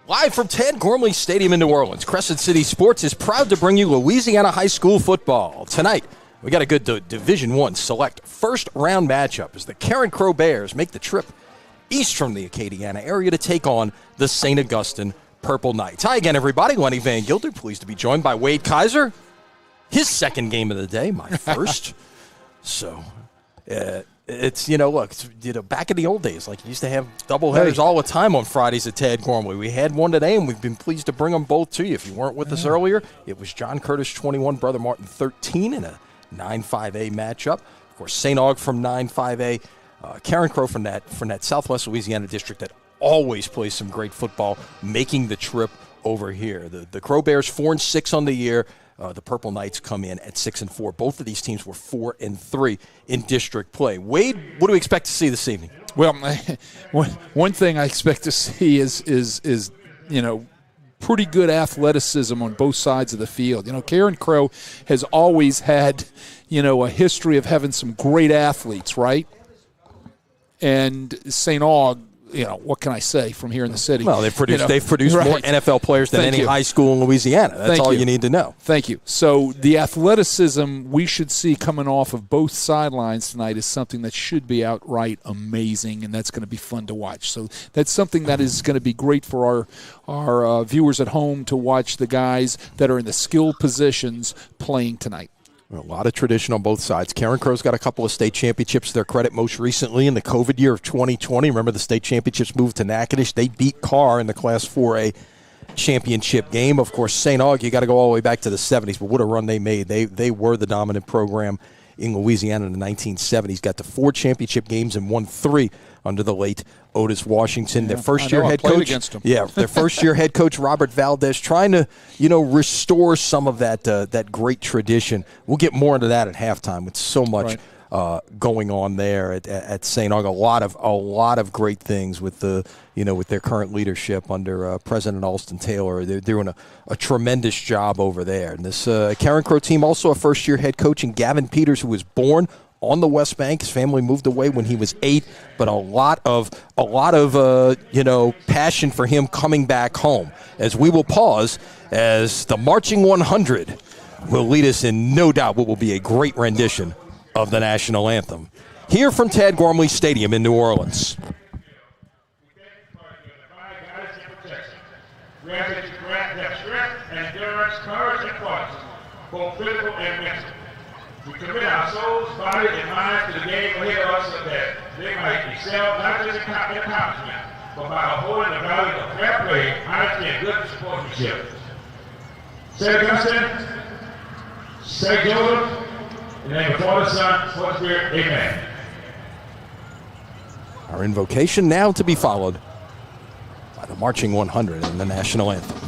Live from Ted Gormley Stadium in New Orleans, Crescent City Sports is proud to bring you Louisiana High School football. Tonight, we got a good Division I select first-round matchup as the Carencro Bears make the trip east from the Acadiana area to take on the St. Augustine Purple Knights. Hi again, everybody. Lenny Van Gilder, pleased to be joined by Wade Kaiser. His second game of the day, my first. So, it's, look, back in the old days, like you used to have doubleheaders all the time on Fridays at Tad Gormley. We had one today, and we've been pleased to bring them both to you. If you weren't with us earlier, it was John Curtis 21, Brother Martin 13 in a 9-5A matchup. Of course, St. Aug from 9-5A, Carencro from that Southwest Louisiana district that always plays some great football, making the trip over here. The Crow Bears 4-6 on the year. The Purple Knights come in at 6-4. Both of these teams were 4-3 in district play. Wade, what do we expect to see this evening? Well, one thing I expect to see is pretty good athleticism on both sides of the field. Carencro has always had a history of having some great athletes, right? And St. Aug, what can I say from here in the city? Well, they've produced right. more NFL players than any high school in Louisiana. That's all you need to know. Thank you. So the athleticism we should see coming off of both sidelines tonight is something that should be outright amazing, and that's going to be fun to watch. So that's something that is going to be great for our viewers at home to watch the guys that are in the skilled positions playing tonight. A lot of tradition on both sides. Carencro's got a couple of state championships to their credit, most recently in the COVID year of 2020. Remember, the state championships moved to Natchitoches. They beat Carr in the Class 4A championship game. Of course, St. Aug, you got to go all the way back to the 70s, but what a run they made. They were the dominant program in Louisiana in the 1970s. Got to 4 championship games and won 3 under the late Otis Washington. Their first-year head coach, their first-year head coach Robert Valdez, trying to restore some of that great tradition. We'll get more into that at halftime with so much going on there at St. Aug. A lot of great things with with their current leadership under President Alston Taylor. They're doing a tremendous job over there. And this Carencro team, also a first-year head coach in Gavin Peters, who was born on the West Bank. His family moved away when he was 8, but a lot of passion for him coming back home. As we will pause, as the Marching 100 will lead us in no doubt what will be a great rendition of the national anthem. Here from Tad Gormley Stadium in New Orleans. Granted to grant them strength, endurance, courage, and fortitude, both physical and mental. We commit our souls, bodies, and minds to the game ahead of us so that they might excel not just in accomplishment, but by upholding the values of fair play, honesty, and good sportsmanship. St. Augustine, St. Joseph, in the name of the Father, Son, Holy Spirit, amen. Our invocation now to be followed by the Marching 100 and the national anthem.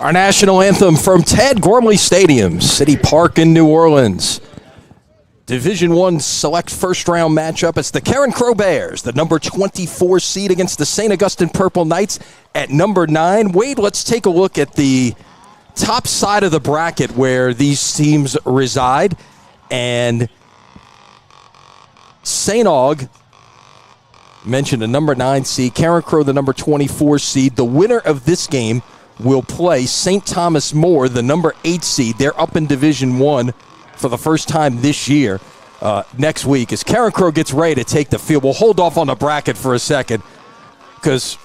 Our national anthem from Ted Gormley Stadium, City Park in New Orleans. Division I select first-round matchup. It's the Carencro Bears, the number 24 seed against the St. Augustine Purple Knights at number 9. Wade, let's take a look at the top side of the bracket where these teams reside. And St. Aug mentioned a number 9 seed, Carencro the number 24 seed. The winner of this game will play St. Thomas More, the number 8 seed. They're up in Division I for the first time this year next week as Carencro gets ready to take the field. We'll hold off on the bracket for a second because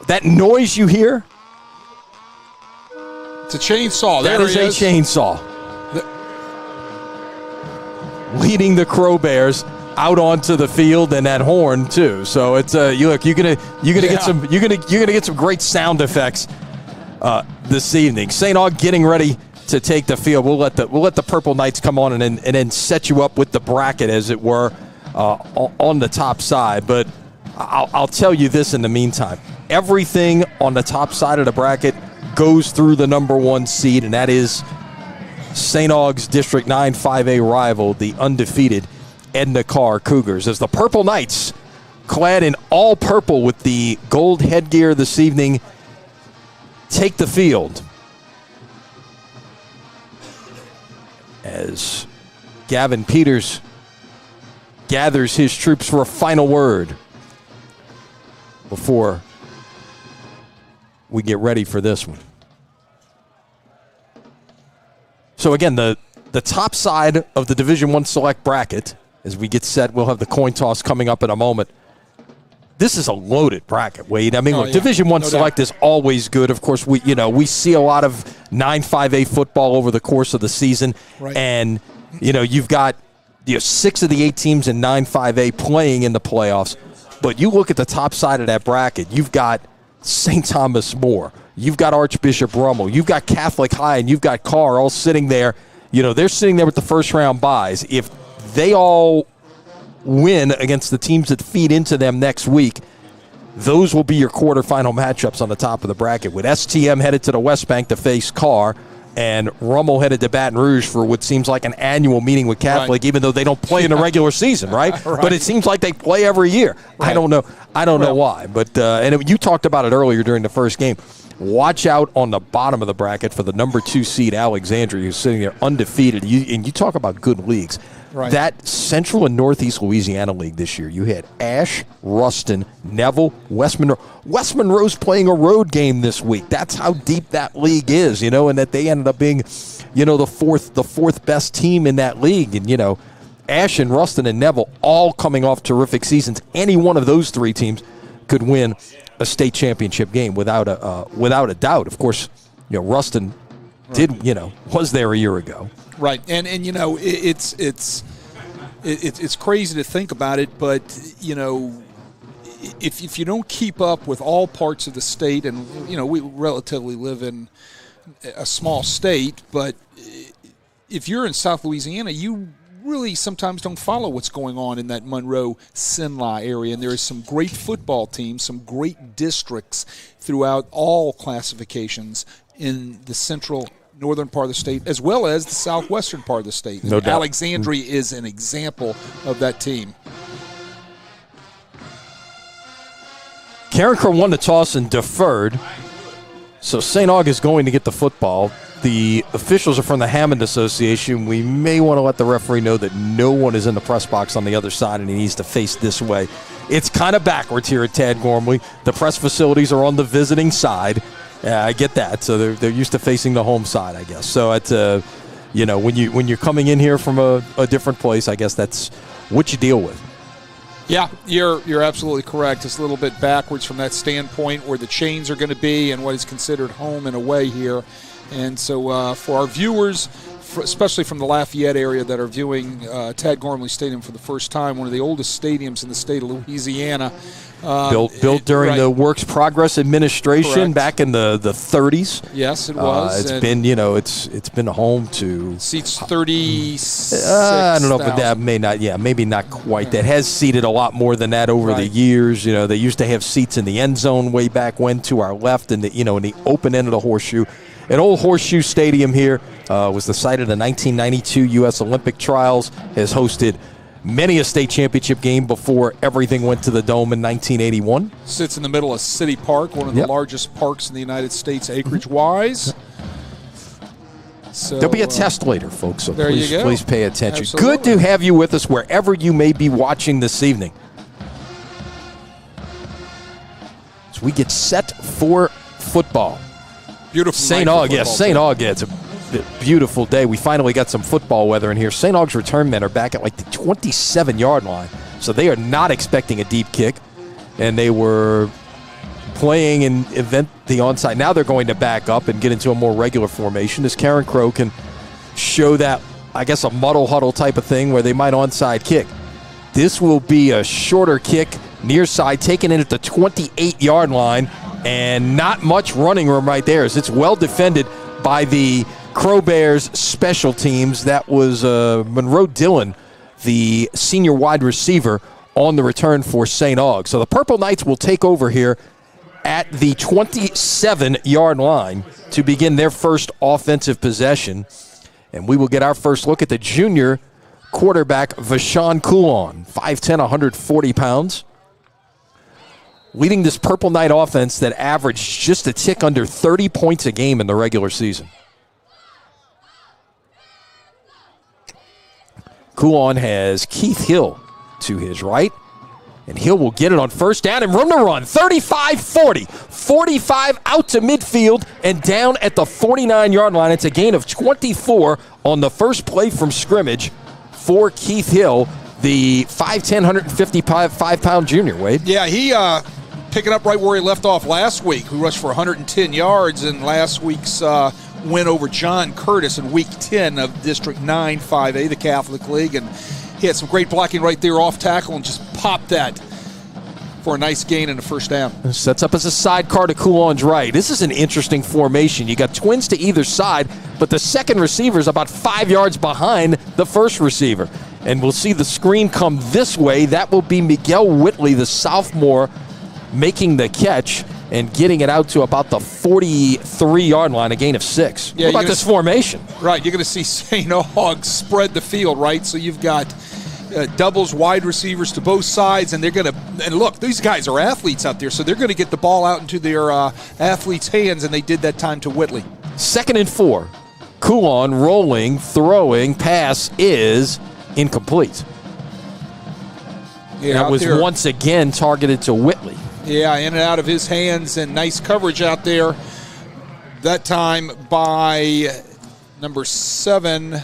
that noise you hear, it's a chainsaw. That is a chainsaw. Leading the Crow Bears out onto the field, and that horn too. So it's you're gonna get some great sound effects this evening. St. Aug getting ready to take the field. We'll let the Purple Knights come on and then set you up with the bracket, as it were, on the top side. But I'll tell you this in the meantime: everything on the top side of the bracket goes through the number 1 seed, and that is St. Aug's District 9 5A rival, the undefeated Edna Carr Cougars, as the Purple Knights, clad in all purple with the gold headgear this evening, take the field. As Gavin Peters gathers his troops for a final word before we get ready for this one. So again, the top side of the Division I select bracket, as we get set, we'll have the coin toss coming up in a moment. This is a loaded bracket, Wade. I mean, look, Division I select is always good. Of course, we see a lot of 9-5A football over the course of the season, right. And you've got 6 of the 8 teams in 9-5A playing in the playoffs. But you look at the top side of that bracket, you've got St. Thomas More, you've got Archbishop Rummel, you've got Catholic High, and you've got Carr all sitting there. They're sitting there with the first-round buys. If they all win against the teams that feed into them next week, those will be your quarterfinal matchups on the top of the bracket, with STM headed to the West Bank to face Carr, and Rummel headed to Baton Rouge for what seems like an annual meeting with Catholic, right, even though they don't play in the regular season, right? Right? But it seems like they play every year. Right. I don't know why. But and you talked about it earlier during the first game. Watch out on the bottom of the bracket for the number 2 seed, Alexandria, who's sitting there undefeated. And you talk about good leagues. Right. That Central and Northeast Louisiana League this year, you had Ashe, Ruston, Neville, West Monroe. West Monroe's playing a road game this week. That's how deep that league is, and that they ended up being, the fourth best team in that league. And, Ashe and Ruston and Neville all coming off terrific seasons. Any one of those 3 teams could win a state championship game without a doubt. Of course, Ruston was there a year ago. Right, and it's crazy to think about it, but if you don't keep up with all parts of the state, and we relatively live in a small state, but if you're in South Louisiana, you really sometimes don't follow what's going on in that Monroe-Sinla area, and there is some great football teams, some great districts throughout all classifications in the central northern part of the state, as well as the southwestern part of the state. No doubt. Alexandria is an example of that team. Carencro won the toss and deferred, so St. Aug is going to get the football. The officials are from the Hammond Association. We may want to let the referee know that no one is in the press box on the other side, and he needs to face this way. It's kind of backwards here at Tad Gormley. The press facilities are on the visiting side. Yeah, I get that. So they're used to facing the home side, I guess. So it's when you're coming in here from a different place, I guess that's what you deal with. Yeah, you're absolutely correct. It's a little bit backwards from that standpoint where the chains are going to be and what is considered home and away here. And so for our viewers, especially from the Lafayette area, that are viewing Tad Gormley Stadium for the first time, one of the oldest stadiums in the state of Louisiana. Built during the Works Progress administration. Correct. Back in the 30s. Yes, it was. It's been, it's been home to seats 36. I don't know, but that maybe not quite. That has seated a lot more than that over the years. They used to have seats in the end zone way back when to our left, in the open end of the horseshoe. An old horseshoe stadium here was the site of the 1992 U.S. Olympic trials. Has hosted many a state championship game before everything went to the Dome in 1981. Sits in the middle of City Park, one of the largest parks in the United States acreage-wise. So, there'll be a test later, folks, so please pay attention. Absolutely. Good to have you with us wherever you may be watching this evening. So we get set for football. Beautiful St. Aug, yes, St. Aug. It's a beautiful day. We finally got some football weather in here. St. Aug's return men are back at like the 27-yard line, so they are not expecting a deep kick, and they were playing in event the onside. Now they're going to back up and get into a more regular formation as Carencro can show that, I guess, a muddle huddle type of thing where they might onside kick. This will be a shorter kick, near side, taken in at the 28-yard line, and not much running room right there as it's well defended by the Crow Bears special teams. That was Monroe Dillon, the senior wide receiver, on the return for St. Aug. So the Purple Knights will take over here at the 27-yard line to begin their first offensive possession. And we will get our first look at the junior quarterback, Vashawn Coulon, 5'10", 140 pounds. Leading this Purple Knight offense that averaged just a tick under 30 points a game in the regular season. Coulon has Keith Hill to his right, and Hill will get it on first down and room to run. 35-40, 45 out to midfield and down at the 49-yard line. It's a gain of 24 on the first play from scrimmage for Keith Hill, the 5'10", 155-pound junior, Wade. Yeah, he picking up right where he left off last week, who rushed for 110 yards in last week's win over John Curtis in Week 10 of District 9, 5A, the Catholic League. And he had some great blocking right there off tackle and just popped that for a nice gain and a first down. Sets up as a sidecar to Coulon's right. This is an interesting formation. You got twins to either side, but the second receiver is about 5 yards behind the first receiver. And we'll see the screen come this way. That will be Miguel Whitley, the sophomore, making the catch and getting it out to about the 43-yard line, a gain of 6. Yeah, what about this formation? Right, you're going to see St. Aug spread the field, right? So you've got doubles, wide receivers to both sides, and they're going to – and look, these guys are athletes out there, so they're going to get the ball out into their athletes' hands, and they did that time to Whitley. 2nd and 4. Coulon rolling, throwing, pass is incomplete. Yeah, that was once again targeted to Whitley. Yeah, in and out of his hands, and nice coverage out there. That time by number 7,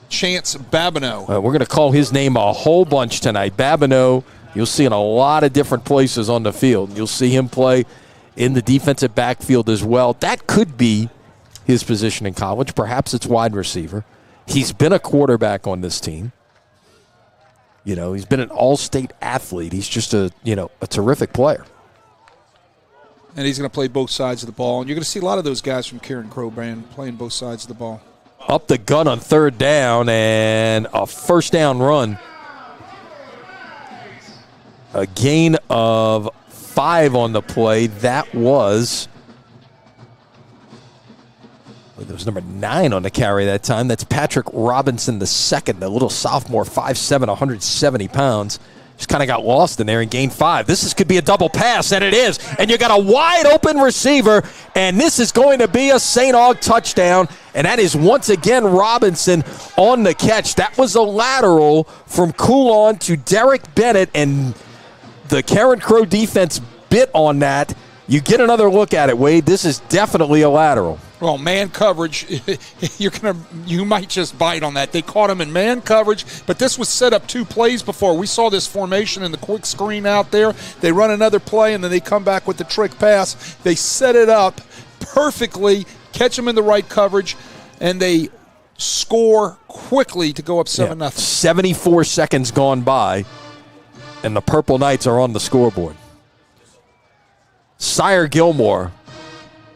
Chance Babineau. We're going to call his name a whole bunch tonight. Babineau, you'll see in a lot of different places on the field. You'll see him play in the defensive backfield as well. That could be his position in college. Perhaps it's wide receiver. He's been a quarterback on this team. You know, he's been an all-state athlete. He's just a terrific player. And he's going to play both sides of the ball. And you're going to see a lot of those guys from Carencro brand playing both sides of the ball. Up the gun on 3rd down and a first down run. A gain of 5 on the play. That was number 9 on the carry that time. That's Patrick Robinson II, the little sophomore, 5'7", 170 pounds. Just kind of got lost in there and gained 5. This could be a double pass, and it is. And you got a wide open receiver, and this is going to be a St. Aug touchdown. And that is once again Robinson on the catch. That was a lateral from Coulon to Derek Bennett, and the Carencro defense bit on that. You get another look at it, Wade. This is definitely a lateral. Well, man coverage, you might just bite on that. They caught him in man coverage, but this was set up 2 plays before. We saw this formation in the quick screen out there. They run another play, and then they come back with the trick pass. They set it up perfectly, catch him in the right coverage, and they score quickly to go up 7-0. 74 seconds gone by, and the Purple Knights are on the scoreboard. Sire Gilmore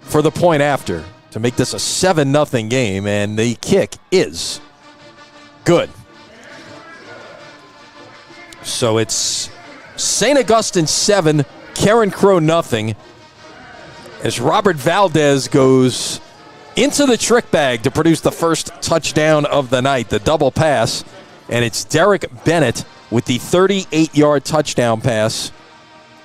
for the point after to make this a 7-0 game, and the kick is good. So it's St. Augustine 7, Carencro nothing, as Robert Valdez goes into the trick bag to produce the first touchdown of the night, the double pass, and it's Derek Bennett with the 38-yard touchdown pass.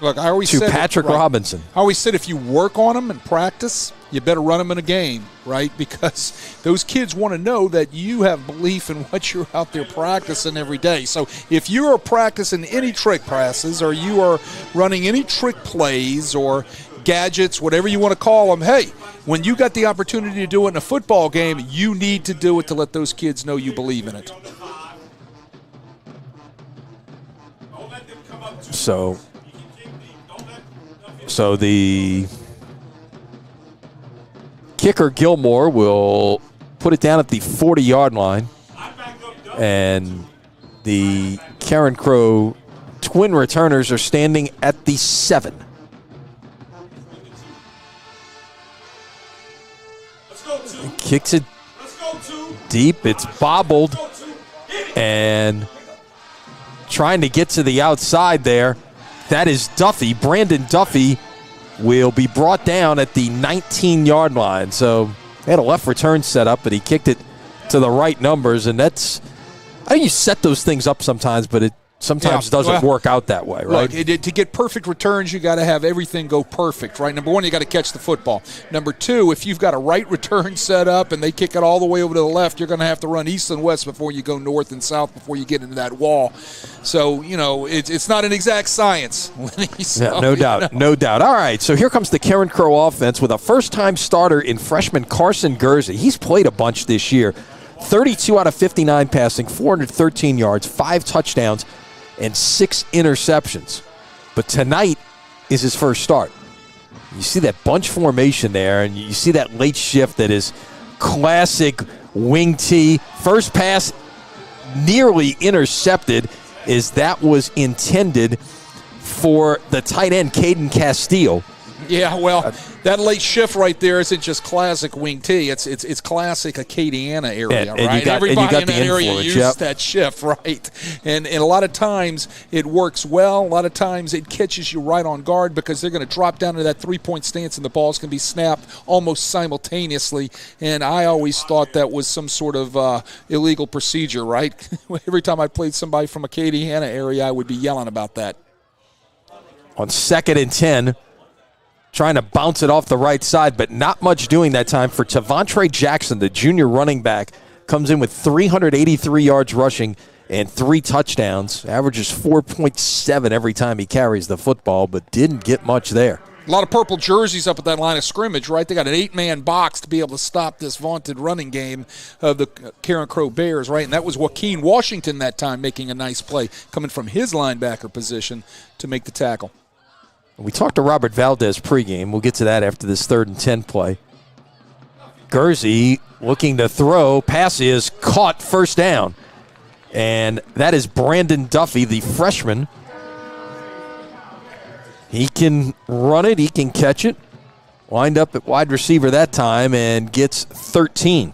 Look, I always to said Patrick Robinson. I always said if you work on them in practice, you better run them in a game, right? Because those kids want to know that you have belief in what you're out there practicing every day. So if you are practicing any trick passes or you are running any trick plays or gadgets, whatever you want to call them, hey, when you got the opportunity to do it in a football game, you need to do it to let those kids know you believe in it. So the kicker, Gilmore, will put it down at the 40-yard line. And the Carencro twin returners are standing at the 7. Kicks it deep. It's bobbled. And trying to get to the outside there. That is Duffy. Brandon Duffy will be brought down at the 19-yard line. So they had a left return set up, but he kicked it to the right numbers. And that's, I think you set those things up sometimes, but it sometimes doesn't work out that way, right? Look, to get perfect returns, you got to have everything go perfect, right? Number one, you got to catch the football. Number two, if you've got a right return set up and they kick it all the way over to the left, you're going to have to run east and west before you go north and south before you get into that wall. So, it's not an exact science. Yeah, no doubt, no doubt. All right, so here comes the Carencro offense with a first-time starter in freshman Carson Gursey. He's played a bunch this year. 32 out of 59 passing, 413 yards, 5 touchdowns, and 6 interceptions. But tonight is his first start. You see that bunch formation there, and you see that late shift that is classic wing T. First pass nearly intercepted, as that was intended for the tight end, Caden Castile. Yeah, well, that late shift right there isn't just classic wing T. It's classic Acadiana area, and right? Everybody in that area uses that shift, right? And a lot of times it works well. A lot of times it catches you right on guard because they're going to drop down to that three-point stance and the ball's going to be snapped almost simultaneously. And I always thought that was some sort of illegal procedure, right? Every time I played somebody from Acadiana area, I would be yelling about that. On 2nd and 10, trying to bounce it off the right side, but not much doing that time for Tavontre Jackson, the junior running back, comes in with 383 yards rushing and 3 touchdowns. Averages 4.7 every time he carries the football, but didn't get much there. A lot of purple jerseys up at that line of scrimmage, right? They got an 8-man box to be able to stop this vaunted running game of the Carencro Bears, right? And that was Joaquin Washington that time making a nice play, coming from his linebacker position to make the tackle. We talked to Robert Valdez pregame. We'll get to that after this 3rd and 10 play. Gursey looking to throw. Pass is caught, first down. And that is Brandon Duffy, the freshman. He can run it. He can catch it. Lined up at wide receiver that time and gets 13.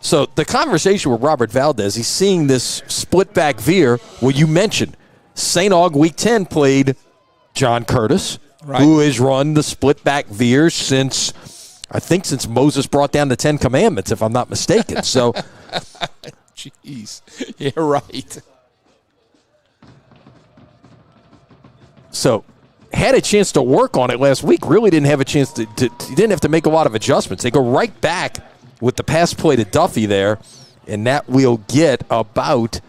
So the conversation with Robert Valdez, he's seeing this split back veer. Well, you mentioned St. Aug Week 10 played John Curtis, right, who has run the split back veer since Moses brought down the 10 Commandments, if I'm not mistaken. So, jeez, yeah, right. So, had a chance to work on it last week. Really didn't have a chance to he didn't have to make a lot of adjustments. They go right back with the pass play to Duffy there, and that will get about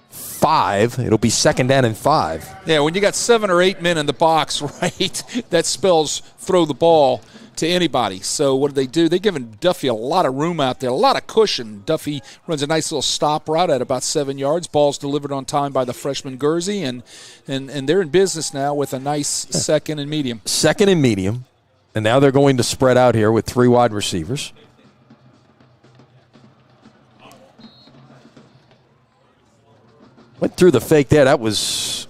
5. It'll be 2nd down and 5. Yeah, when you got 7 or 8 men in the box, right, that spells throw the ball to anybody. So what do? They're giving Duffy a lot of room out there, a lot of cushion. Duffy runs a nice little stop route at about 7 yards. Ball's delivered on time by the freshman Gursey, and they're in business now with a nice 2nd and medium. 2nd and medium, and now they're going to spread out here with 3 wide receivers. Went through the fake there. That was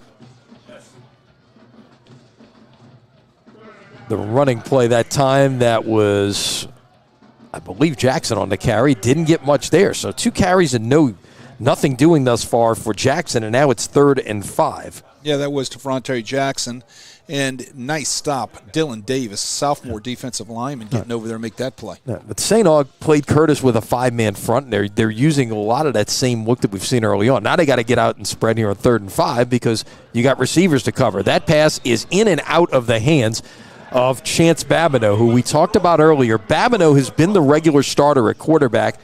the running play that time. That was, I believe, Jackson on the carry. Didn't get much there. So 2 carries and nothing doing thus far for Jackson, and now it's 3rd and 5. Yeah, that was Tefronte Jackson. And nice stop, Dylan Davis, sophomore defensive lineman, getting over there and make that play. Yeah, but St. Aug played Curtis with a 5-man front. They're using a lot of that same look that we've seen early on. Now they got to get out and spread here on 3rd and 5 because you got receivers to cover. That pass is in and out of the hands of Chance Babineau, who we talked about earlier. Babineau has been the regular starter at quarterback.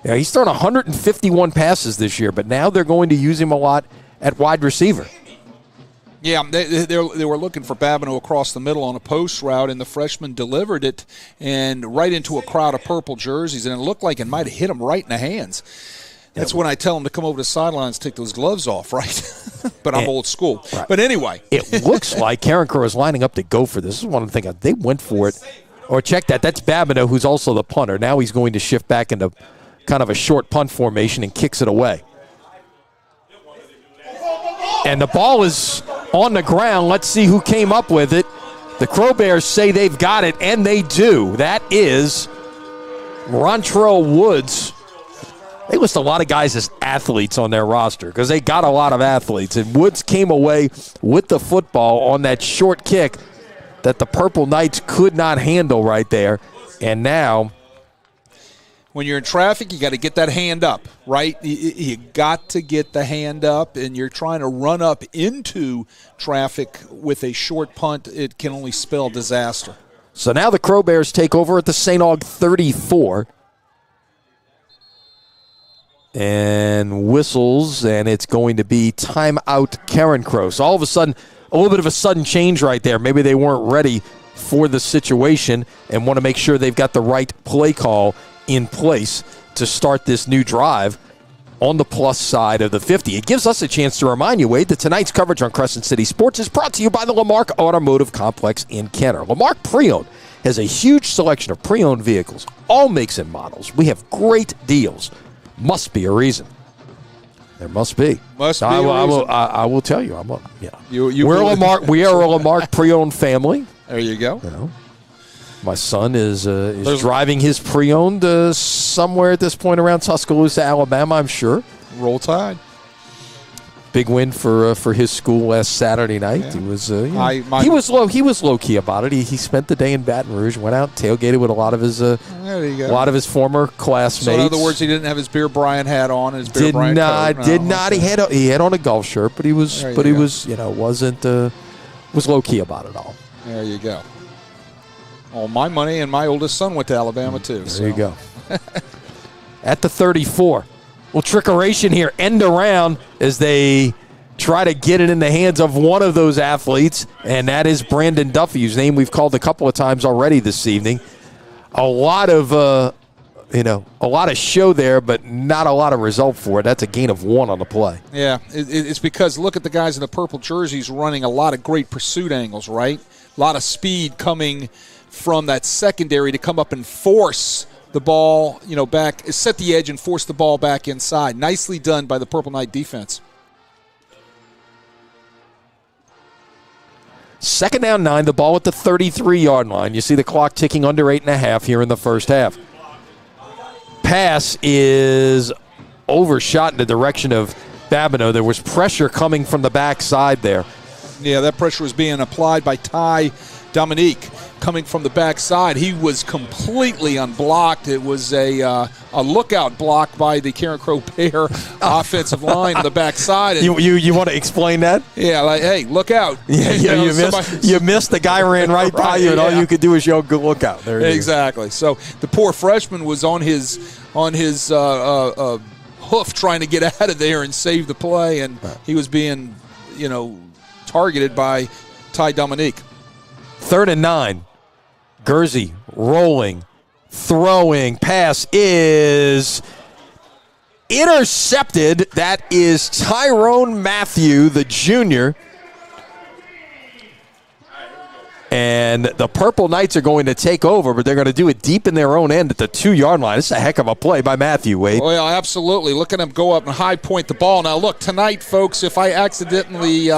Yeah, he's thrown 151 passes this year, but now they're going to use him a lot at wide receiver. Yeah, they were looking for Babineau across the middle on a post route, and the freshman delivered it and right into a crowd of purple jerseys, and it looked like it might have hit him right in the hands. That's when I tell him to come over to the sidelines, take those gloves off, right? But I'm old school. Right. But anyway. It looks like Carencro is lining up to go for this. This is one of the things. They went for it. Or check that. That's Babineau, who's also the punter. Now he's going to shift back into kind of a short punt formation and kicks it away. And the ball is on the ground. Let's see who came up with it. The Crow Bears say they've got it, and they do. That is Rontrell Woods. They list a lot of guys as athletes on their roster because they got a lot of athletes. And Woods came away with the football on that short kick that the Purple Knights could not handle right there. And now, when you're in traffic, you got to get that hand up, right? You got to get the hand up, and you're trying to run up into traffic with a short punt. It can only spell disaster. So now the Crow Bears take over at the St. Aug 34. And whistles, and it's going to be timeout Carencro. So all of a sudden, a little bit of a sudden change right there. Maybe they weren't ready for the situation and want to make sure they've got the right play call in place to start this new drive on the plus side of the 50. It gives us a chance to remind you, Wade, that tonight's coverage on Crescent City Sports is brought to you by the Lamarck Automotive Complex in Kenner. Lamarck Pre-Owned has a huge selection of pre-owned vehicles, all makes and models. We have great deals. Must be a reason. There must be. Must be a reason. I will tell you. We are a Lamarck pre-owned family. There you go. You know, my son is driving his pre-owned somewhere at this point around Tuscaloosa, Alabama, I'm sure. Roll Tide. Big win for his school last Saturday night. Yeah. He was he was low key about it. He spent the day in Baton Rouge, went out, tailgated with a lot of his former classmates. So in other words, he didn't have his Beer Bryant hat on and his Beer Bryant coat. Did not. He had on a golf shirt, but he was was low key about it all. There you go. All my money, and my oldest son went to Alabama too. There you go. At the 34. Well, trickeration here, end around as they try to get it in the hands of one of those athletes, and that is Brandon Duffy, whose name we've called a couple of times already this evening. A lot of show there, but not a lot of result for it. That's a gain of 1 on the play. Yeah, it's because look at the guys in the purple jerseys running a lot of great pursuit angles, right? A lot of speed coming from that secondary to come up and force the ball, back, set the edge and force the ball back inside. Nicely done by the Purple Knight defense. 2nd down 9, the ball at the 33-yard line. You see the clock ticking under 8.5 here in the first half. Pass is overshot in the direction of Babineau. There was pressure coming from the backside there. Yeah, that pressure was being applied by Ty Dominique coming from the backside. He was completely unblocked. It was a lookout block by the Carencro Bear offensive line on the backside. And you want to explain that? Yeah, like, hey, look out. Yeah, you missed. The guy ran right by you, and all you could do is yell, "Good look out." There exactly. So the poor freshman was on his hoof trying to get out of there and save the play, and he was being, targeted by Ty Dominique. 3rd and 9. Gursey rolling, throwing, pass is intercepted. That is Tyrone Matthew, the junior. And the Purple Knights are going to take over, but they're going to do it deep in their own end at the 2-yard line. This is a heck of a play by Matthew, Wade. Well, absolutely. Look at him go up and high point the ball. Now, look, tonight, folks, if I accidentally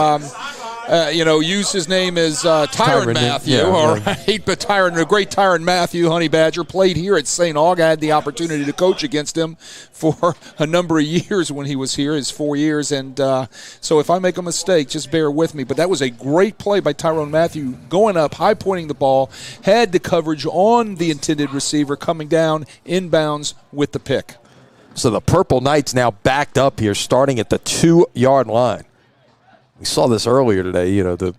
use his name as Tyron Matthew, all right, but the great Tyron Matthew, Honey Badger, played here at St. Aug. I had the opportunity to coach against him for a number of years when he was here, his 4 years, and so if I make a mistake, just bear with me. But that was a great play by Tyron Matthew, going up, high pointing the ball, had the coverage on the intended receiver, coming down inbounds with the pick. So the Purple Knights now backed up here, starting at the 2-yard line. We saw this earlier today. The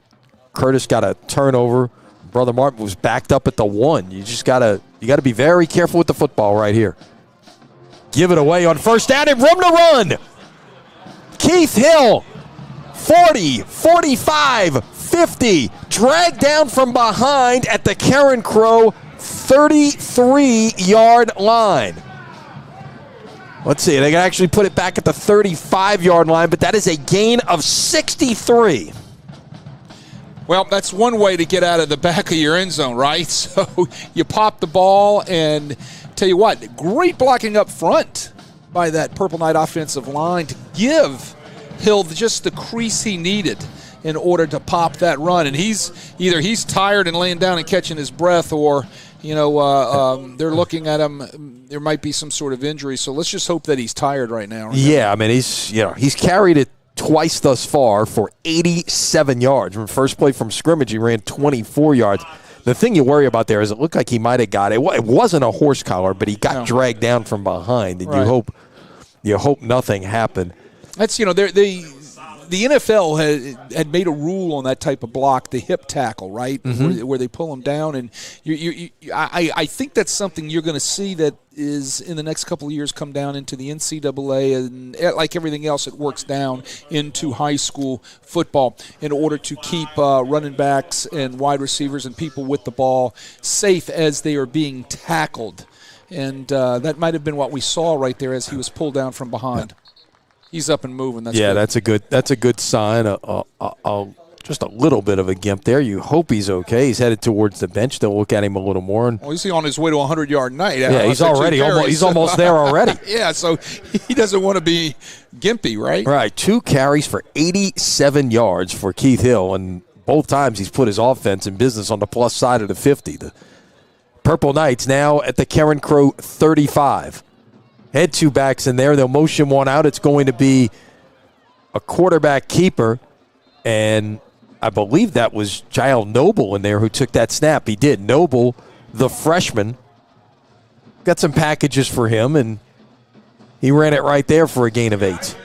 Curtis got a turnover. Brother Martin was backed up at the 1. You gotta be very careful with the football right here. Give it away on first down and room to run. Keith Hill, 40, 45, 50, dragged down from behind at the Carencro 33-yard line. Let's see, they can actually put it back at the 35-yard line, but that is a gain of 63. Well, that's one way to get out of the back of your end zone, right? So you pop the ball, and tell you what, great blocking up front by that Purple Knight offensive line to give Hill just the crease he needed in order to pop that run. And he's tired and laying down and catching his breath, or they're looking at him. There might be some sort of injury, so let's just hope that he's tired right now. Yeah, I mean he's carried it twice thus far for 87 yards. From first play from scrimmage, he ran 24 yards. The thing you worry about there is it looked like he might have got it. It wasn't a horse collar, but he got dragged down from behind, and you hope nothing happened. That's the NFL had made a rule on that type of block, the hip tackle, right, where they pull them down, and I think that's something you're going to see that is in the next couple of years come down into the NCAA, and like everything else, it works down into high school football in order to keep running backs and wide receivers and people with the ball safe as they are being tackled, and that might have been what we saw right there as he was pulled down from behind. He's up and moving. That's good. That's a good sign. Just a little bit of a gimp there. You hope he's okay. He's headed towards the bench. They'll look at him a little more. Well, he's on his way to a 100-yard night. Yeah, he's almost there already. Yeah, so he doesn't want to be gimpy, right? Right. 2 carries for 87 yards for Keith Hill, and both times he's put his offense in business on the plus side of the 50. The Purple Knights now at the Carencro 35. Head 2 backs in there. They'll motion one out. It's going to be a quarterback keeper, and I believe that was Jael Noble in there who took that snap. He did. Noble, the freshman, got some packages for him, and he ran it right there for a gain of 8.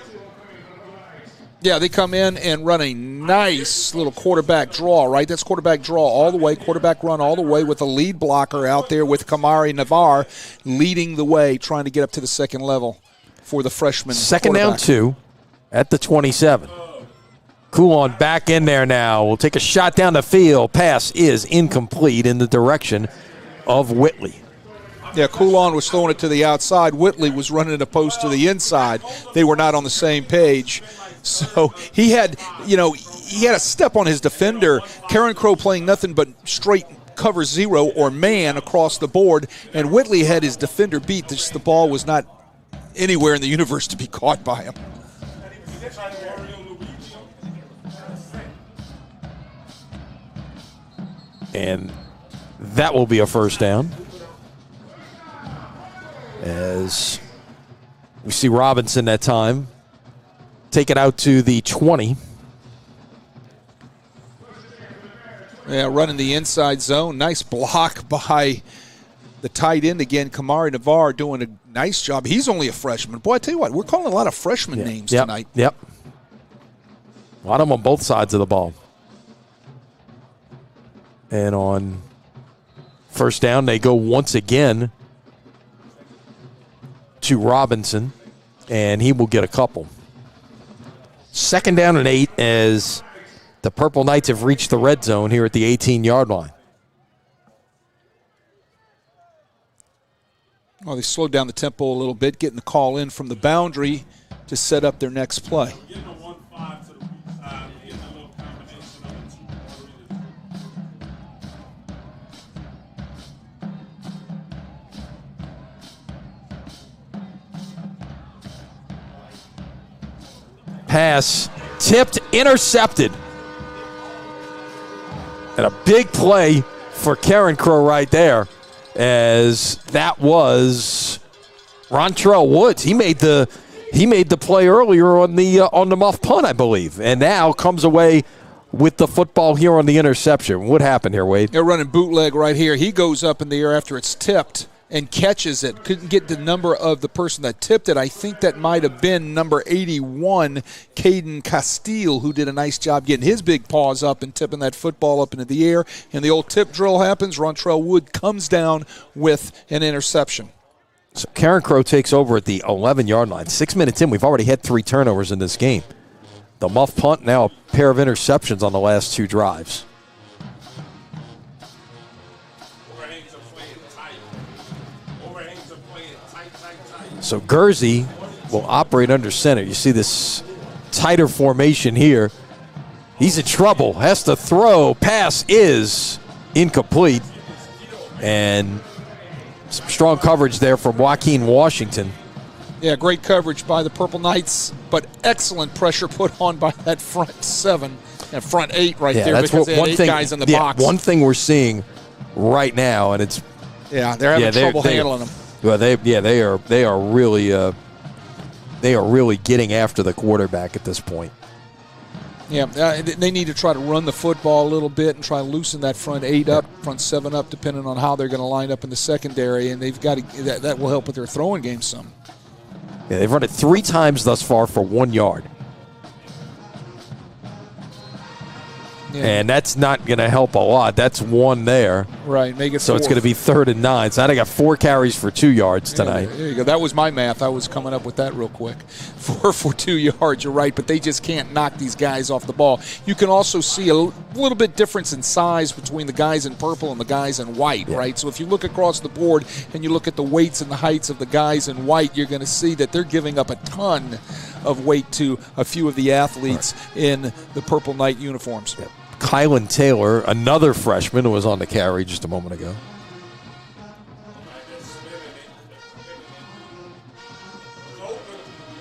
Yeah, they come in and run a nice little quarterback draw, right? That's quarterback draw all the way, quarterback run all the way with a lead blocker out there with Kamari Navar leading the way, trying to get up to the second level for the freshman. Second down 2 at the 27. Coulon back in there now. We'll take a shot down the field. Pass is incomplete in the direction of Whitley. Yeah, Coulon was throwing it to the outside. Whitley was running a post to the inside. They were not on the same page. So he had a step on his defender. Carencro playing nothing but straight cover 0 or man across the board, and Whitley had his defender beat. Just the ball was not anywhere in the universe to be caught by him. And that will be a first down. As we see Robinson that time take it out to the 20. Yeah, running the inside zone. Nice block by the tight end again. Kamari Navar doing a nice job. He's only a freshman. Boy, I tell you what, we're calling a lot of freshman names tonight. Yep. A lot of them on both sides of the ball. And on first down, they go once again to Robinson, and he will get a couple. Second down and 8 as the Purple Knights have reached the red zone here at the 18-yard line. Well, they slowed down the tempo a little bit, getting the call in from the boundary to set up their next play. Pass tipped, intercepted. And a big play for Carencro right there, as that was Rontrell Woods. He made the play earlier on the muff punt, I believe, and now comes away with the football here on the interception. What happened here, Wade? They're running bootleg right here. He goes up in the air after it's tipped and catches it. Couldn't get the number of the person that tipped it. I think that might have been number 81, Caden Castile, who did a nice job getting his big paws up and tipping that football up into the air. And the old tip drill happens. Rontrell Wood comes down with an interception. So Carencro takes over at the 11-yard line. 6 minutes in, we've already had 3 turnovers in this game. The muff punt, now a pair of interceptions on the last 2 drives. So Guernsey will operate under center. You see this tighter formation here. He's in trouble. Has to throw. Pass is incomplete. And some strong coverage there from Joaquin Washington. Yeah, great coverage by the Purple Knights, but excellent pressure put on by that front 7 and front 8 right there, because they had 8 guys in the box. One thing we're seeing right now, and it's they're having trouble handling them. Well, they are really getting after the quarterback at this point. Yeah, they need to try to run the football a little bit and try to loosen that front 8 up, front 7 up, depending on how they're going to line up in the secondary, and they've got to that will help with their throwing game some. Yeah, they've run it 3 times thus far for 1 yard. Yeah. And that's not going to help a lot. That's 1 there. Right, make it so 4. It's going to be 3rd and 9. So now they got 4 carries for 2 yards tonight. Yeah, there you go. That was my math. I was coming up with that real quick. 4 for 2 yards, you're right, but they just can't knock these guys off the ball. You can also see a little bit difference in size between the guys in purple and the guys in white, right? So if you look across the board and you look at the weights and the heights of the guys in white, you're going to see that they're giving up a ton of weight to a few of the athletes in the Purple Knight uniforms. Yep. Kylan Taylor, another freshman who was on the carry just a moment ago.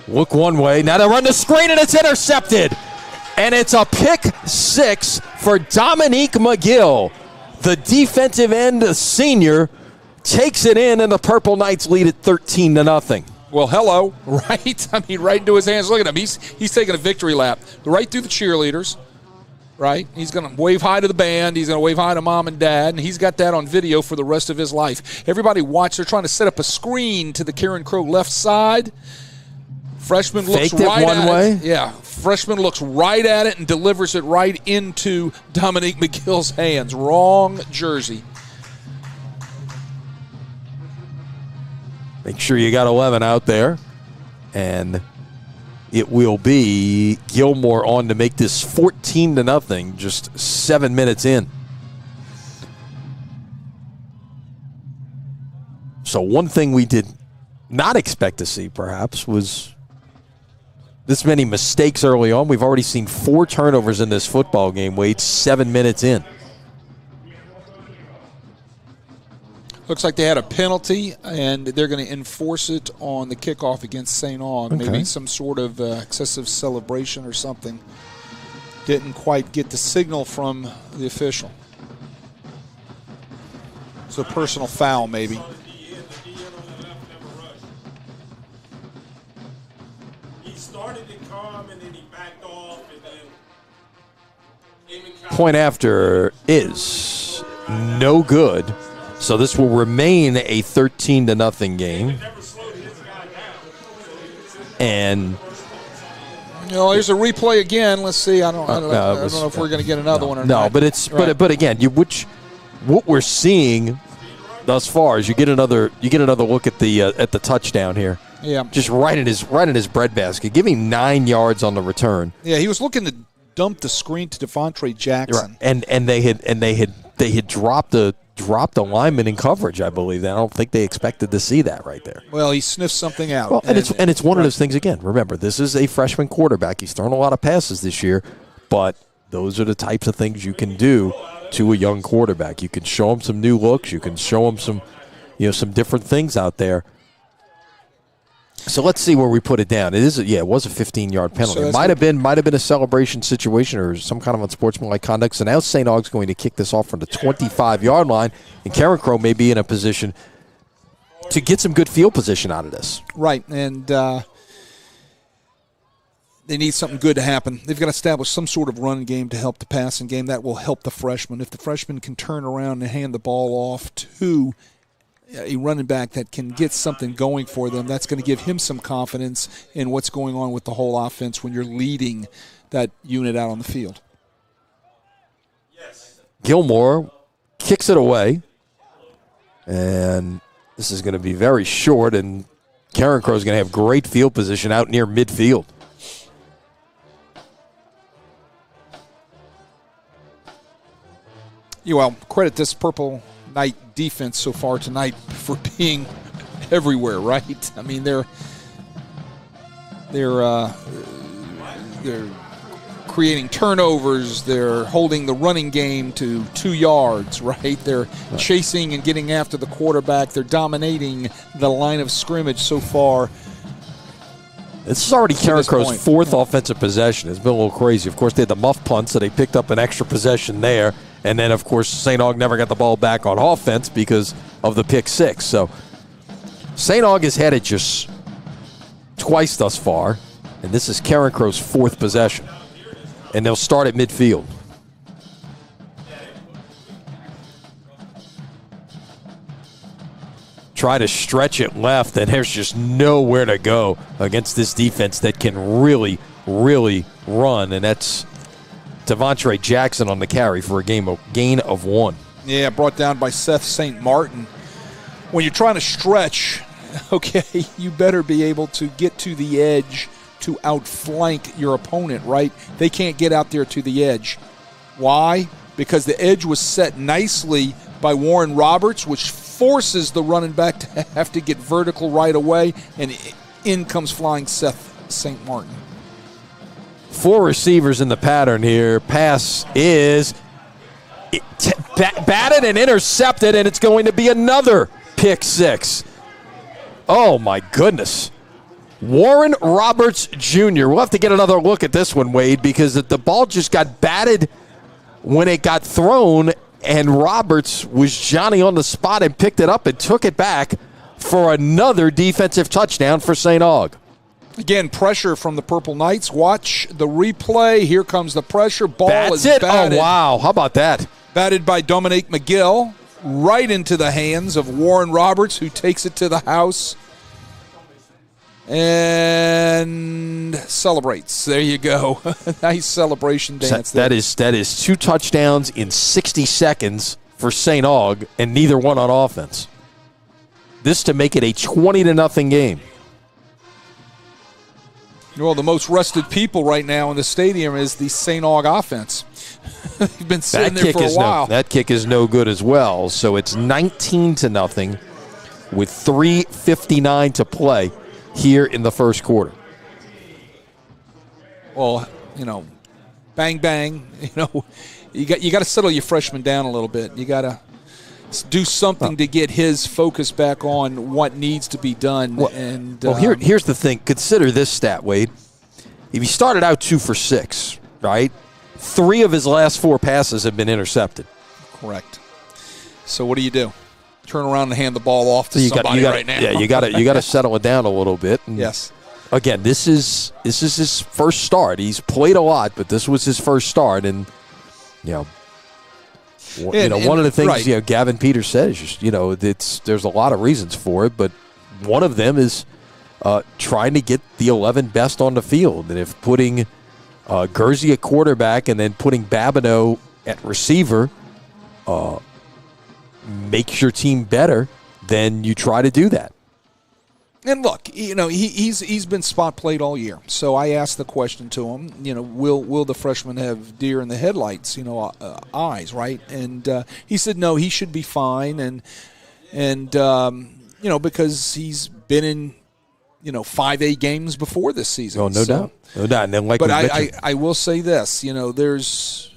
Look one way. Now they run the screen, and it's intercepted. And it's a pick 6 for Dominique McGill. The defensive end senior takes it in, and the Purple Knights lead at 13-0. Well, hello, right? I mean, right into his hands. Look at him. He's taking a victory lap right through the cheerleaders. Right? He's going to wave hi to the band. He's going to wave hi to mom and dad, and he's got that on video for the rest of his life. Everybody watch. They're trying to set up a screen to the Carencro left side. Freshman looks right at it. Yeah, freshman looks right at it and delivers it right into Dominique McGill's hands. Wrong jersey. Make sure you got 11 out there, and it will be Gilmore on to make this 14-0, just 7 minutes in. So one thing we did not expect to see, perhaps, was this many mistakes early on. We've already seen 4 turnovers in this football game, Wade, 7 minutes in. Looks like they had a penalty, and they're going to enforce it on the kickoff against St. Aug. Okay. Maybe some sort of excessive celebration or something. Didn't quite get the signal from the official. It's a personal foul, maybe. Point after is no good. So this will remain a 13-0 game. And there's a replay again. Let's see. I don't know if we're going to get another one or not. No, but it's right. but again, what we're seeing thus far is you get another look at the touchdown here. Yeah, just right in his breadbasket. Give him 9 yards on the return. Yeah, he was looking to dump the screen to Devontae Jackson. Right. And they had dropped a lineman in coverage, I believe. I don't think they expected to see that right there. Well, he sniffed something out. Well, and it's one of those things, again, remember, this is a freshman quarterback. He's thrown a lot of passes this year, but those are the types of things you can do to a young quarterback. You can show him some new looks. You can show him some different things out there. So let's see where we put it down. It was a 15-yard penalty. So it might have been a celebration situation or some kind of unsportsmanlike conduct. So now St. Aug's going to kick this off from the 25-yard line, and Carencro may be in a position to get some good field position out of this. Right, and they need something good to happen. They've got to establish some sort of run game to help the passing game. That will help the freshman. If the freshman can turn around and hand the ball off to a running back that can get something going for them, that's going to give him some confidence in what's going on with the whole offense when you're leading that unit out on the field. Gilmore kicks it away, and this is going to be very short, and Carencro is going to have great field position out near midfield. Well, credit this Purple Knight defense so far tonight for being everywhere, right? I mean, they're creating turnovers. They're holding the running game to 2 yards, right? They're chasing and getting after the quarterback. They're dominating the line of scrimmage so far. This is already Carencro's fourth offensive possession. It's been a little crazy. Of course, they had the muff punt, so they picked up an extra possession there. And then, of course, St. Aug never got the ball back on offense because of the pick six. So St. Aug has had it just twice thus far, and this is Carencro's fourth possession. And they'll start at midfield. Try to stretch it left, and there's just nowhere to go against this defense that can really, really run. And that's Devontre Jackson on the carry for a gain of 1. Yeah, brought down by Seth St. Martin. When you're trying to stretch, okay, you better be able to get to the edge to outflank your opponent, right? They can't get out there to the edge. Why? Because the edge was set nicely by Warren Roberts, which forces the running back to have to get vertical right away, and in comes flying Seth St. Martin. 4 receivers in the pattern here. Pass is batted and intercepted, and it's going to be another pick six. Oh, my goodness. Warren Roberts Jr. We'll have to get another look at this one, Wade, because the ball just got batted when it got thrown, and Roberts was Johnny on the spot and picked it up and took it back for another defensive touchdown for St. Aug. Again, pressure from the Purple Knights. Watch the replay. Here comes the pressure. Ball That's is it. batted. Oh, wow. How about that? Batted by Dominique McGill right into the hands of Warren Roberts, who takes it to the house and celebrates. There you go. Nice celebration dance there. That is 2 touchdowns in 60 seconds for St. Aug, and neither one on offense. This to make it a 20-0 game. Well, the most rested people right now in the stadium is the St. Aug offense. They've been sitting there for a while. That kick is no good as well. So it's 19-0 with 3:59 to play here in the first quarter. Well, bang, bang. You got to settle your freshman down a little bit. You got to do something to get his focus back on what needs to be done. Here's the thing. Consider this stat, Wade. If he started out 2 for 6, right? 3 of his last 4 passes have been intercepted. Correct. So what do you do? Turn around and hand the ball off to somebody right now. Yeah, you got to settle it down a little bit. And yes. Again, this is his first start. He's played a lot, but this was his first start, and one of the things right. Gavin Peters said is just, there's a lot of reasons for it, but one of them is trying to get the 11 best on the field. And if putting Guernsey at quarterback and then putting Babineau at receiver makes your team better, then you try to do that. And look, he's been spot played all year. So I asked the question to him, will the freshman have deer in the headlights, eyes, right? And he said no, he should be fine, and because he's been in 5A games before this season. Oh, no doubt. And then but I will say this, there's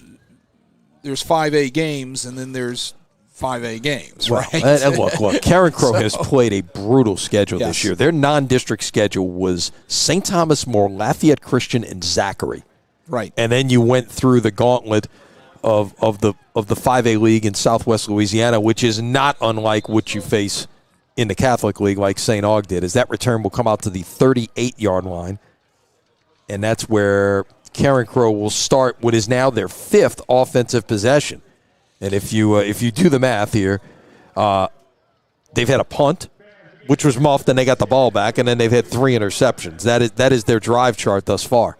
5A games, and then there's 5A games, Well, right? and look, Carencro has played a brutal schedule this year. Their non-district schedule was St. Thomas More, Lafayette Christian, and Zachary. Right. And then you went through the gauntlet of the 5A league in Southwest Louisiana, which is not unlike what you face in the Catholic League, like St. Aug did, as that return will come out to the 38-yard line. And that's where Carencro will start what is now their 5th offensive possession. And if you do the math here, they've had a punt, which was muffed, and they got the ball back, and then they've had 3 interceptions. That is their drive chart thus far.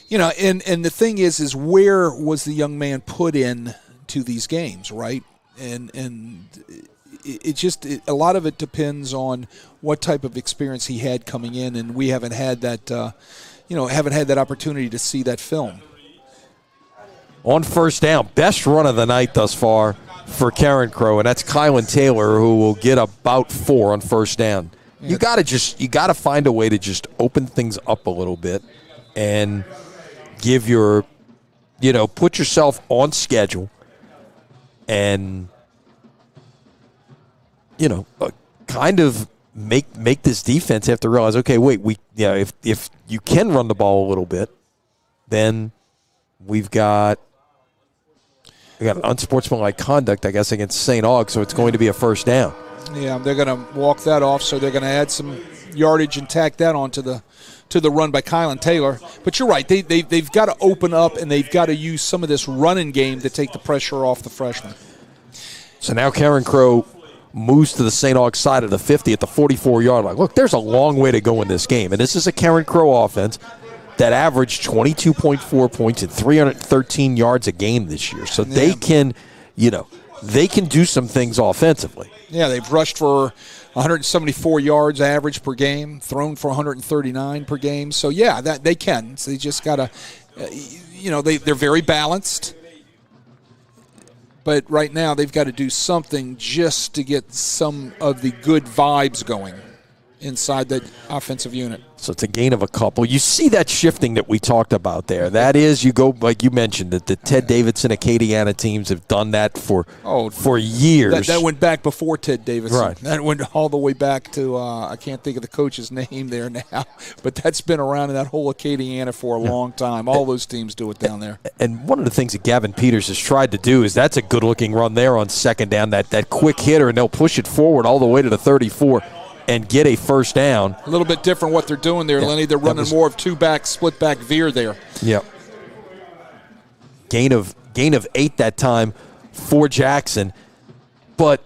You know, and the thing is where was the young man put in to these games, right? And a lot of it depends on what type of experience he had coming in, and we haven't had that, haven't had that opportunity to see that film. On first down, best run of the night thus far for Carencro, and that's Kylan Taylor, who will get about 4 on first down. Yeah. You gotta find a way to just open things up a little bit and give put yourself on schedule and kind of make this defense have to realize, okay, wait, if you can run the ball a little bit, then we've got an unsportsmanlike conduct, I guess, against St. Aug, so it's going to be a first down. Yeah, they're going to walk that off, so they're going to add some yardage and tack that on to the run by Kylan Taylor. But you're right, they've got to open up, and they've got to use some of this running game to take the pressure off the freshman. So now Carencro moves to the St. Aug side of the 50 at the 44-yard line. Look, there's a long way to go in this game, and this is a Carencro offense that averaged 22.4 points and 313 yards a game this year. So they can do some things offensively. Yeah, they've rushed for 174 yards average per game, thrown for 139 per game. So, yeah, that they can. So they just got to, they're very balanced. But right now they've got to do something just to get some of the good vibes going inside that offensive unit. So it's a gain of a couple. You see that shifting that we talked about there. That is, you go, like you mentioned, that the Ted Davidson Acadiana teams have done that for years. That went back before Ted Davidson. Right. That went all the way back to, I can't think of the coach's name there now, but that's been around in that whole Acadiana for a long time. All those teams do it down there. And one of the things that Gavin Peters has tried to do is that's a good-looking run there on second down, that quick hitter, and they'll push it forward all the way to the 34. And get a first down. A little bit different what they're doing there, Lenny. They're running more of two-back, split-back veer there. Yep. Gain of 8 that time for Jackson. But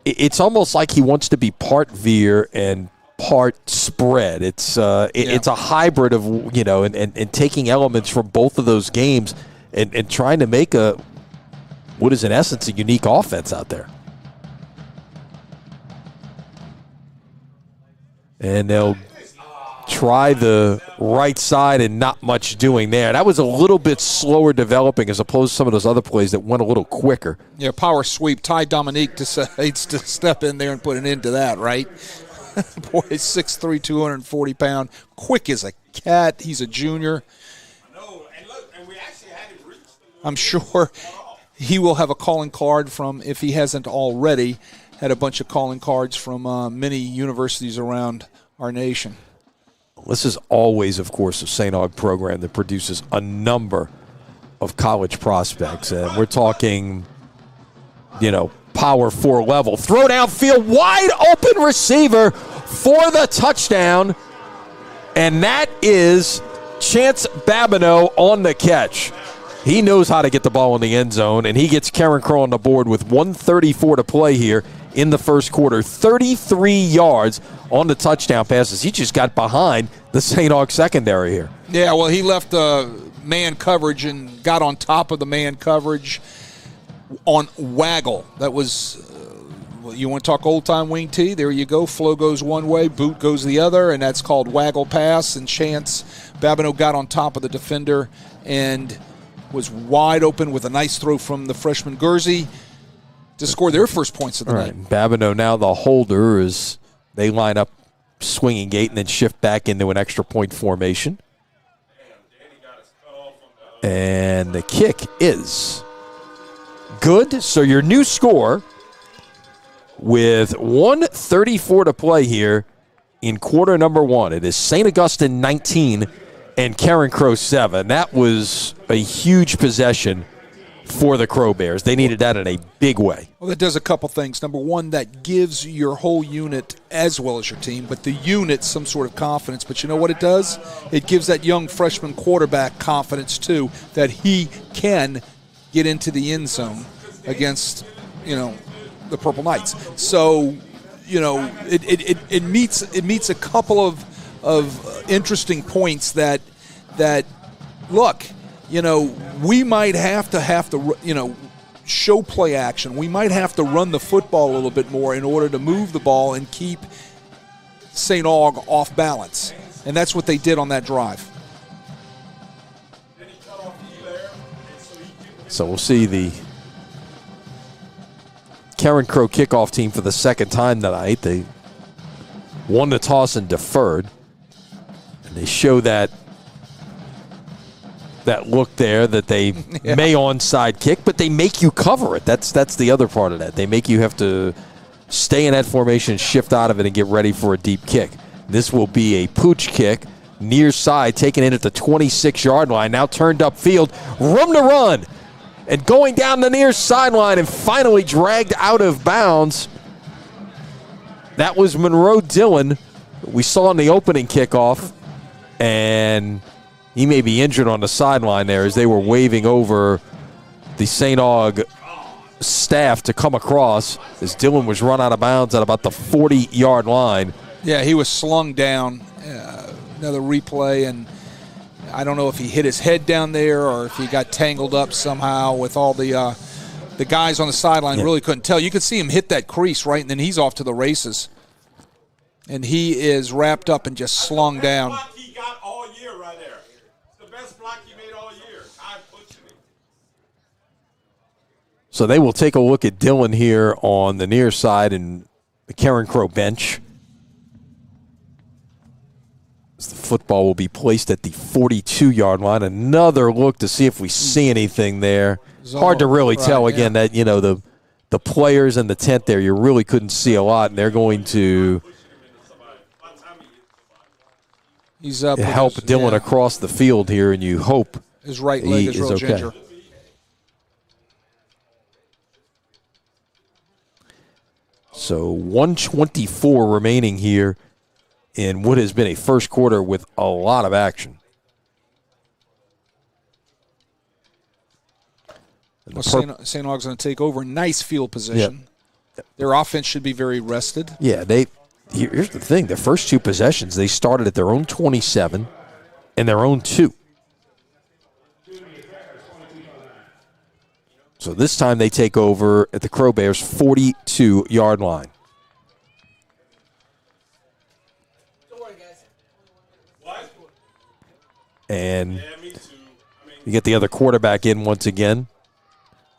it's almost like he wants to be part veer and part spread. It's a hybrid of, and taking elements from both of those games and trying to make what is in essence a unique offense out there. And they'll try the right side and not much doing there. That was a little bit slower developing as opposed to some of those other plays that went a little quicker. Yeah, power sweep. Ty Dominique decides to step in there and put an end to that, right? Boy, 6'3", 240-pound, quick as a cat. He's a junior. I'm sure he will have a calling card from, if he hasn't already, had a bunch of calling cards from many universities around our nation. This is always, of course, a St. Aug program that produces a number of college prospects. And we're talking, Power 4 level. Throw downfield, wide open receiver for the touchdown. And that is Chance Babineau on the catch. He knows how to get the ball in the end zone, and he gets Carencro on the board with 1:34 to play here in the first quarter. 33 yards on the touchdown passes. He just got behind the St. Aug secondary here. Yeah, well, he left man coverage and got on top of the man coverage on waggle. That was, you want to talk old-time wing tee? There you go. Flow goes one way, boot goes the other, and that's called waggle pass. And Chance Babineau got on top of the defender and was wide open with a nice throw from the freshman Guernsey to score their first points of the night. Babineau now the holder as they line up swinging gate and then shift back into an extra point formation. And the kick is Good. So your new score with 1:34 to play here in quarter number one. It is St. Augustine 19 and Carencro 7. That was a huge possession for the Crow Bears. They needed that in a big way. Well, that does a couple things. Number one, that gives your whole unit, as well as your team, but the unit some sort of confidence. But you know what it does? It gives that young freshman quarterback confidence, too, that he can get into the end zone against, the Purple Knights. So, it meets a couple of interesting points that look, we might have to show play action. We might have to run the football a little bit more in order to move the ball and keep St. Aug off balance. And that's what they did on that drive. So we'll see the Carencro kickoff team for the second time tonight. They won the toss and deferred. And they show that look there that they may onside kick, but they make you cover it. That's the other part of that. They make you have to stay in that formation, shift out of it, and get ready for a deep kick. This will be a pooch kick, near side, taken in at the 26-yard line, now turned upfield, room to run, and going down the near sideline and finally dragged out of bounds. That was Monroe Dillon. We saw in the opening kickoff, and he may be injured on the sideline there as they were waving over the St. Aug staff to come across as Dillon was run out of bounds at about the 40-yard line. Yeah, he was slung down. Another replay, and I don't know if he hit his head down there or if he got tangled up somehow with all the guys on the sideline. Really couldn't tell. You could see him hit that crease, right, and then he's off to the races. And he is wrapped up and just slung down. Block he got all year right there. It's the best block he made all year. I'm pushing it. So they will take a look at Dillon here on the near side and the Carencro bench. The football will be placed at the 42-yard line. Another look to see if we see anything there. Hard to really tell. Again, that the players and the tent there, you really couldn't see a lot, and they're going to help Dillon across the field here, and you hope his right leg is real okay. ginger. So 1:24 remaining here in what has been a first quarter with a lot of action. Well, St. Aug's going to take over. Nice field position. Yep. Their offense should be very rested. Yeah, here's the thing. The first two possessions, they started at their own 27 and their own 2. So this time they take over at the Crow Bears' 42-yard line. And you get the other quarterback in once again.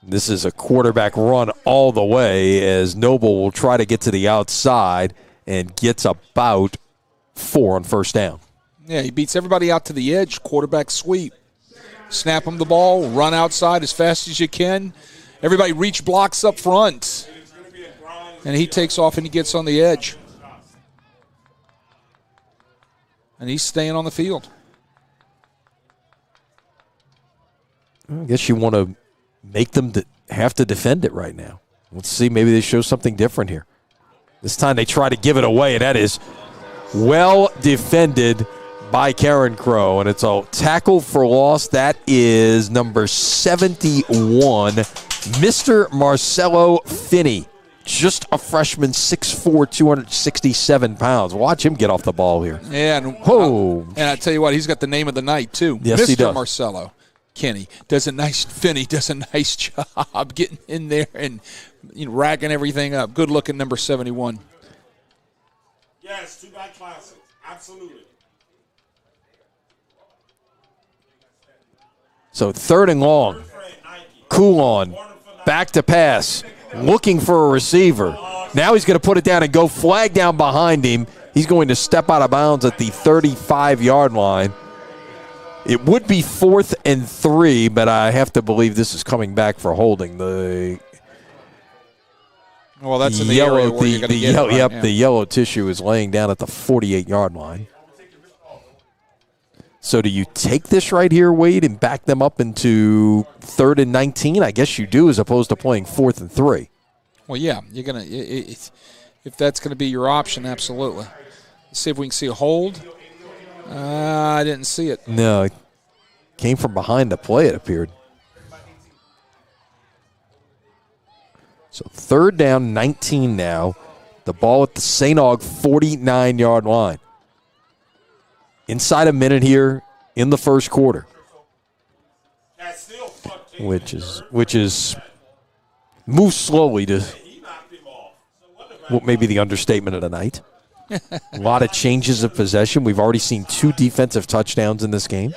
This is a quarterback run all the way as Noble will try to get to the outside and gets about 4 on first down. Yeah, he beats everybody out to the edge, quarterback sweep. Snap him the ball, run outside as fast as you can. Everybody reach blocks up front. And he takes off and he gets on the edge. And he's staying on the field. I guess you want to make them have to defend it right now. Let's see, maybe they show something different here. This time they try to give it away, and that is well defended by Carencro, and it's a tackle for loss. That is number 71, Mr. Marcelo Finney. Just a freshman, 6'4", 267 pounds. Watch him get off the ball here. Yeah, and I tell you what, he's got the name of the night, too. Yes, Mr. he does. Marcelo Finney does a nice job getting in there and racking everything up. Good looking number 71. Yes, 2-back classic. Absolutely. So 3rd and long. Coulon, back to pass, looking for a receiver. Now he's going to put it down and go flag down behind him. He's going to step out of bounds at the 35-yard line. It would be 4th and 3, but I have to believe this is coming back for holding. The that's in the area where you're going to get it. Right? The yellow tissue is laying down at the 48-yard line. So do you take this right here, Wade, and back them up into 3rd and 19? I guess you do, as opposed to playing 4th and 3. Well, yeah, you're going to if that's going to be your option, absolutely. Let's see if we can see a hold. I didn't see it. No, it came from behind the play, it appeared. So 3rd down, 19 now. The ball at the St. Aug 49-yard line. Inside a minute here in the first quarter. Which is move slowly to what may be the understatement of the night. A lot of changes of possession. We've already seen 2 defensive touchdowns in this game.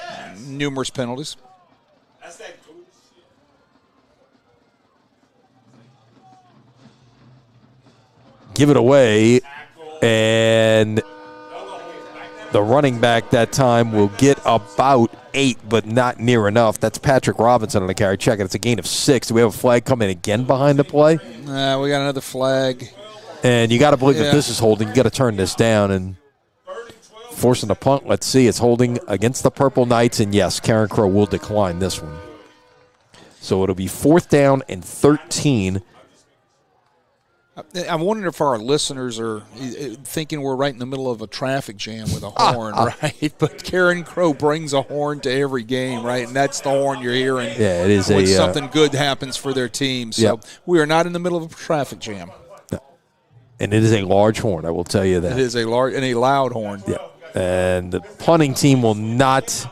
Numerous penalties. Give it away, and the running back that time will get about 8, but not near enough. That's Patrick Robinson on the carry. Check it. It's a gain of 6. Do we have a flag coming again behind the play? We got another flag. And you got to believe if this is holding, you got to turn this down and forcing the punt. Let's see. It's holding against the Purple Knights, and yes, Carencro will decline this one. So it'll be 4th down and 13. I'm wondering if our listeners are thinking we're right in the middle of a traffic jam with a horn, right? But Carencro brings a horn to every game, right? And that's the horn you're hearing. Yeah, it is when something good happens for their team. So we are not in the middle of a traffic jam. No. And it is a large horn, I will tell you that. It is a large and a loud horn. Yeah. And the punting team will not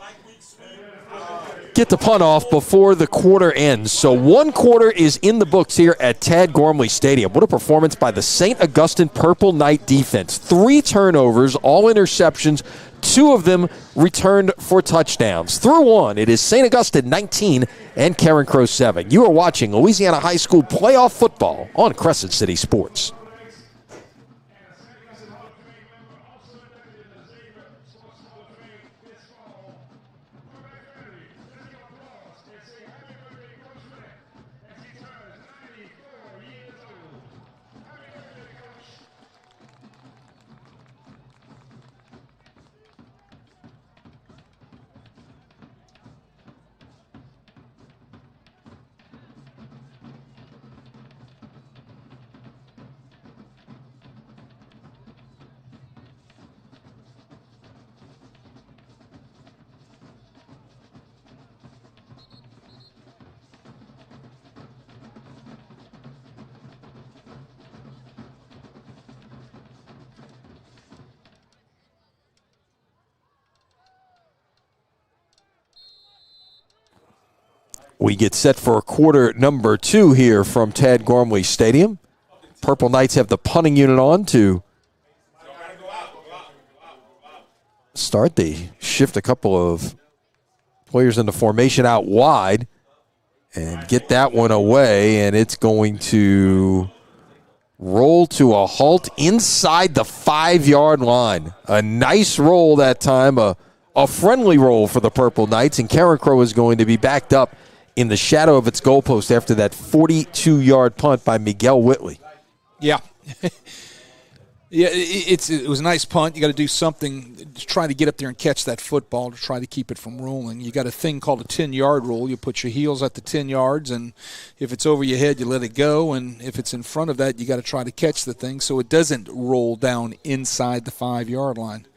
get the punt off before the quarter ends. So 1 quarter is in the books here at Tad Gormley Stadium. What a performance by the St. Augustine Purple Knight defense. 3 turnovers, all interceptions, 2 of them returned for touchdowns. Through 1, it is St. Augustine 19 and Carencro 7. You are watching Louisiana High School playoff football on Crescent City Sports. We get set for quarter number 2 here from Tad Gormley Stadium. Purple Knights have the punting unit on to start. They shift a couple of players into formation out wide and get that one away, and it's going to roll to a halt inside the 5-yard line. A nice roll that time, a friendly roll for the Purple Knights, and Carencro is going to be backed up in the shadow of its goalpost after that 42-yard punt by Miguel Whitley. Yeah. It was a nice punt. You got to do something to try to get up there and catch that football to try to keep it from rolling. You got a thing called a 10-yard rule. You put your heels at the 10 yards, and if it's over your head, you let it go, and if it's in front of that, you got to try to catch the thing so it doesn't roll down inside the 5-yard line.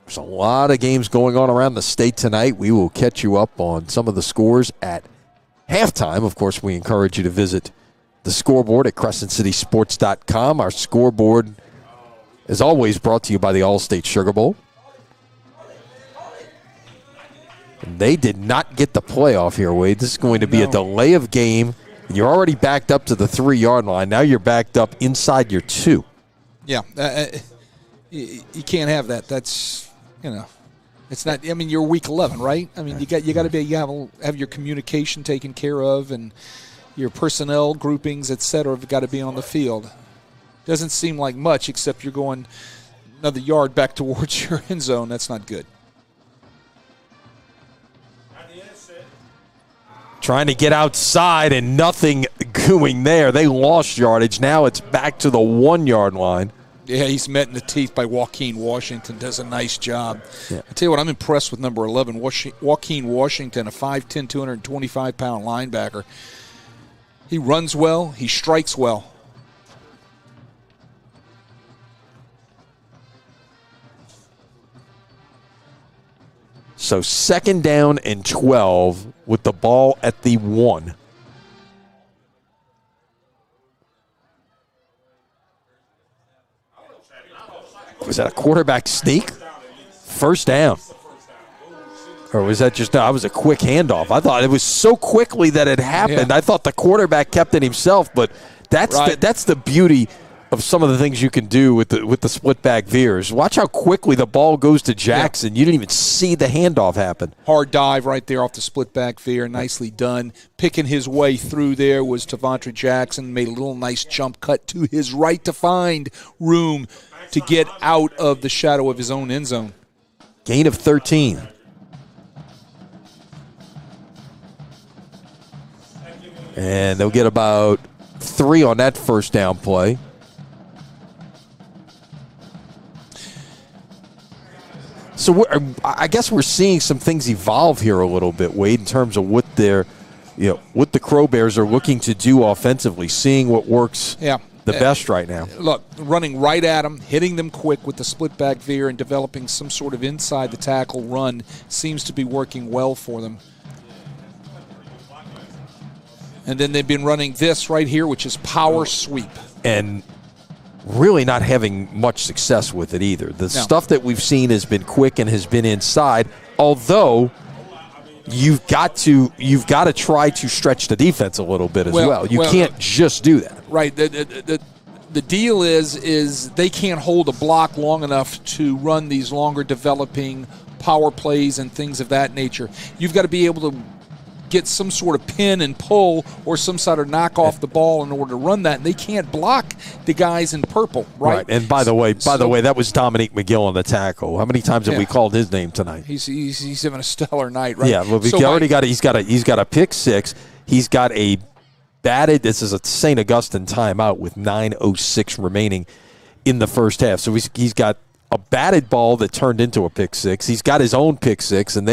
There's a lot of games going on around the state tonight. We will catch you up on some of the scores at halftime. Of course, we encourage you to visit the scoreboard at CrescentCitySports.com. Our scoreboard is always brought to you by the All-State Sugar Bowl. And they did not get the playoff here, Wade. This is going to be a delay of game. You're already backed up to the 3-yard line. Now you're backed up inside your 2. Yeah, you can't have that. That's... it's not. I mean, you're week 11, right? I mean, you got to have your communication taken care of, and your personnel groupings, et cetera, have got to be on the field. Doesn't seem like much, except you're going another yard back towards your end zone. That's not good. Trying to get outside and nothing going there. They lost yardage. Now it's back to the 1 yard line. Yeah, he's met in the teeth by Joaquin Washington. Does a nice job. Yeah. I tell you what, I'm impressed with number 11, Joaquin Washington, a 5'10", 225-pound linebacker. He runs well. He strikes well. So 2nd down and 12 with the ball at the 1. Was that a quarterback sneak? First down. Or was that just, no, that was a quick handoff. I thought it was so quickly that it happened. Yeah. I thought the quarterback kept it himself, but that's right. that's the beauty of some of the things you can do with the split back veers. Watch how quickly the ball goes to Jackson. Yeah. You didn't even see the handoff happen. Hard dive right there off the split back veer. Nicely done. Picking his way through there was Tavontre Jackson. Made a little nice jump cut to his right to find room to get out of the shadow of his own end zone. Gain of 13. And they'll get about 3 on that first down play. So I guess we're seeing some things evolve here a little bit, Wade, in terms of what what the Crow Bears are looking to do offensively, seeing what works the best right now. Look, running right at them, hitting them quick with the split back veer and developing some sort of inside the tackle run seems to be working well for them. And then they've been running this right here, which is power sweep. And really not having much success with it either. The stuff that we've seen has been quick and has been inside, although you've got to try to stretch the defense a little bit as well. You can't just do that. Right. The deal is they can't hold a block long enough to run these longer developing power plays and things of that nature. You've got to be able to get some sort of pin and pull or some sort of knock off the ball in order to run that. And they can't block the guys in purple, right? And by the way, that was Dominique McGill on the tackle. How many times have we called his name tonight? He's having a stellar night, right? Yeah, well, he's got a pick six. He's got a batted. This is a St. Augustine timeout with 9:06 remaining in the first half. So he's got a batted ball that turned into a pick six. He's got his own pick six, and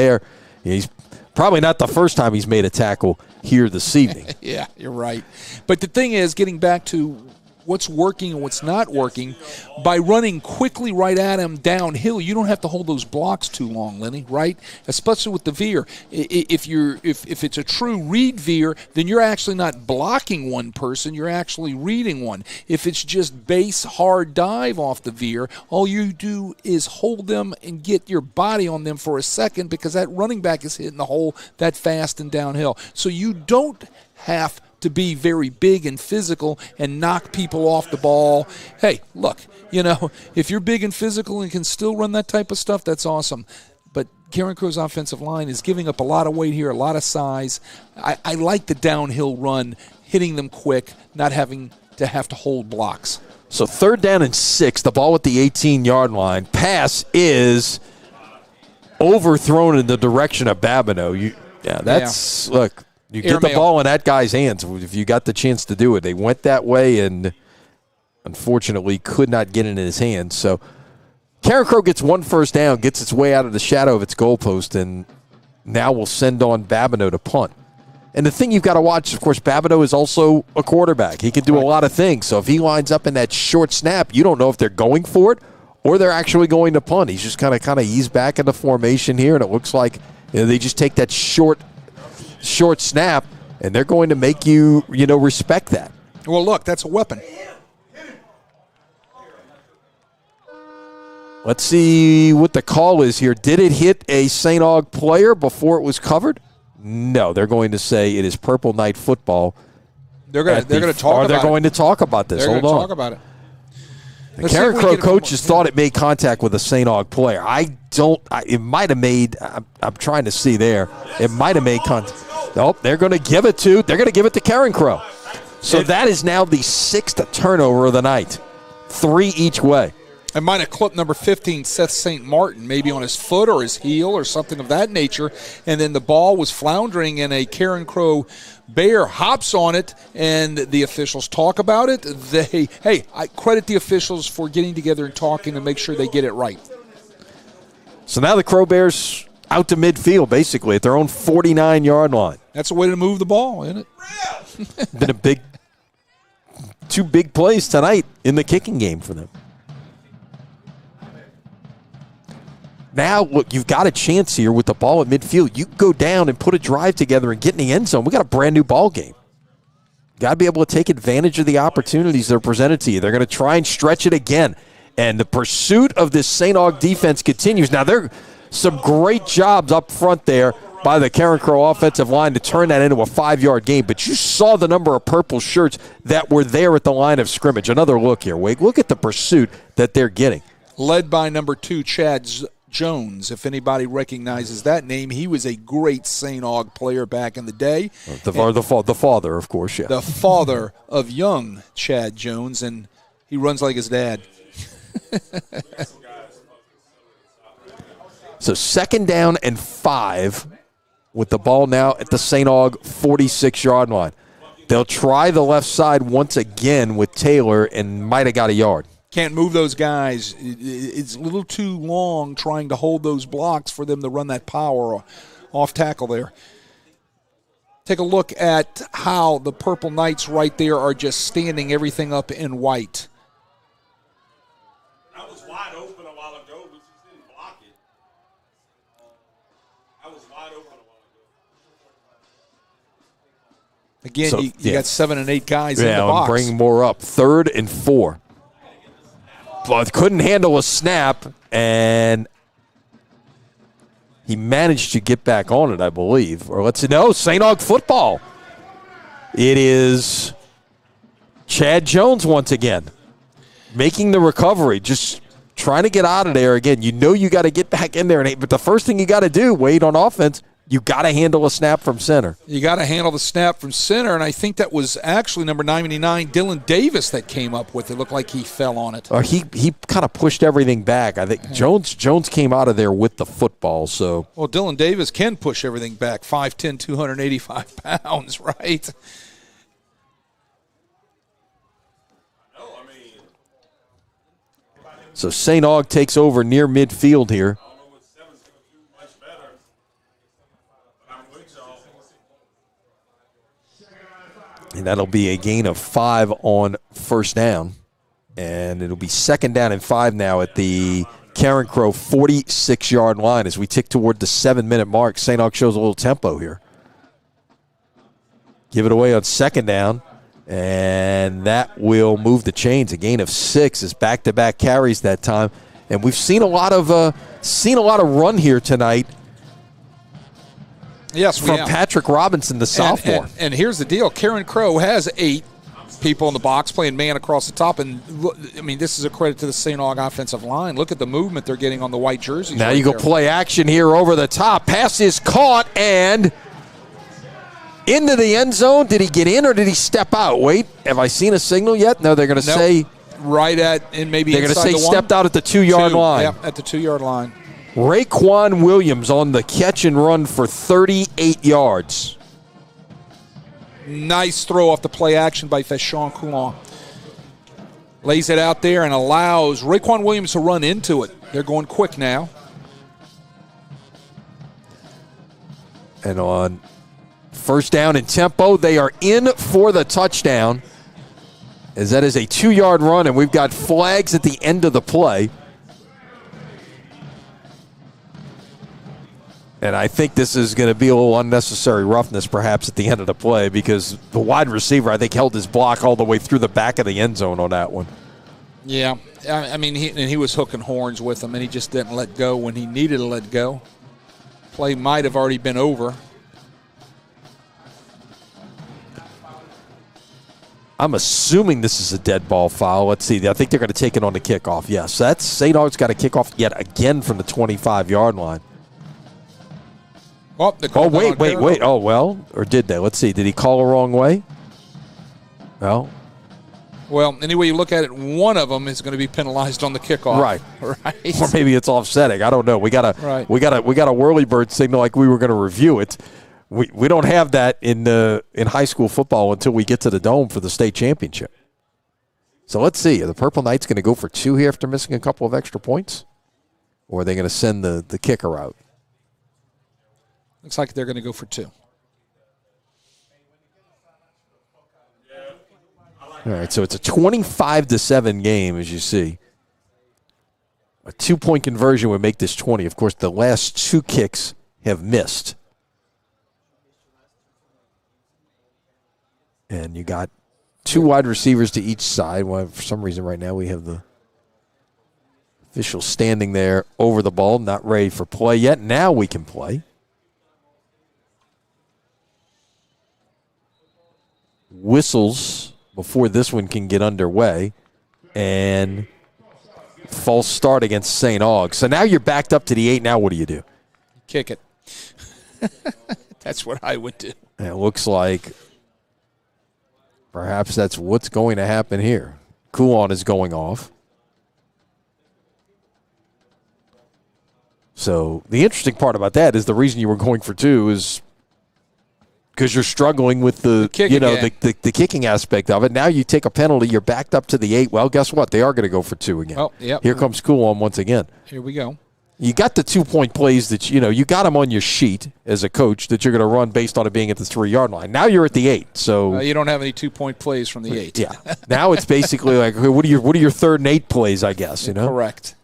he's probably not the first time he's made a tackle here this evening. Yeah, you're right. But the thing is, getting back to what's working and what's not working, by running quickly right at him downhill, you don't have to hold those blocks too long, Lenny, right? Especially with the veer. If it's a true read veer, then you're actually not blocking one person, you're actually reading one. If it's just base hard dive off the veer, all you do is hold them and get your body on them for a second because that running back is hitting the hole that fast and downhill. So you don't have to be very big and physical and knock people off the ball. Hey, look, if you're big and physical and can still run that type of stuff, that's awesome. But Carencro's offensive line is giving up a lot of weight here, a lot of size. I like the downhill run, hitting them quick, not having to hold blocks. So 3rd down and 6, the ball at the 18-yard line. Pass is overthrown in the direction of Babineau. Look. You get the ball in that guy's hands if you got the chance to do it. They went that way and unfortunately could not get it in his hands. So Carencro gets 1 first down, gets its way out of the shadow of its goalpost, and now will send on Babineau to punt. And the thing you've got to watch, of course, Babineau is also a quarterback. He can do a lot of things. So if he lines up in that short snap, you don't know if they're going for it or they're actually going to punt. He's just kind of eased back into formation here, and it looks like they just take that short snap, and they're going to make you respect that. Well, look, that's a weapon. Let's see what the call is here. Did it hit a St. Aug player before it was covered? No, they're going to say it is Purple Night Football. They're going to talk about it. Or they're going to talk about this. They're going to talk about it. The Carencro coaches thought it made contact with a St. Aug player. It might have made, I'm trying to see there. It might have made contact. Nope, they're going to give it to Carencro. So that is now the 6th turnover of the night. 3 each way. I might have clipped number 15, Seth St. Martin, maybe on his foot or his heel or something of that nature. And then the ball was floundering, and a Carencro Bear hops on it, and the officials talk about it. I credit the officials for getting together and talking to make sure they get it right. So now the Crow Bears out to midfield, basically, at their own 49-yard line. That's a way to move the ball, isn't it? Been two big plays tonight in the kicking game for them. Now, look, you've got a chance here with the ball at midfield. You can go down and put a drive together and get in the end zone. We got a brand-new ball game. Got to be able to take advantage of the opportunities that are presented to you. They're going to try and stretch it again. And the pursuit of this St. Aug defense continues. Now, there are some great jobs up front there by the Carencro offensive line to turn that into a 5-yard gain. But you saw the number of purple shirts that were there at the line of scrimmage. Another look here, Wade. Look at the pursuit that they're getting. Led by number 2, Chad Jones. If anybody recognizes that name, he was a great St. Aug player back in the day. The father, of course, yeah. The father of young Chad Jones, and he runs like his dad. So 2nd down and 5 with the ball now at the St. Aug 46-yard line. They'll try the left side once again with Taylor and might have got a yard. Can't move those guys. It's a little too long trying to hold those blocks for them to run that power off tackle there. Take a look at how the Purple Knights right there are just standing everything up in white. I was wide open a while ago, but you didn't block it. I was wide open a while ago. Again, so, you got 7 and 8 guys in the box. Yeah, bring more up. 3rd and 4. But couldn't handle a snap, and he managed to get back on it, I believe. Or St. Aug football. It is Chad Jones once again making the recovery, just trying to get out of there again. You know you got to get back in there, but the first thing you got to do, Wade, on offense, you got to handle a snap from center. You got to handle the snap from center, and I think that was actually number 99, Dylan Davis, that came up with it. Looked like he fell on it. He kind of pushed everything back. I think Jones came out of there with the football. So well, Dylan Davis can push everything back, 5'10", 285 pounds, right? So St. Aug takes over near midfield here. And that'll be a gain of 5 on 1st down. And it'll be 2nd down and 5 now at the Carencro 46-yard line as we tick toward the 7-minute mark. St. Aug shows a little tempo here. Give it away on 2nd down. And that will move the chains. A gain of 6 is back-to-back carries that time. And we've seen a lot of run here tonight. Yes, from Patrick Robinson, the sophomore. And here's the deal. Carencro has 8 people in the box playing man across the top. And, I mean, this is a credit to the St. Aug offensive line. Look at the movement they're getting on the white jerseys. Now you go play action here over the top. Pass is caught and into the end zone. Did he get in or did he step out? Wait, have I seen a signal yet? No, they're going to say. Right at, and maybe they're going to say stepped out at the 2-yard line. Yeah, at the 2-yard line. Raekwon Williams on the catch and run for 38 yards. Nice throw off the play action by Feshawn Coulon. Lays it out there and allows Raekwon Williams to run into it. They're going quick now. And on 1st down and tempo, they are in for the touchdown. As that is a 2-yard run, and we've got flags at the end of the play. And I think this is going to be a little unnecessary roughness perhaps at the end of the play because the wide receiver, I think, held his block all the way through the back of the end zone on that one. Yeah. I mean, he was hooking horns with him, and he just didn't let go when he needed to let go. Play might have already been over. I'm assuming this is a dead ball foul. Let's see. I think they're going to take it on the kickoff. Yes, that's St. Aug's got to kick off yet again from the 25-yard line. Oh, wait. Oh, well, or did they? Let's see. Did he call the wrong way? Well, Well, any way you look at it, one of them is going to be penalized on the kickoff. Right. Right. Or maybe it's offsetting. I don't know. We got a whirlybird signal like we were going to review it. We don't have that in high school football until we get to the Dome for the state championship. So let's see. Are the Purple Knights going to go for 2 here after missing a couple of extra points? Or are they going to send the kicker out? Looks like they're going to go for 2. All right, so it's a 25-7 game, as you see. A 2-point conversion would make this 20. Of course, the last 2 kicks have missed. And you got 2 wide receivers to each side. Well, for some reason right now we have the official standing there over the ball, not ready for play yet. Now we can play. Whistles before this one can get underway. And false start against St. Aug. So now you're backed up to the 8. Now what do you do? Kick it. That's what I would do. And it looks like perhaps that's what's going to happen here. Coulon is going off. So the interesting part about that is the reason you were going for 2 is because you're struggling with the kicking aspect of it. Now you take a penalty, you're backed up to the 8. Well, guess what? They are going to go for 2 again. Oh, yep. Here comes Coulon once again. Here we go. You got the 2-point plays that, you got them on your sheet as a coach that you're going to run based on it being at the 3-yard line. Now you're at the 8. So you don't have any 2-point plays from the 8. Yeah. Now it's basically like, what are your 3rd and 8 plays, I guess, Correct.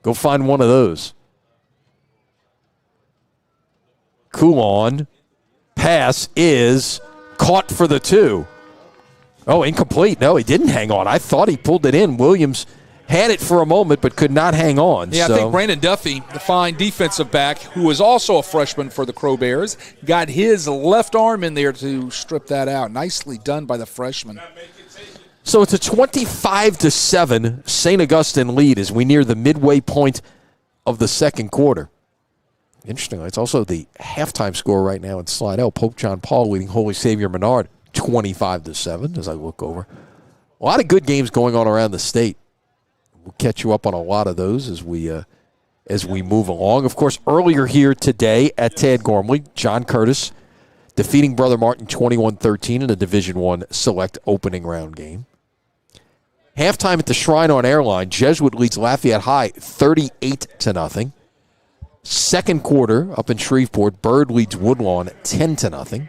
Go find one of those. Coulon. Pass is caught for the 2. Oh, incomplete. No, he didn't hang on. I thought he pulled it in. Williams had it for a moment but could not hang on. Yeah, I think Brandon Duffy, the fine defensive back, who was also a freshman for the Crow Bears, got his left arm in there to strip that out. Nicely done by the freshman. So it's a 25-7 St. Augustine lead as we near the midway point of the second quarter. Interestingly, it's also the halftime score right now in Slidell. Pope John Paul leading Holy Savior Menard 25-7 as I look over. A lot of good games going on around the state. We'll catch you up on a lot of those as we move along. Of course, earlier here today at Tad Gormley, John Curtis defeating Brother Martin 21-13 in a Division I select opening round game. Halftime at the Shrine on Airline, Jesuit leads Lafayette High 38-0. Second quarter up in Shreveport, Byrd leads Woodlawn 10-0.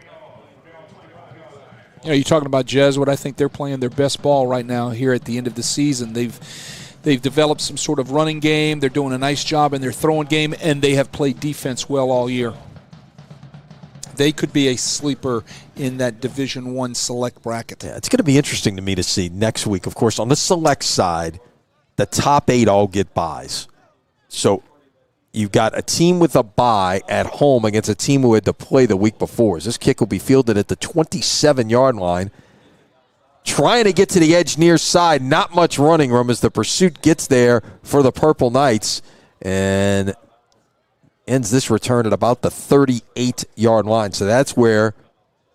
You're talking about Jesuit. I think they're playing their best ball right now here at the end of the season. They've developed some sort of running game. They're doing a nice job in their throwing game, and they have played defense well all year. They could be a sleeper in that Division I select bracket. Yeah, it's going to be interesting to me to see next week. Of course, on the select side, the top 8 all get buys. So you've got a team with a bye at home against a team who had to play the week before. This kick will be fielded at the 27-yard line. Trying to get to the edge near side. Not much running room as the pursuit gets there for the Purple Knights. And ends this return at about the 38-yard line. So that's where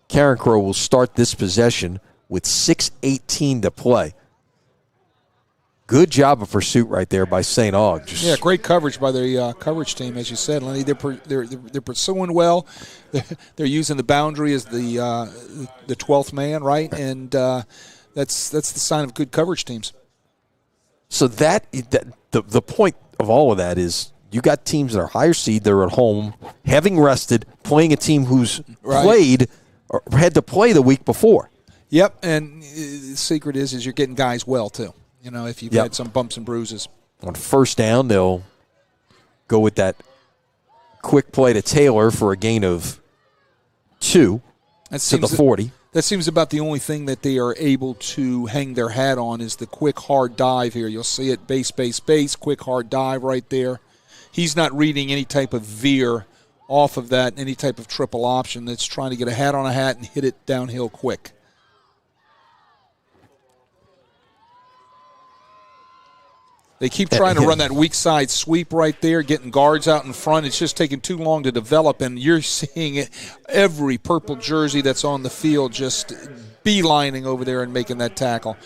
Carencro will start this possession with 6:18 to play. Good job of pursuit right there by St. Aug. Yeah, great coverage by the coverage team, as you said, Lenny. They're pursuing well. They're using the boundary as the 12th man, right? And that's the sign of good coverage teams. So the point of all of that is you got teams that are higher seed, they're at home, having rested, playing a team who's played or had to play the week before. Yep, and the secret is you're getting guys well too. If you've had some bumps and bruises. On first down, they'll go with that quick play to Taylor for a gain of 2 to the 40. That seems about the only thing that they are able to hang their hat on is the quick, hard dive here. You'll see it, base, quick, hard dive right there. He's not reading any type of veer off of that, any type of triple option that's trying to get a hat on a hat and hit it downhill quick. They keep trying to run that weak side sweep right there, getting guards out in front. It's just taking too long to develop, and you're seeing it, every purple jersey that's on the field just beelining over there and making that tackle.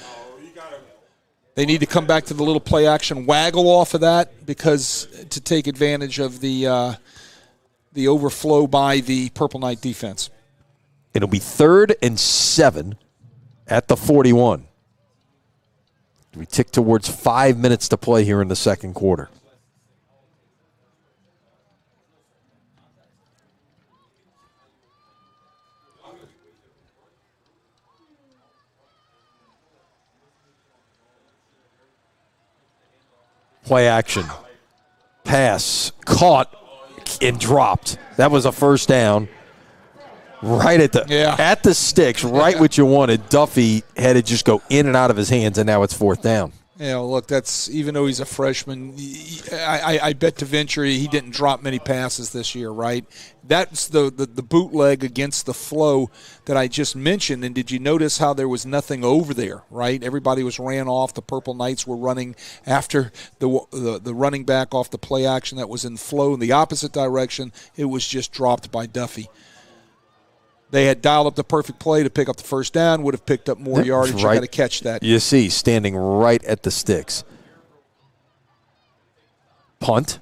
They need to come back to the little play action waggle off of that because to take advantage of the overflow by the Purple Knight defense. It'll be 3rd and 7 at the 41. We tick towards 5 minutes to play here in the second quarter. Play action. Pass. Caught and dropped. That was a first down. Right at the sticks, right what you wanted. Duffy had it just go in and out of his hands, and now it's 4th down. Yeah, well, look, that's even though he's a freshman, I bet to venture he didn't drop many passes this year, right? That's the bootleg against the flow that I just mentioned. And did you notice how there was nothing over there, right? Everybody was ran off. The Purple Knights were running after the running back off the play action that was in flow in the opposite direction. It was just dropped by Duffy. They had dialed up the perfect play to pick up the first down, would have picked up more yardage. Right. You got to catch that. You see, standing right at the sticks. Punt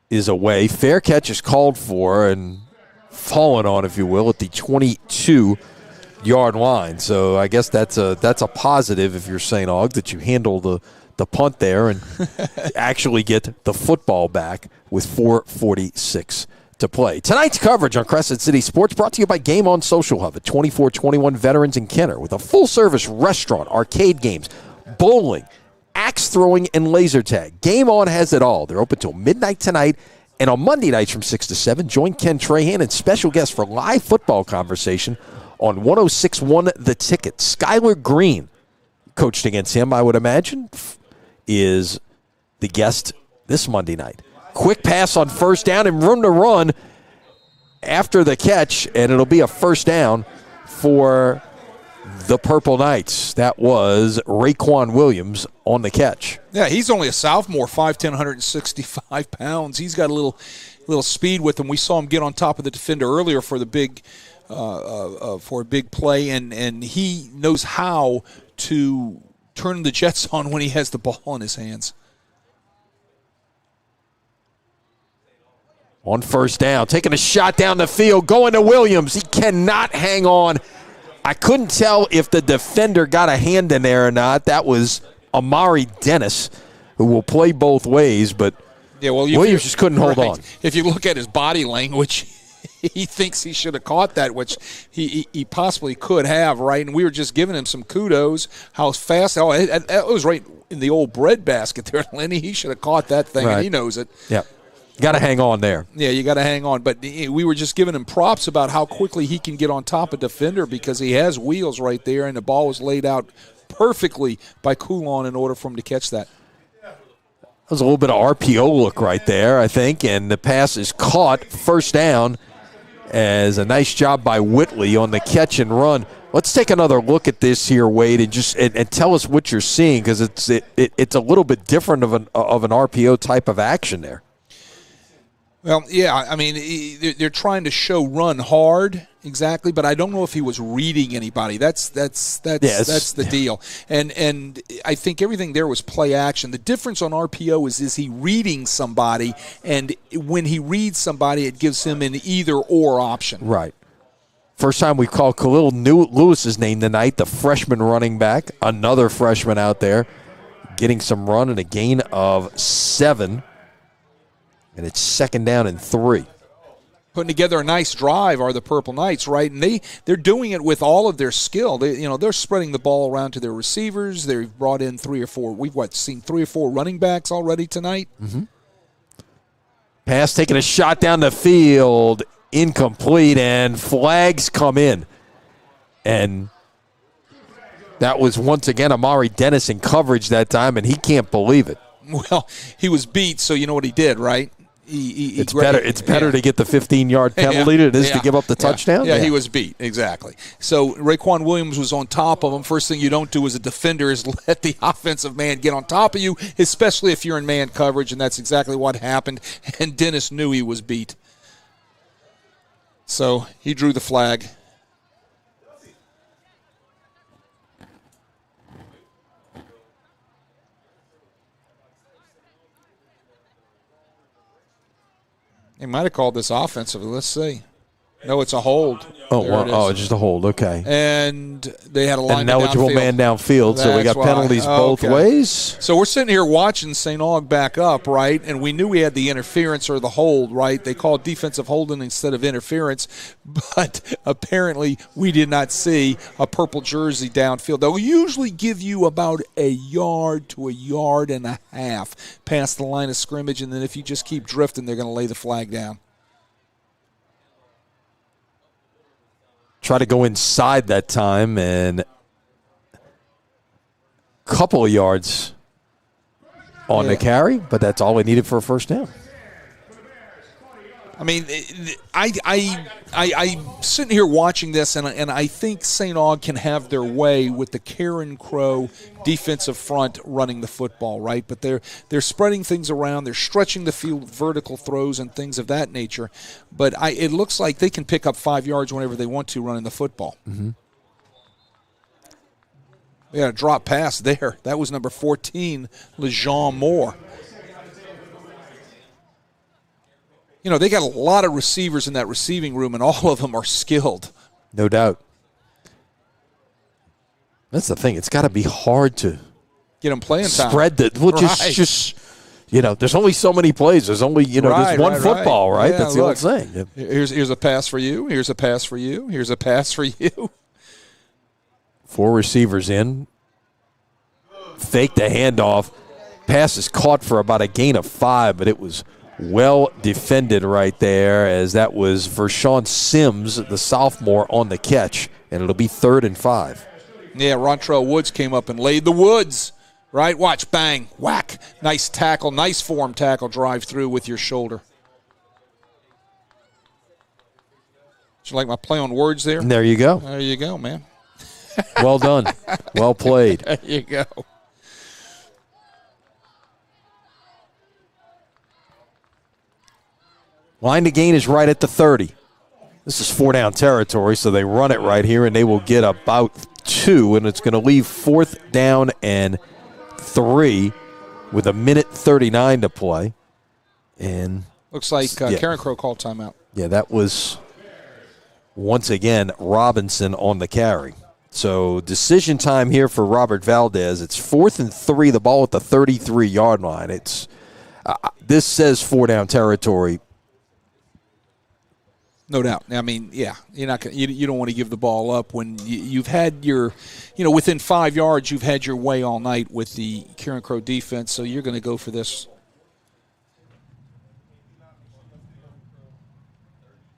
is away. Fair catch is called for and fallen on, if you will, at the 22-yard line. So I guess that's a positive if you're St. Aug that you handle the punt there and actually get the football back with 4:46 to play. Tonight's coverage on Crescent City Sports brought to you by Game On Social Hub at 2421 Veterans in Kenner with a full-service restaurant, arcade games, bowling, axe throwing, and laser tag. Game On has it all. They're open till midnight tonight, and on Monday nights from 6 to 7, join Ken Trahan and special guests for live football conversation on 106.1 The Ticket. Skylar Green, coached against him, I would imagine, is the guest this Monday night. Quick pass on first down and room to run after the catch, and it'll be a first down for the Purple Knights. That was Raekwon Williams on the catch. Yeah, he's only a sophomore, 5'10", 165 pounds. He's got a little speed with him. We saw him get on top of the defender earlier for the big for a big play, and he knows how to turn the Jets on when he has the ball in his hands. On first down, taking a shot down the field, going to Williams. He cannot hang on. I couldn't tell if the defender got a hand in there or not. That was Amari Dennis, who will play both ways, but Williams just couldn't hold on. If you look at his body language, he thinks he should have caught that, which he possibly could have, right? And we were just giving him some kudos, how fast. It was right in the old bread basket there, Lenny. He should have caught that thing, right. And he knows it. Yeah. Got to hang on there. Yeah, you got to hang on. But we were just giving him props about how quickly he can get on top of defender because he has wheels right there, and the ball was laid out perfectly by Coulon in order for him to catch that. That was a little bit of RPO look right there, I think, and the pass is caught first down as a nice job by Whitley on the catch and run. Let's take another look at this here, Wade, and tell us what you're seeing because it's a little bit different of an RPO type of action there. Well, yeah, I mean, they're trying to show run hard, exactly, but I don't know if he was reading anybody. That's the deal. And I think everything there was play action. The difference on RPO is he reading somebody, and when he reads somebody, it gives him an either-or option. Right. First time we called Khalil Lewis's name tonight, the freshman running back, another freshman out there, getting some run and a gain of 7. And it's second down and 3. Putting together a nice drive are the Purple Knights, right? And they're doing it with all of their skill. They're spreading the ball around to their receivers. They've brought in 3 or 4. We've seen 3 or 4 running backs already tonight. Mm-hmm. Pass taking a shot down the field, incomplete, and flags come in. And that was once again Amari Dennis in coverage that time, and he can't believe it. Well, he was beat, so you know what he did, right? It's better to get the 15-yard penalty than it is to give up the touchdown? Yeah, he was beat, exactly. So Raekwon Williams was on top of him. First thing you don't do as a defender is let the offensive man get on top of you, especially if you're in man coverage, and that's exactly what happened. And Dennis knew he was beat. So he drew the flag. He might have called this offensive. Let's see. No, it's a hold. Oh, There wow. it is. Oh, just a hold. Okay. And they had a lineman An eligible downfield. man downfield, so we That's got why. penalties both Okay. ways. So we're sitting here watching St. Aug back up, right? And we knew we had the interference or the hold, right? They called defensive holding instead of interference, but apparently we did not see a purple jersey downfield. They'll usually give you about a yard to a yard and a half past the line of scrimmage, and then if you just keep drifting, they're going to lay the flag down. Try to go inside that time, and a couple of yards on the carry, but that's all we needed for a first down. I mean, I'm sitting here watching this, and I think St. Aug can have their way with the Carencro defensive front running the football, right? But they're spreading things around, they're stretching the field, vertical throws and things of that nature. But it looks like they can pick up 5 yards whenever they want to running the football. Mm-hmm. They got a drop pass there. That was number 14, LeJean Moore. You know, they got a lot of receivers in that receiving room, and all of them are skilled. No doubt. That's the thing. It's got to be hard to Get them playing time. spread the. Well, Right. just there's only so many plays. There's only there's one football, right? Yeah, That's the old saying. Yeah. Here's a pass for you. Here's a pass for you. Here's a pass for you. 4 receivers in. Fake the handoff. Pass is caught for about a gain of 5, but it was well defended right there, as that was Vershawn Sims, the sophomore, on the catch, and it'll be 3rd and 5. Yeah, Rontrell Woods came up and laid the woods. Right? Watch, bang, whack. Nice tackle, nice form tackle, drive through with your shoulder. Did you like my play on words there? And there you go. There you go, man. Well done. Well played. There you go. Line to gain is right at the 30. This is 4-down territory, so they run it right here, and they will get about 2, and it's going to leave 4th down and 3 with 1:39 to play. And Looks like Carencro called timeout. yeah, that was once again Robinson on the carry. So decision time here for Robert Valdez. It's 4th and 3, the ball at the 33-yard line. It's this says 4-down territory. No doubt. I mean, yeah, you're not gonna, you don't want to give the ball up when you've had your, within 5 yards, you've had your way all night with the Carencro defense, so you're going to go for this.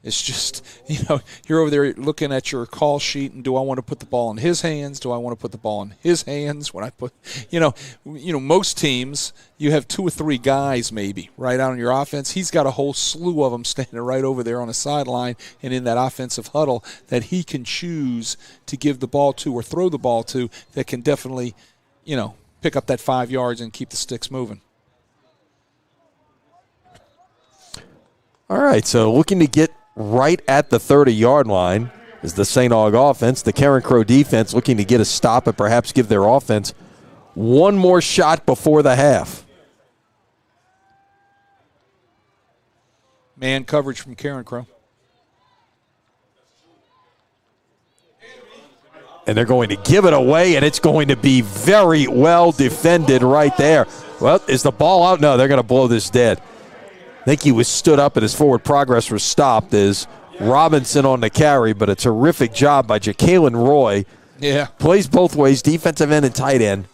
It's just, you're over there looking at your call sheet, and do I want to put the ball in his hands? Do I want to put the ball in his hands? When I put, most teams, you have 2 or 3 guys maybe right out on your offense. He's got a whole slew of them standing right over there on the sideline and in that offensive huddle that he can choose to give the ball to or throw the ball to that can definitely, pick up that 5 yards and keep the sticks moving. All right, so looking to get right at the 30-yard line is the St. Aug offense. The Carencro defense looking to get a stop and perhaps give their offense one more shot before the half. Man coverage from Carencro. And they're going to give it away, and it's going to be very well defended right there. Well, is the ball out? No, they're going to blow this dead. I think he was stood up and his forward progress was stopped as Robinson on the carry, but a terrific job by Jacqueline Roy. Yeah. Plays both ways, defensive end and tight end.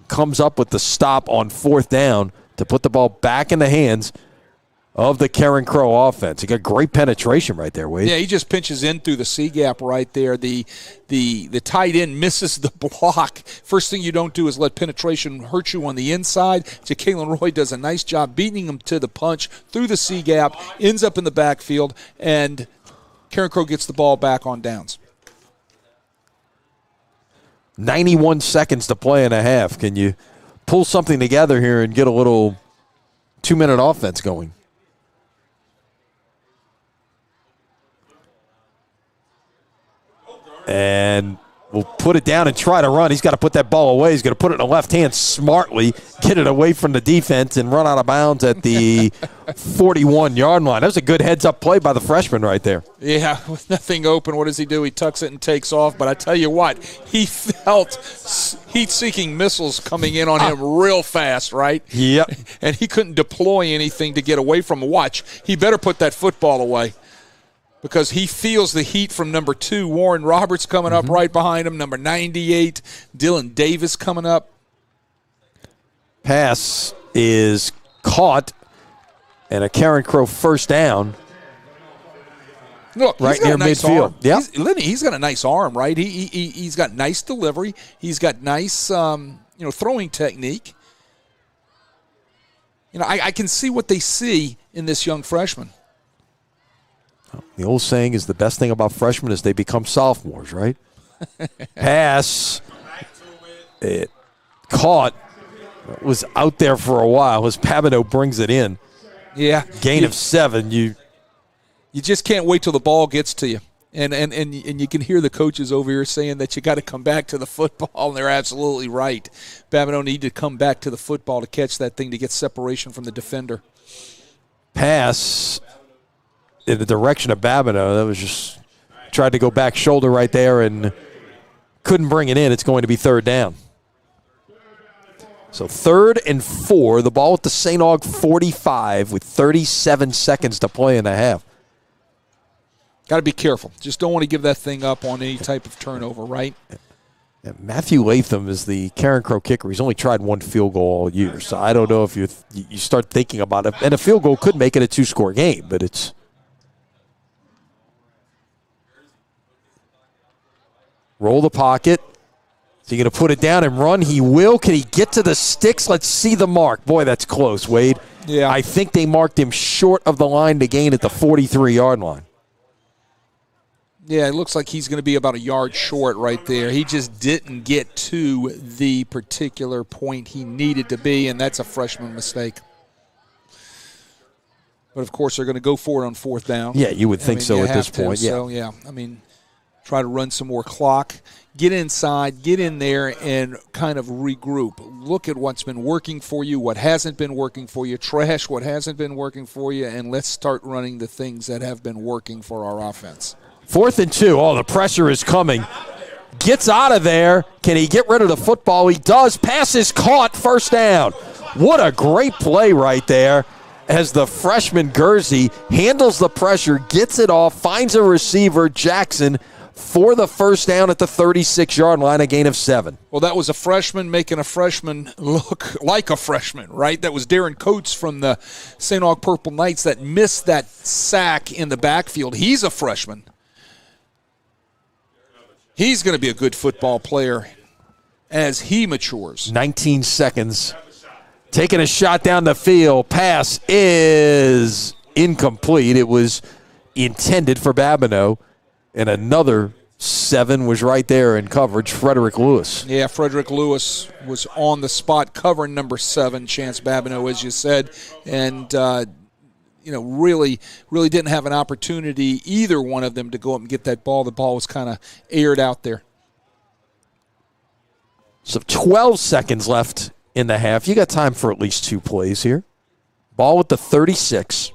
Comes up with the stop on 4th down to put the ball back in the hands of the Carencro offense. He got great penetration right there, Wade. Yeah, he just pinches in through the C gap right there. The tight end misses the block. First thing you don't do is let penetration hurt you on the inside. Jacqueline Roy does a nice job beating him to the punch through the C gap, ends up in the backfield, and Carencro gets the ball back on downs. 91 seconds to play in a half. Can you pull something together here and get a little 2-minute offense going? And will put it down and try to run. He's got to put that ball away. He's going to put it in the left hand smartly, get it away from the defense, and run out of bounds at the 41-yard line. That was a good heads-up play by the freshman right there. Yeah, with nothing open, what does he do? He tucks it and takes off. But I tell you what, he felt heat-seeking missiles coming in on him real fast, right? Yep. And he couldn't deploy anything to get away from him. Watch, he better put that football away, because he feels the heat from number 2, Warren Roberts, coming up right behind him. Number 98, Dylan Davis, coming up. Pass is caught, and a Carencro first down. Look, right he's got near a nice midfield. Arm. Yep. He's got a nice arm, right? He's got nice delivery. He's got nice throwing technique. I can see what they see in this young freshman. The old saying is the best thing about freshmen is they become sophomores, right? Pass. It caught. Was out there for a while as Pabino brings it in. Yeah. Gain of 7. You just can't wait till the ball gets to you. And you can hear the coaches over here saying that you got to come back to the football, and they're absolutely right. Pabino need to come back to the football to catch that thing, to get separation from the defender. Pass in the direction of Babineau. That was just tried to go back shoulder right there and couldn't bring it in. It's going to be third down. So 3rd and 4. The ball at the St. Aug 45 with 37 seconds to play in the half. Got to be careful. Just don't want to give that thing up on any type of turnover, right? Yeah, Matthew Latham is the Carencro kicker. He's only tried 1 field goal all year. So I don't know if you start thinking about it. And a field goal could make it a 2-score game, but it's roll the pocket. Is he going to put it down and run? He will. Can he get to the sticks? Let's see the mark. Boy, that's close, Wade. Yeah. I think they marked him short of the line to gain at the 43-yard line. Yeah, it looks like he's going to be about a yard short right there. He just didn't get to the particular point he needed to be, and that's a freshman mistake. But, of course, they're going to go for it on 4th down. Yeah, you would think so at this point. So, yeah, try to run some more clock. Get inside, get in there, and kind of regroup. Look at what's been working for you, what hasn't been working for you, trash what hasn't been working for you, and let's start running the things that have been working for our offense. 4th and 2. Oh, the pressure is coming. Gets out of there. Can he get rid of the football? He does. Pass is caught. First down. What a great play right there as the freshman Guernsey handles the pressure, gets it off, finds a receiver, Jackson, for the first down at the 36-yard line, a gain of 7. Well, that was a freshman making a freshman look like a freshman, right? That was Darren Coates from the St. Aug Purple Knights that missed that sack in the backfield. He's a freshman. He's going to be a good football player as he matures. 19 seconds. Taking a shot down the field. Pass is incomplete. It was intended for Babineau. And another 7 was right there in coverage, Frederick Lewis. Yeah, Frederick Lewis was on the spot covering number 7, Chance Babineau, as you said. And, really didn't have an opportunity, either one of them, to go up and get that ball. The ball was kind of aired out there. So 12 seconds left in the half. You got time for at least 2 plays here. Ball at the 36.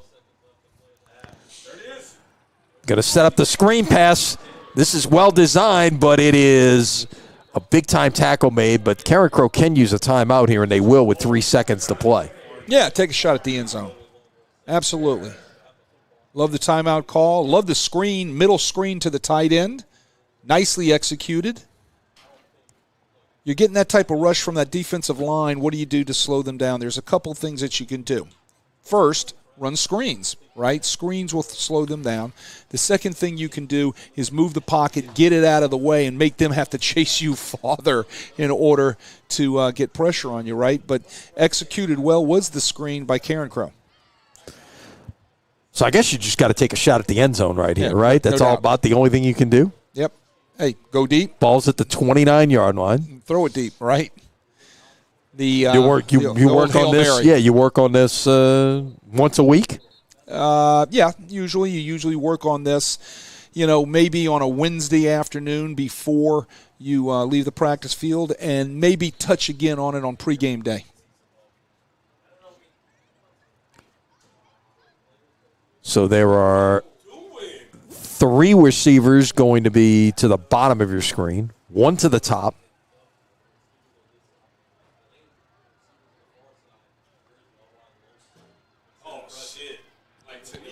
Going to set up the screen pass. This is well designed, but it is a big-time tackle made. But Carencro can use a timeout here, and they will with 3 seconds to play. Yeah, take a shot at the end zone. Absolutely. Love the timeout call. Love the screen, middle screen to the tight end. Nicely executed. You're getting that type of rush from that defensive line. What do you do to slow them down? There's a couple things that you can do. First, run screens, right? Screens will slow them down. The second thing you can do is move the pocket, get it out of the way, and make them have to chase you farther in order to get pressure on you, right? But executed well was the screen by Carencro. So I guess you just got to take a shot at the end zone right here, right? That's no all doubt. about the only thing you can do. Yep. Hey, go deep. Ball's at the 29-yard line. Throw it deep, right? You work on this. Mary. Yeah, you work on this once a week. Yeah, usually you work on this. maybe on a Wednesday afternoon before you leave the practice field, and maybe touch again on it on pregame day. So there are 3 receivers going to be to the bottom of your screen, 1 to the top.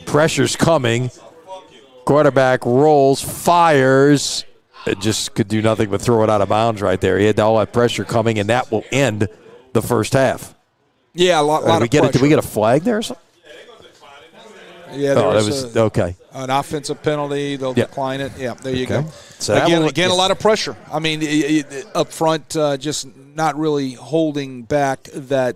Pressure's coming. Quarterback rolls, fires. It just could do nothing but throw it out of bounds right there. He had all that pressure coming, and that will end the first half. Yeah, a lot of pressure. Did we get a flag there or something? Yeah, there was okay. An offensive penalty. They'll decline it. Yeah, there you go. So again, a lot of pressure. I mean, up front, just not really holding back that,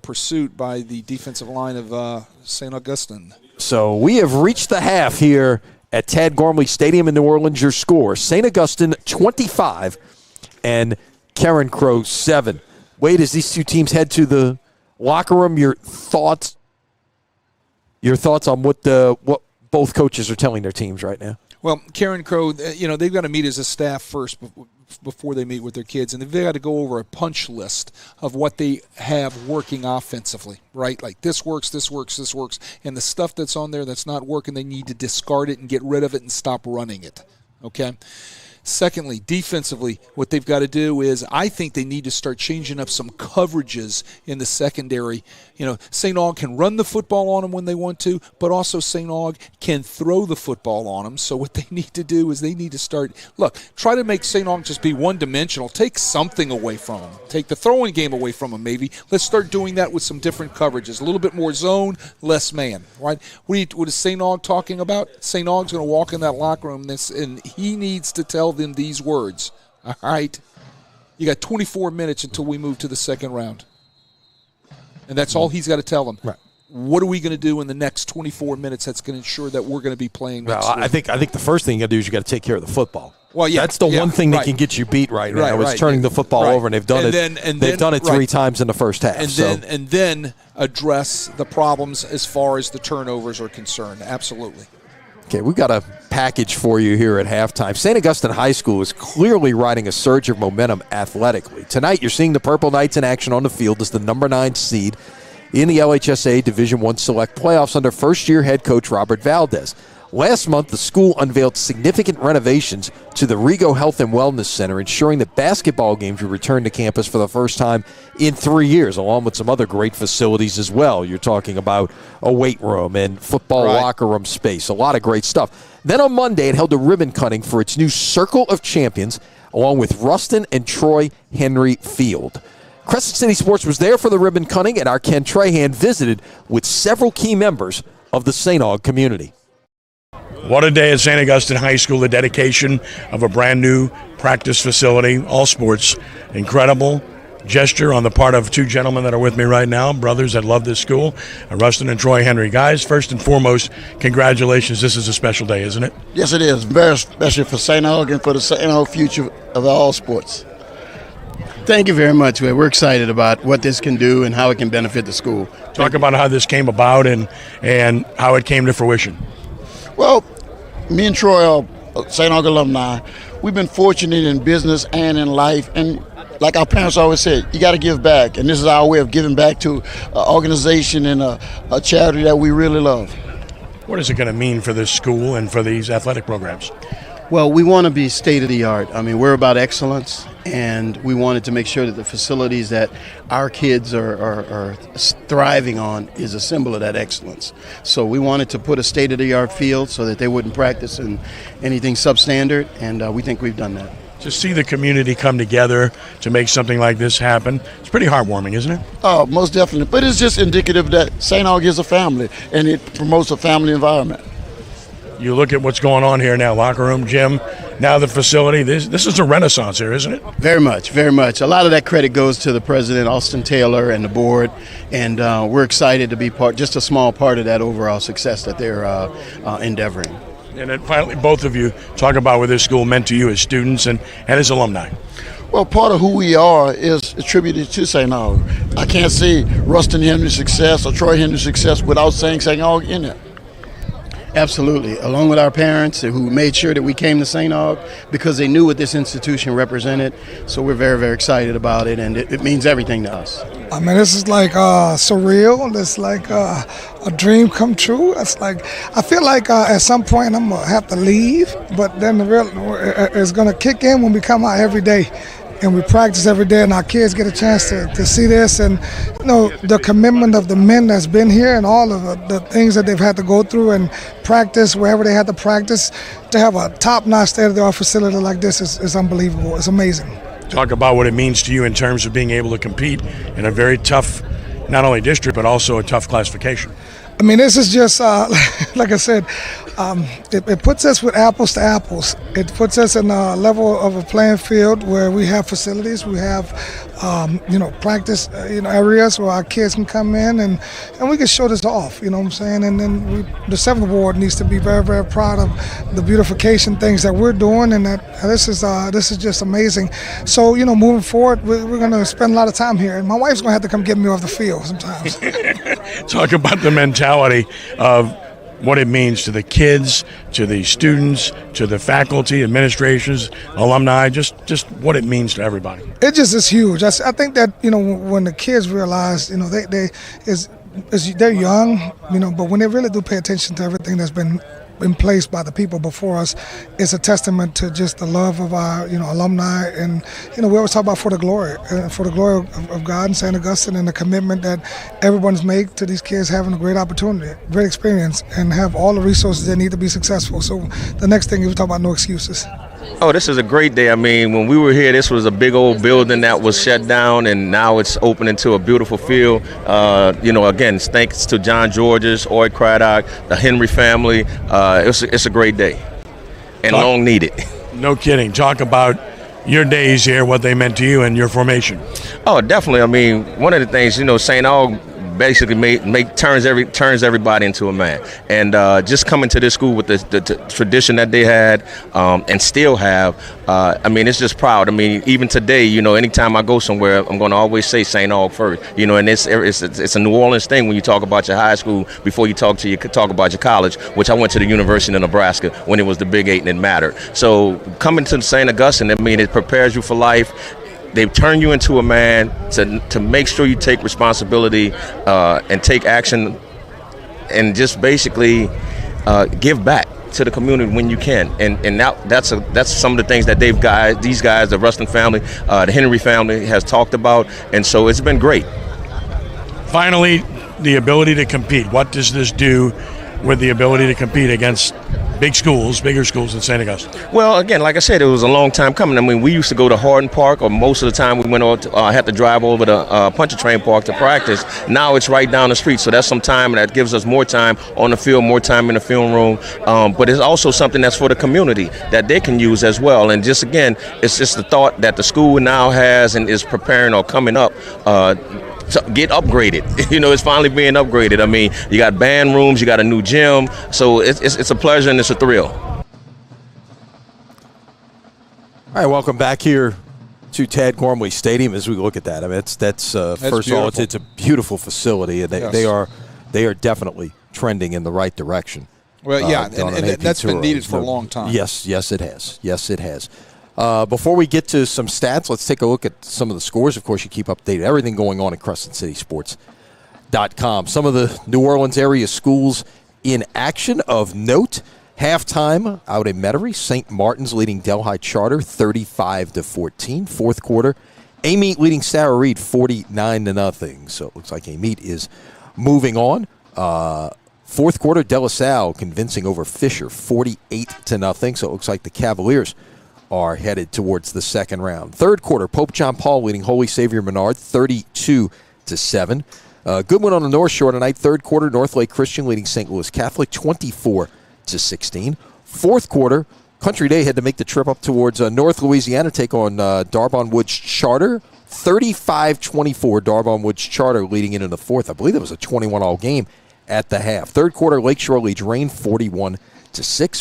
pursuit by the defensive line of St. Augustine. So we have reached the half here at Tad Gormley Stadium in New Orleans. Your score, St. Augustine 25 and Carencro 7. Wade, as these 2 teams head to the locker room, your thoughts on what both coaches are telling their teams right now? Well, Carencro, they've got to meet as a staff first before they meet with their kids, and they've got to go over a punch list of what they have working offensively, right? Like this works, this works, this works, and the stuff that's on there that's not working, they need to discard it and get rid of it and stop running it, okay? Secondly, defensively, what they've got to do is I think they need to start changing up some coverages in the secondary. St. Aug can run the football on them when they want to, but also St. Aug can throw the football on them. So what they need to do is they need to try to make St. Aug just be one-dimensional. Take something away from them. Take the throwing game away from them maybe. Let's start doing that with some different coverages. A little bit more zone, less man, right? What is St. Aug talking about? St. Aug's going to walk in that locker room and he needs to tell them these words. All right? You got 24 minutes until we move to the second round. And that's all he's got to tell them. Right. What are we going to do in the next 24 minutes that's going to ensure that we're going to be playing next week? I think the first thing you got to do is you got to take care of the football. Well, yeah, that's the one thing that can get you beat right now. Is turning the football over, and they've done they've done it 3 times in the first half. And then address the problems as far as the turnovers are concerned. Absolutely. Okay, we've got a package for you here at halftime. St. Augustine High School is clearly riding a surge of momentum athletically. Tonight, you're seeing the Purple Knights in action on the field as the number 9 seed in the LHSA Division I Select Playoffs under first-year head coach Robert Valdez. Last month, the school unveiled significant renovations to the Rego Health and Wellness Center, ensuring that basketball games will return to campus for the first time in 3 years, along with some other great facilities as well. You're talking about a weight room and football locker room space, a lot of great stuff. Then on Monday, it held a ribbon cutting for its new Circle of Champions, along with Ruston and Troy Henry Field. Crescent City Sports was there for the ribbon cutting, and our Ken Trahan visited with several key members of the St. Aug community. What a day at St. Augustine High School, the dedication of a brand new practice facility, all sports. Incredible gesture on the part of 2 gentlemen that are with me right now, brothers that love this school, Ruston and Troy Henry. Guys, first and foremost, congratulations. This is a special day, isn't it? Yes, it is. Very special for St. Aug and for the St. Aug future of all sports. Thank you very much. We're excited about what this can do and how it can benefit the school. Talk about how this came about and how it came to fruition. Well, me and Troy are St. Aug alumni. We've been fortunate in business and in life, and like our parents always said, you got to give back, and this is our way of giving back to an organization and a charity that we really love. What is it going to mean for this school and for these athletic programs? Well, we want to be state-of-the-art. I mean, we're about excellence, and we wanted to make sure that the facilities that our kids are thriving on is a symbol of that excellence. So we wanted to put a state-of-the-art field so that they wouldn't practice in anything substandard, and we think we've done that. To see the community come together to make something like this happen, it's pretty heartwarming, isn't it? Oh, most definitely. But it's just indicative that St. Aug is a family, and it promotes a family environment. You look at what's going on here now, locker room, gym, now the facility. This is a renaissance here, isn't it? Very much, very much. A lot of that credit goes to the president, Austin Taylor, and the board, and we're excited to be just a small part of that overall success that they're endeavoring. And then finally, both of you talk about what this school meant to you as students and as alumni. Well, part of who we are is attributed to St. Aug. I can't see Ruston Henry's success or Troy Henry's success without saying St. Aug in it. Absolutely. Along with our parents who made sure that we came to St. Aug because they knew what this institution represented. So we're very, very excited about it, and it means everything to us. I mean, this is like surreal. It's like a dream come true. It's like I feel like at some point I'm gonna have to leave, but then the real it's gonna kick in when we come out every day, and we practice every day, and our kids get a chance to see this, and the commitment of the men that's been here and all of the things that they've had to go through and practice wherever they had to practice. To have a top-notch state-of-the-art facility like this is unbelievable. It's amazing. Talk about what it means to you in terms of being able to compete in a very tough, not only district, but also a tough classification. I mean, this is just, like I said, it puts us with apples to apples. It puts us in a level of a playing field where we have facilities, we have, practice, areas where our kids can come in and we can show this off, you know what I'm saying? And then the 7th Ward needs to be very, very proud of the beautification things that we're doing, and that this is just amazing. So, moving forward, we're going to spend a lot of time here, and my wife's going to have to come get me off the field sometimes. Talk about the mentality of what it means to the kids, to the students, to the faculty, administrations, alumni, just what it means to everybody. It just is huge. I think that, when the kids realize, they're young, but when they really do pay attention to everything that's been in place by the people before us, it's a testament to just the love of our, alumni, and we always talk about for the glory of God and St. Augustine, and the commitment that everyone's made to these kids having a great opportunity, great experience, and have all the resources they need to be successful. So the next thing is we talk about no excuses. Oh, this is a great day. I mean, when we were here, this was a big old building that was shut down, and now it's open into a beautiful field. Again, thanks to John Georges, Oyd Craddock, the Henry family. It's a great day, and long needed. No kidding. Talk about your days here, what they meant to you and your formation. Oh, definitely. I mean, one of the things, St. Aug basically turns everybody into a man, and just coming to this school with the tradition that they had and still have, it's just proud. I mean, even today, anytime I go somewhere, I'm going to always say St. Aug first, and it's a New Orleans thing when you talk about your high school before you talk about your college, which I went to the University of Nebraska when it was the Big 8 and it mattered. So coming to St. Augustine, it prepares you for life. They turn you into a man to make sure you take responsibility and take action, and just basically give back to the community when you can. And now that's some of the things that these guys, the Rustin family, the Henry family has talked about, and so it's been great. Finally, the ability to compete. What does this do with the ability to compete against bigger schools than St. Augustine? Well, again, like I said, it was a long time coming. I mean, we used to go to Hardin Park, or most of the time we had to drive over to Pontchartrain Park to practice. Now it's right down the street, so that's some time, and that gives us more time on the field, more time in the film room. But it's also something that's for the community that they can use as well. And just again, it's just the thought that the school now has and is preparing or coming up to get upgraded. It's finally being upgraded. I mean, you got band rooms, you got a new gym, so it's a pleasure and it's a thrill. All right, welcome back here to Tad Gormley Stadium as we look at that. I mean, that's first of all, it's a beautiful facility, and they are definitely trending in the right direction. Well, yeah, and that's been needed for a long time. Yes, it has. Yes, it has. Before we get to some stats, let's take a look at some of the scores. Of course, you keep updated everything going on at CrescentCitySports.com. Some of the New Orleans area schools in action of note. Halftime out in Metairie, St. Martin's leading Delhi Charter 35-14. Fourth quarter, Amite leading Sarah Reed 49-0. So it looks like Amite is moving on. Fourth quarter, De La Salle convincing over Fisher 48-0. So it looks like the Cavaliers are headed towards the second round. Third quarter, Pope John Paul leading Holy Savior Menard 32-7. Good one on the North Shore tonight. Third quarter, North Lake Christian leading St. Louis Catholic 24-16. Fourth quarter, Country Day had to make the trip up towards North Louisiana, take on Darbon Woods Charter. 35-24, Darbon Woods Charter leading into the fourth. I believe it was a 21-all game at the half. Third quarter, Lakeshore leads Rain 41-6.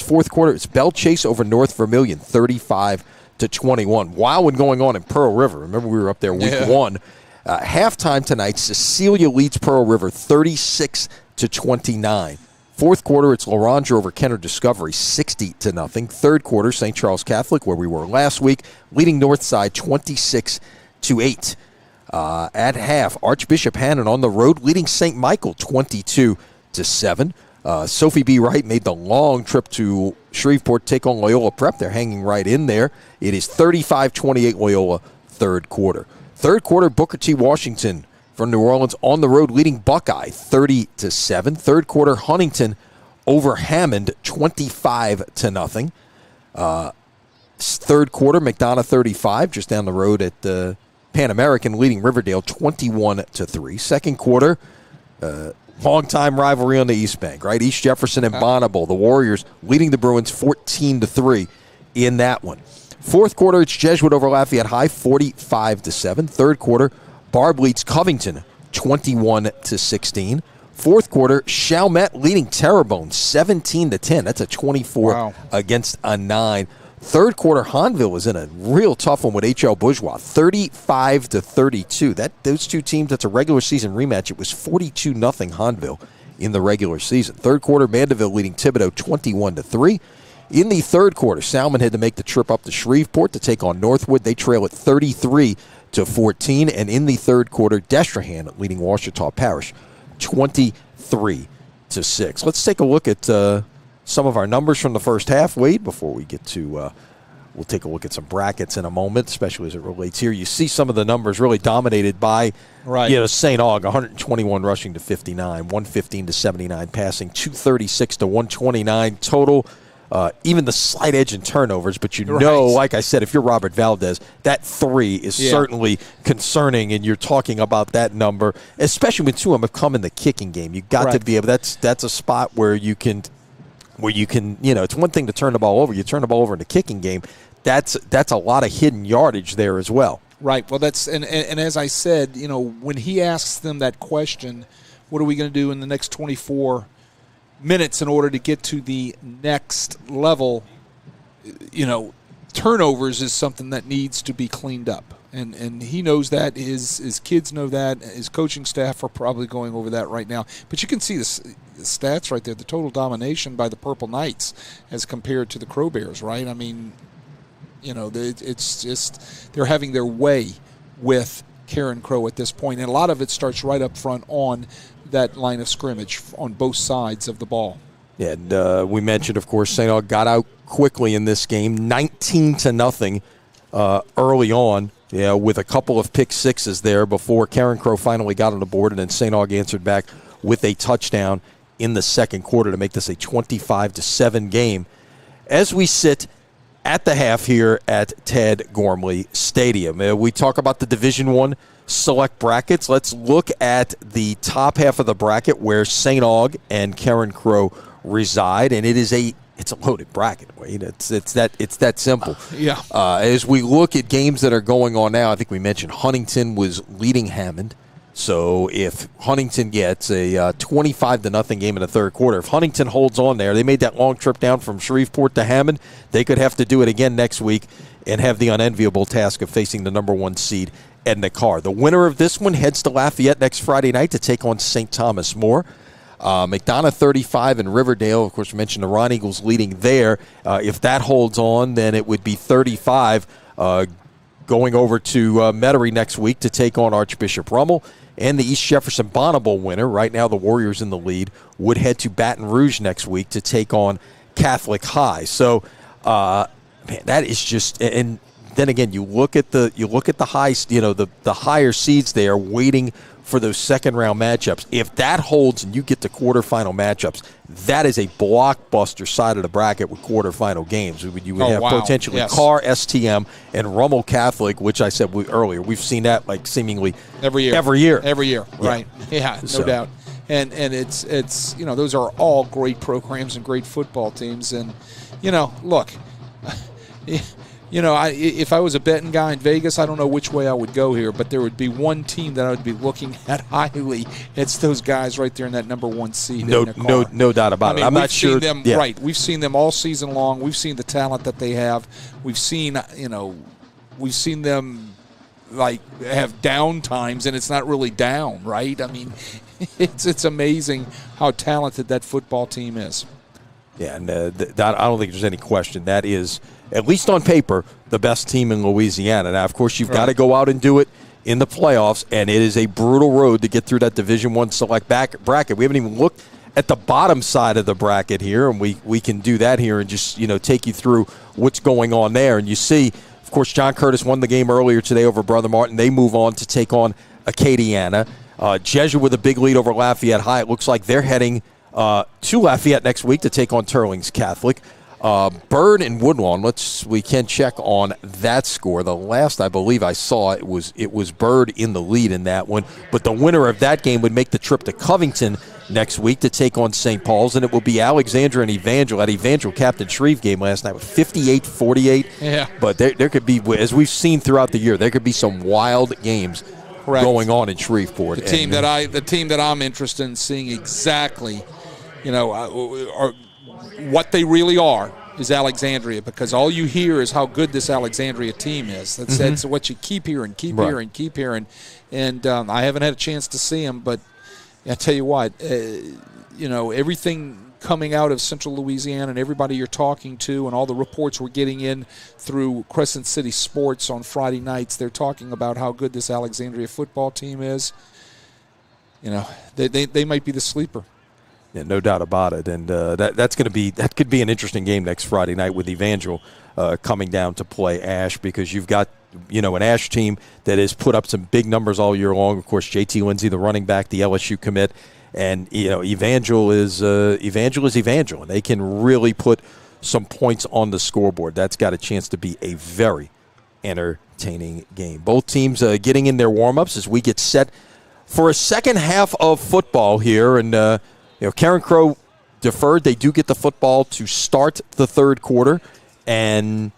Fourth quarter, it's Bell Chase over North Vermilion 35-21. Wild one going on in Pearl River. Remember, we were up there week one. Halftime tonight, Cecilia leads Pearl River 36-29. Fourth quarter, it's Laurent over Kenner Discovery, 60-0. Third quarter, St. Charles Catholic, where we were last week, leading Northside 26-8. At half, Archbishop Hannon on the road, leading St. Michael 22-7. Sophie B. Wright made the long trip to Shreveport to take on Loyola Prep. They're hanging right in there. It is 35-28 Loyola, third quarter. Third quarter, Booker T. Washington from New Orleans on the road, leading Buckeye 30-7. Third quarter, Huntington over Hammond 25-0. Third quarter, McDonough 35, just down the road at the Pan American, leading Riverdale 21-3. Second quarter, long-time rivalry on the East Bank, right? East Jefferson and Bonneville, the Warriors leading the Bruins 14-3 in that one. Fourth quarter, it's Jesuit over Lafayette High 45-7. Third quarter, Barb leads Covington 21-16. Fourth quarter, Chalmette leading Terrebonne 17-10. That's a 24 against a 9. Third quarter, Hanville was in a real tough one with H.L. Bourgeois, 35-32. Those two teams, that's a regular season rematch. It was 42-0 Hanville in the regular season. Third quarter, Mandeville leading Thibodaux 21-3. In the third quarter, Salmon had to make the trip up to Shreveport to take on Northwood. They trail at 33-14. And in the third quarter, Destrehan leading Ouachita Parish 23-6. Let's take a look at some of our numbers from the first half, Wade, before we get to we'll take a look at some brackets in a moment, especially as it relates here. You see some of the numbers really dominated by St. Aug, 121 rushing to 59, 115 to 79 passing, 236 to 129 total. Even the slight edge in turnovers, but like I said, if you're Robert Valdez, that 3 is certainly concerning, and you're talking about that number, especially when 2 of them have come in the kicking game. You got to be able. That's a spot where you can, it's one thing to turn the ball over. You turn the ball over in the kicking game. That's a lot of hidden yardage there as well. Right. Well, that's and as I said, when he asks them that question, what are we going to do in the next 24 minutes in order to get to the next level, turnovers is something that needs to be cleaned up. And he knows that. His kids know that. His coaching staff are probably going over that right now. But you can see the stats right there, the total domination by the Purple Knights as compared to the Crow Bears, right? I mean, it's just they're having their way with Carencro at this point. And a lot of it starts right up front on that line of scrimmage on both sides of the ball. Yeah, and we mentioned, of course, St. Aug got out quickly in this game, 19-0 early on, with a couple of pick sixes there before Carencro finally got on the board, and then St. Aug answered back with a touchdown in the second quarter to make this a 25-7 game. As we sit at the half here at Ted Gormley Stadium, we talk about the Division I select brackets. Let's look at the top half of the bracket where St. Aug and Carencro reside, and it's a loaded bracket. Wade. It's that simple. As we look at games that are going on now, I think we mentioned Huntington was leading Hammond. So if Huntington gets a 25-0 game in the third quarter, if Huntington holds on there, they made that long trip down from Shreveport to Hammond, they could have to do it again next week and have the unenviable task of facing the number 1 seed, Edna Carr. The winner of this one heads to Lafayette next Friday night to take on St. Thomas More. McDonough 35 and Riverdale, of course, we mentioned the Ron Eagles leading there. If that holds on, then it would be 35 going over to Metairie next week to take on Archbishop Rummel. And the East Jefferson Bonneville winner, right now the Warriors in the lead, would head to Baton Rouge next week to take on Catholic High. So, that is just, and then again, you look at the high, the higher seeds there waiting for those second round matchups. If that holds and you get to quarterfinal matchups, that is a blockbuster side of the bracket with quarterfinal games. You would have potentially Carr, STM, and Rummel Catholic, which I said earlier. We've seen that like seemingly every year, right? Yeah, no doubt. And it's those are all great programs and great football teams. And look. If I was a betting guy in Vegas, I don't know which way I would go here, but there would be one team that I would be looking at highly. It's those guys right there in that number 1 seed. No doubt about it. I'm not sure. Right. We've seen them all season long. We've seen the talent that they have. We've seen them like have down times, and it's not really down, right? I mean, it's amazing how talented that football team is. Yeah, and I don't think there's any question. That is, at least on paper, the best team in Louisiana. Now, of course, you've got to go out and do it in the playoffs, and it is a brutal road to get through that Division I select bracket. We haven't even looked at the bottom side of the bracket here, and we can do that here and just take you through what's going on there. And you see, of course, John Curtis won the game earlier today over Brother Martin. They move on to take on Acadiana. Jesuit with a big lead over Lafayette High. It looks like they're heading to Lafayette next week to take on Turlings Catholic. Bird and Woodlawn, we can check on that score. The last I believe I saw, it was Bird in the lead in that one. But the winner of that game would make the trip to Covington next week to take on St. Paul's, and it will be Alexandra and Evangel. At Evangel, Captain Shreve game last night with 58-48. Yeah. But there could be, as we've seen throughout the year, there could be some wild games going on in Shreveport. The team that I'm interested in seeing exactly, what they really are is Alexandria, because all you hear is how good this Alexandria team is. That's what you keep hearing, keep hearing. And I haven't had a chance to see them, but I tell you what, everything coming out of Central Louisiana and everybody you're talking to and all the reports we're getting in through Crescent City Sports on Friday nights, they're talking about how good this Alexandria football team is. They might be the sleeper. Yeah, no doubt about it, and that could be an interesting game next Friday night with Evangel coming down to play Ash, because you've got an Ash team that has put up some big numbers all year long. Of course, JT Lindsay, the running back, the LSU commit, and Evangel is Evangel, and they can really put some points on the scoreboard. That's got a chance to be a very entertaining game. Both teams getting in their warm-ups as we get set for a second half of football here, and Carencro deferred. They do get the football to start the third quarter and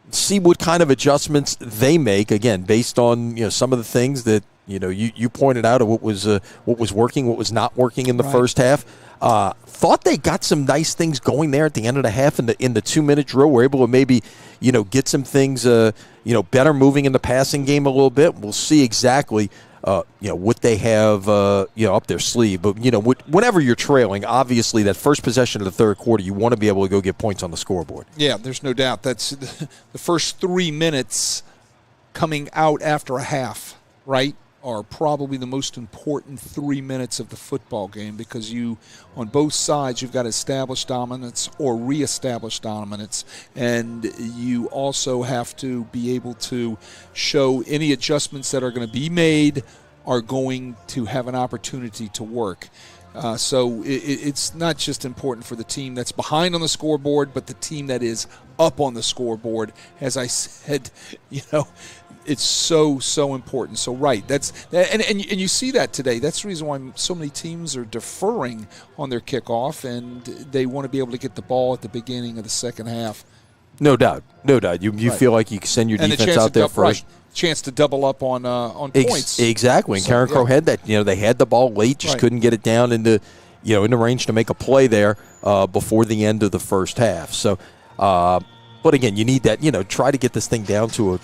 see what kind of adjustments they make, again, based on some of the things that you pointed out of what was working, what was not working in the first half. Thought they got some nice things going there at the end of the half in the 2-minute drill. We're able to maybe get some things better moving in the passing game a little bit. We'll see exactly what they have up their sleeve. But whenever you're trailing, obviously that first possession of the third quarter, you want to be able to go get points on the scoreboard. Yeah, there's no doubt. That's the first 3 minutes coming out after a half, right, are probably the most important 3 minutes of the football game, because on both sides, you've got established dominance or reestablished dominance, and you also have to be able to show any adjustments that are going to be made are going to have an opportunity to work. So it's not just important for the team that's behind on the scoreboard, but the team that is up on the scoreboard. As I said, it's so important. So and you see that today. That's the reason why so many teams are deferring on their kickoff, and they want to be able to get the ball at the beginning of the second half. No doubt. You feel like you can send your defense out there first. Chance to double up on points. Exactly. And Carencro had that. They had the ball late, just couldn't get it down into range to make a play there before the end of the first half. So, but again, you need that. Try to get this thing down to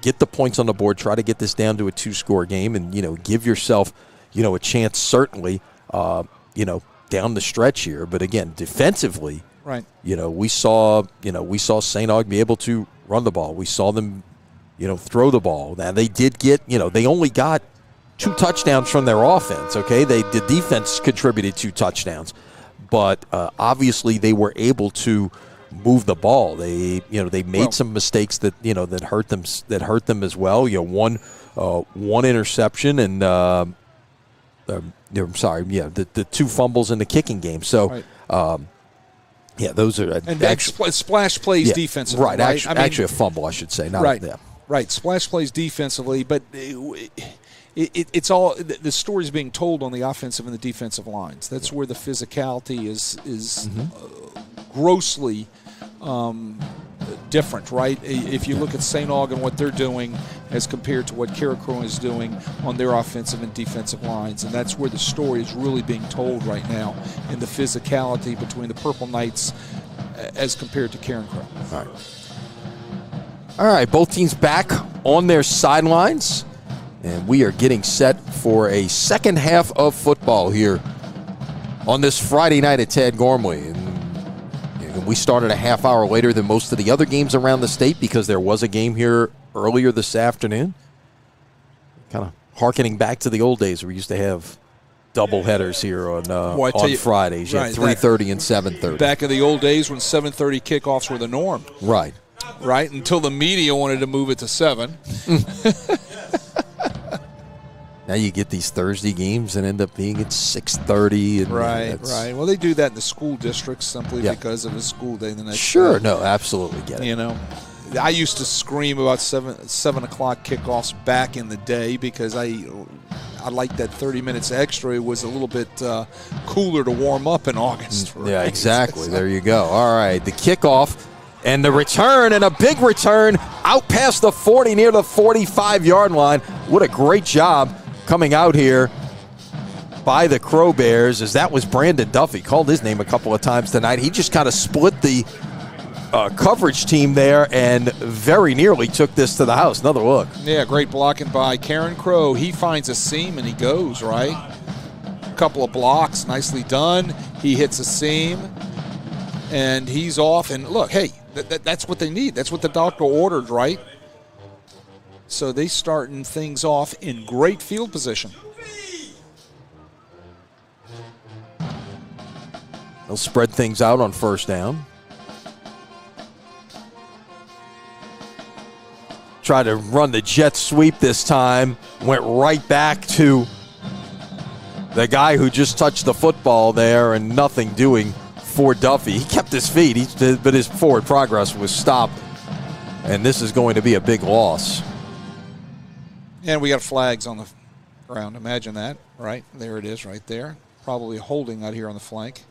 get the points on the board. Try to get this down to a 2-score game, and give yourself a chance certainly down the stretch here. But again, defensively, right? We saw St. Aug be able to run the ball. We saw them throw the ball. Now they did get they only got 2 touchdowns from their offense. Okay, the defense contributed 2 touchdowns, but obviously they were able to move the ball. They made some mistakes that that hurt them as well. One interception and the 2 fumbles in the kicking game. So those are splash plays defensively. Right, actually a fumble, I should say. Right, splash plays defensively, but it's all the story's being told on the offensive and the defensive lines. That's where the physicality is grossly different, right? If you look at St. Aug and what they're doing as compared to what Carencro is doing on their offensive and defensive lines, and that's where the story is really being told right now, in the physicality between the Purple Knights as compared to Carencro. All right, both teams back on their sidelines. And we are getting set for a second half of football here on this Friday night at Tad Gormley. And we started a half hour later than most of the other games around the state because there was a game here earlier this afternoon. Kind of hearkening back to the old days where we used to have double headers here on Fridays. You had 3:30 and 7:30. Back in the old days when 7:30 kickoffs were the norm. Right. Right, until the media wanted to move it to 7. Now you get these Thursday games and end up being at 6:30. Right. Well, they do that in the school districts simply because of a school day the next day. Sure, no, absolutely get it. You know, I used to scream about 7 o'clock kickoffs back in the day because I liked that 30 minutes extra. It was a little bit cooler to warm up in August. Right? Yeah, exactly. There you go. All right, the kickoff and the return, and a big return out past the 40 near the 45-yard line. What a great job coming out here by the Crow Bears, as that was Brandon Duffy. Called his name a couple of times tonight. He just kind of split the coverage team there and very nearly took this to the house. Another look. Yeah, great blocking by Carencro. He finds a seam and he goes, right? A couple of blocks, nicely done. He hits a seam and he's off. And look, hey, that's what they need. That's what the doctor ordered, right? So they starting things off in great field position. They'll spread things out on first down. Tried to run the jet sweep this time. Went right back to the guy who just touched the football there, and nothing doing for Duffy. He kept his feet, but his forward progress was stopped. And this is going to be a big loss. And we got flags on the ground. Imagine that, right? There it is right there. Probably holding out here on the flank.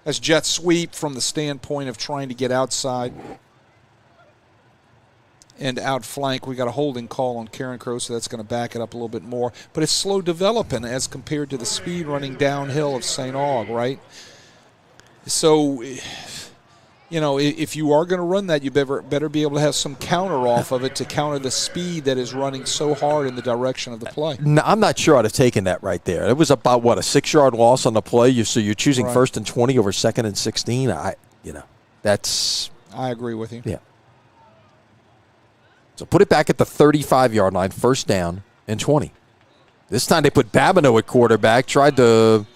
That's jet sweep from the standpoint of trying to get outside and outflank. We got a holding call on Carencro, so that's going to back it up a little bit more. But it's slow developing as compared to the speed running downhill of St. Aug, right? So, you know, if you are going to run that, you better be able to have some counter off of it to counter the speed that is running so hard in the direction of the play. No, I'm not sure I'd have taken that right there. It was about, a 6-yard loss on the play. So you're choosing first and 20 over second and 16. I agree with you. Yeah. So put it back at the 35-yard line, first down and 20. This time they put Babineau at quarterback, tried to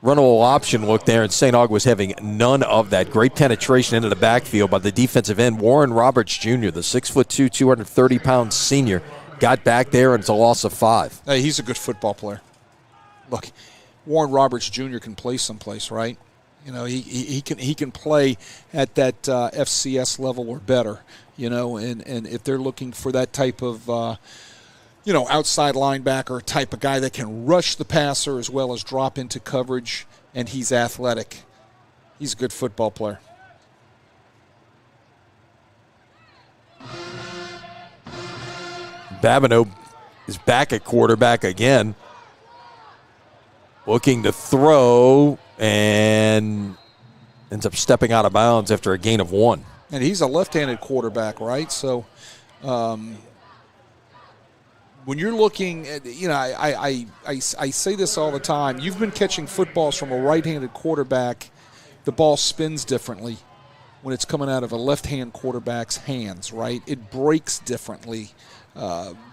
run a little option look there, and St. Aug was having none of that. Great penetration into the backfield by the defensive end. Warren Roberts Jr., the 6'2", 230-pound senior, got back there, and it's a loss of 5. Hey, he's a good football player. Look, Warren Roberts Jr. can play someplace, right? You know, he can play at that FCS level or better, you know, and if they're looking for that type of outside linebacker type of guy that can rush the passer as well as drop into coverage, and he's athletic. He's a good football player. Babineau is back at quarterback again, looking to throw, and ends up stepping out of bounds after a gain of 1. And he's a left-handed quarterback, right? So when you're looking at, I say this all the time. You've been catching footballs from a right-handed quarterback. The ball spins differently when it's coming out of a left-hand quarterback's hands, right? It breaks differently,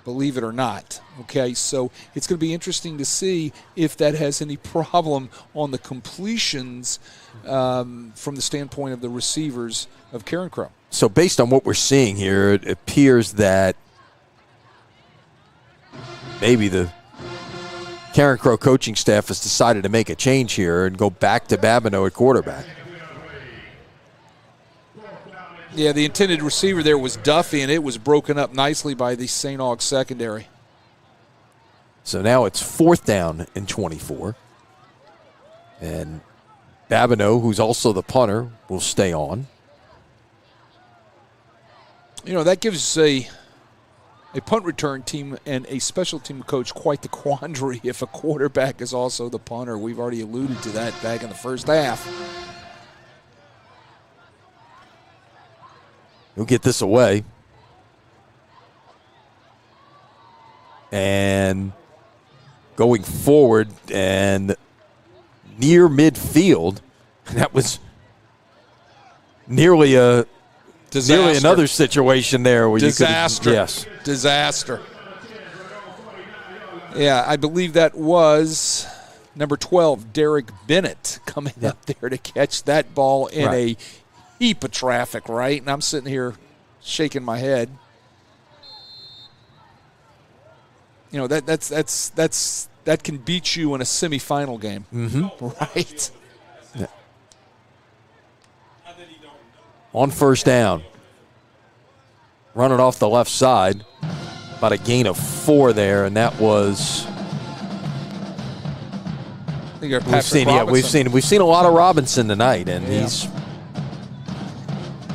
believe it or not. Okay, so it's going to be interesting to see if that has any problem on the completions from the standpoint of the receivers of Carencro. So based on what we're seeing here, it appears that maybe the Carencro coaching staff has decided to make a change here and go back to Babineau at quarterback. Yeah, the intended receiver there was Duffy, and it was broken up nicely by the St. Aug secondary. So now it's 4th down and 24. And Babineau, who's also the punter, will stay on. You know, that gives a punt return team and a special team coach quite the quandary if a quarterback is also the punter. We've already alluded to that back in the first half. He'll get this away. and going forward and near midfield. That was nearly another situation there where disaster. You could, yes, disaster. Yeah, I believe that was number 12, Derek Bennett, coming up there to catch that ball in a heap of traffic, right? And I'm sitting here shaking my head. You know, that can beat you in a semifinal game, right? Yeah. On first down, running off the left side, about a gain of 4 there, and that was. We've seen a lot of Robinson tonight, and he's.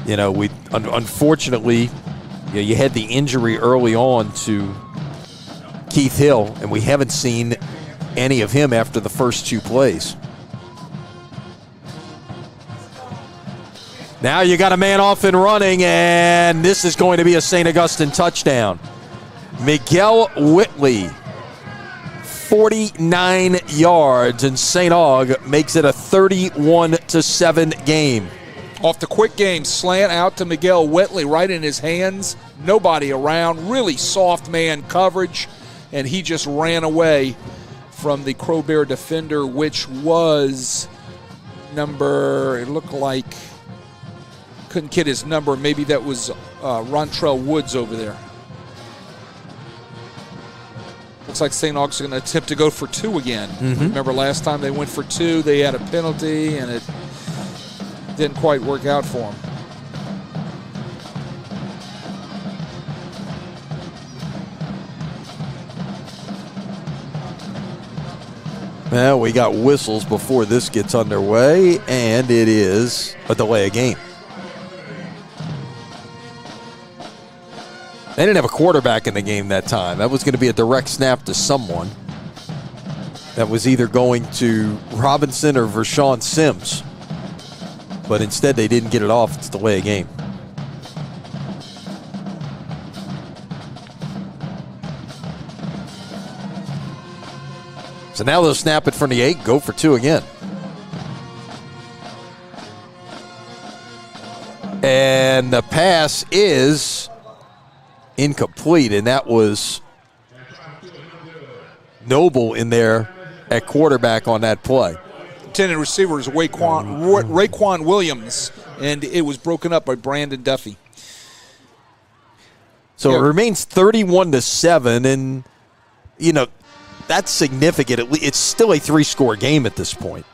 You know, we unfortunately, you had the injury early on to Keith Hill, and we haven't seen any of him after the first 2 plays. Now you got a man off and running, and this is going to be a St. Augustine touchdown. Miguel Whitley, 49 yards, and St. Aug makes it a 31-7 game. Off the quick game, slant out to Miguel Whitley, right in his hands. Nobody around, really soft man coverage, and he just ran away from the Crow Bear defender, which was it looked like, couldn't get his number. Maybe that was Rontrell Woods over there. Looks like St. Aug's going to attempt to go for 2 again. Remember last time they went for 2, they had a penalty, and it didn't quite work out for them. Well, we got whistles before this gets underway, and it is a delay of game. They didn't have a quarterback in the game that time. That was going to be a direct snap to someone. That was either going to Robinson or Vershawn Sims. But instead, they didn't get it off. It's a delay of game. So now they'll snap it from the 8, go for 2 again. And the pass is incomplete, and that was Noble in there at quarterback on that play. Intended receiver is Raekwon Williams, and it was broken up by Brandon Duffy. So it remains 31-7, and, you know, that's significant. It's still a 3-score game at this point.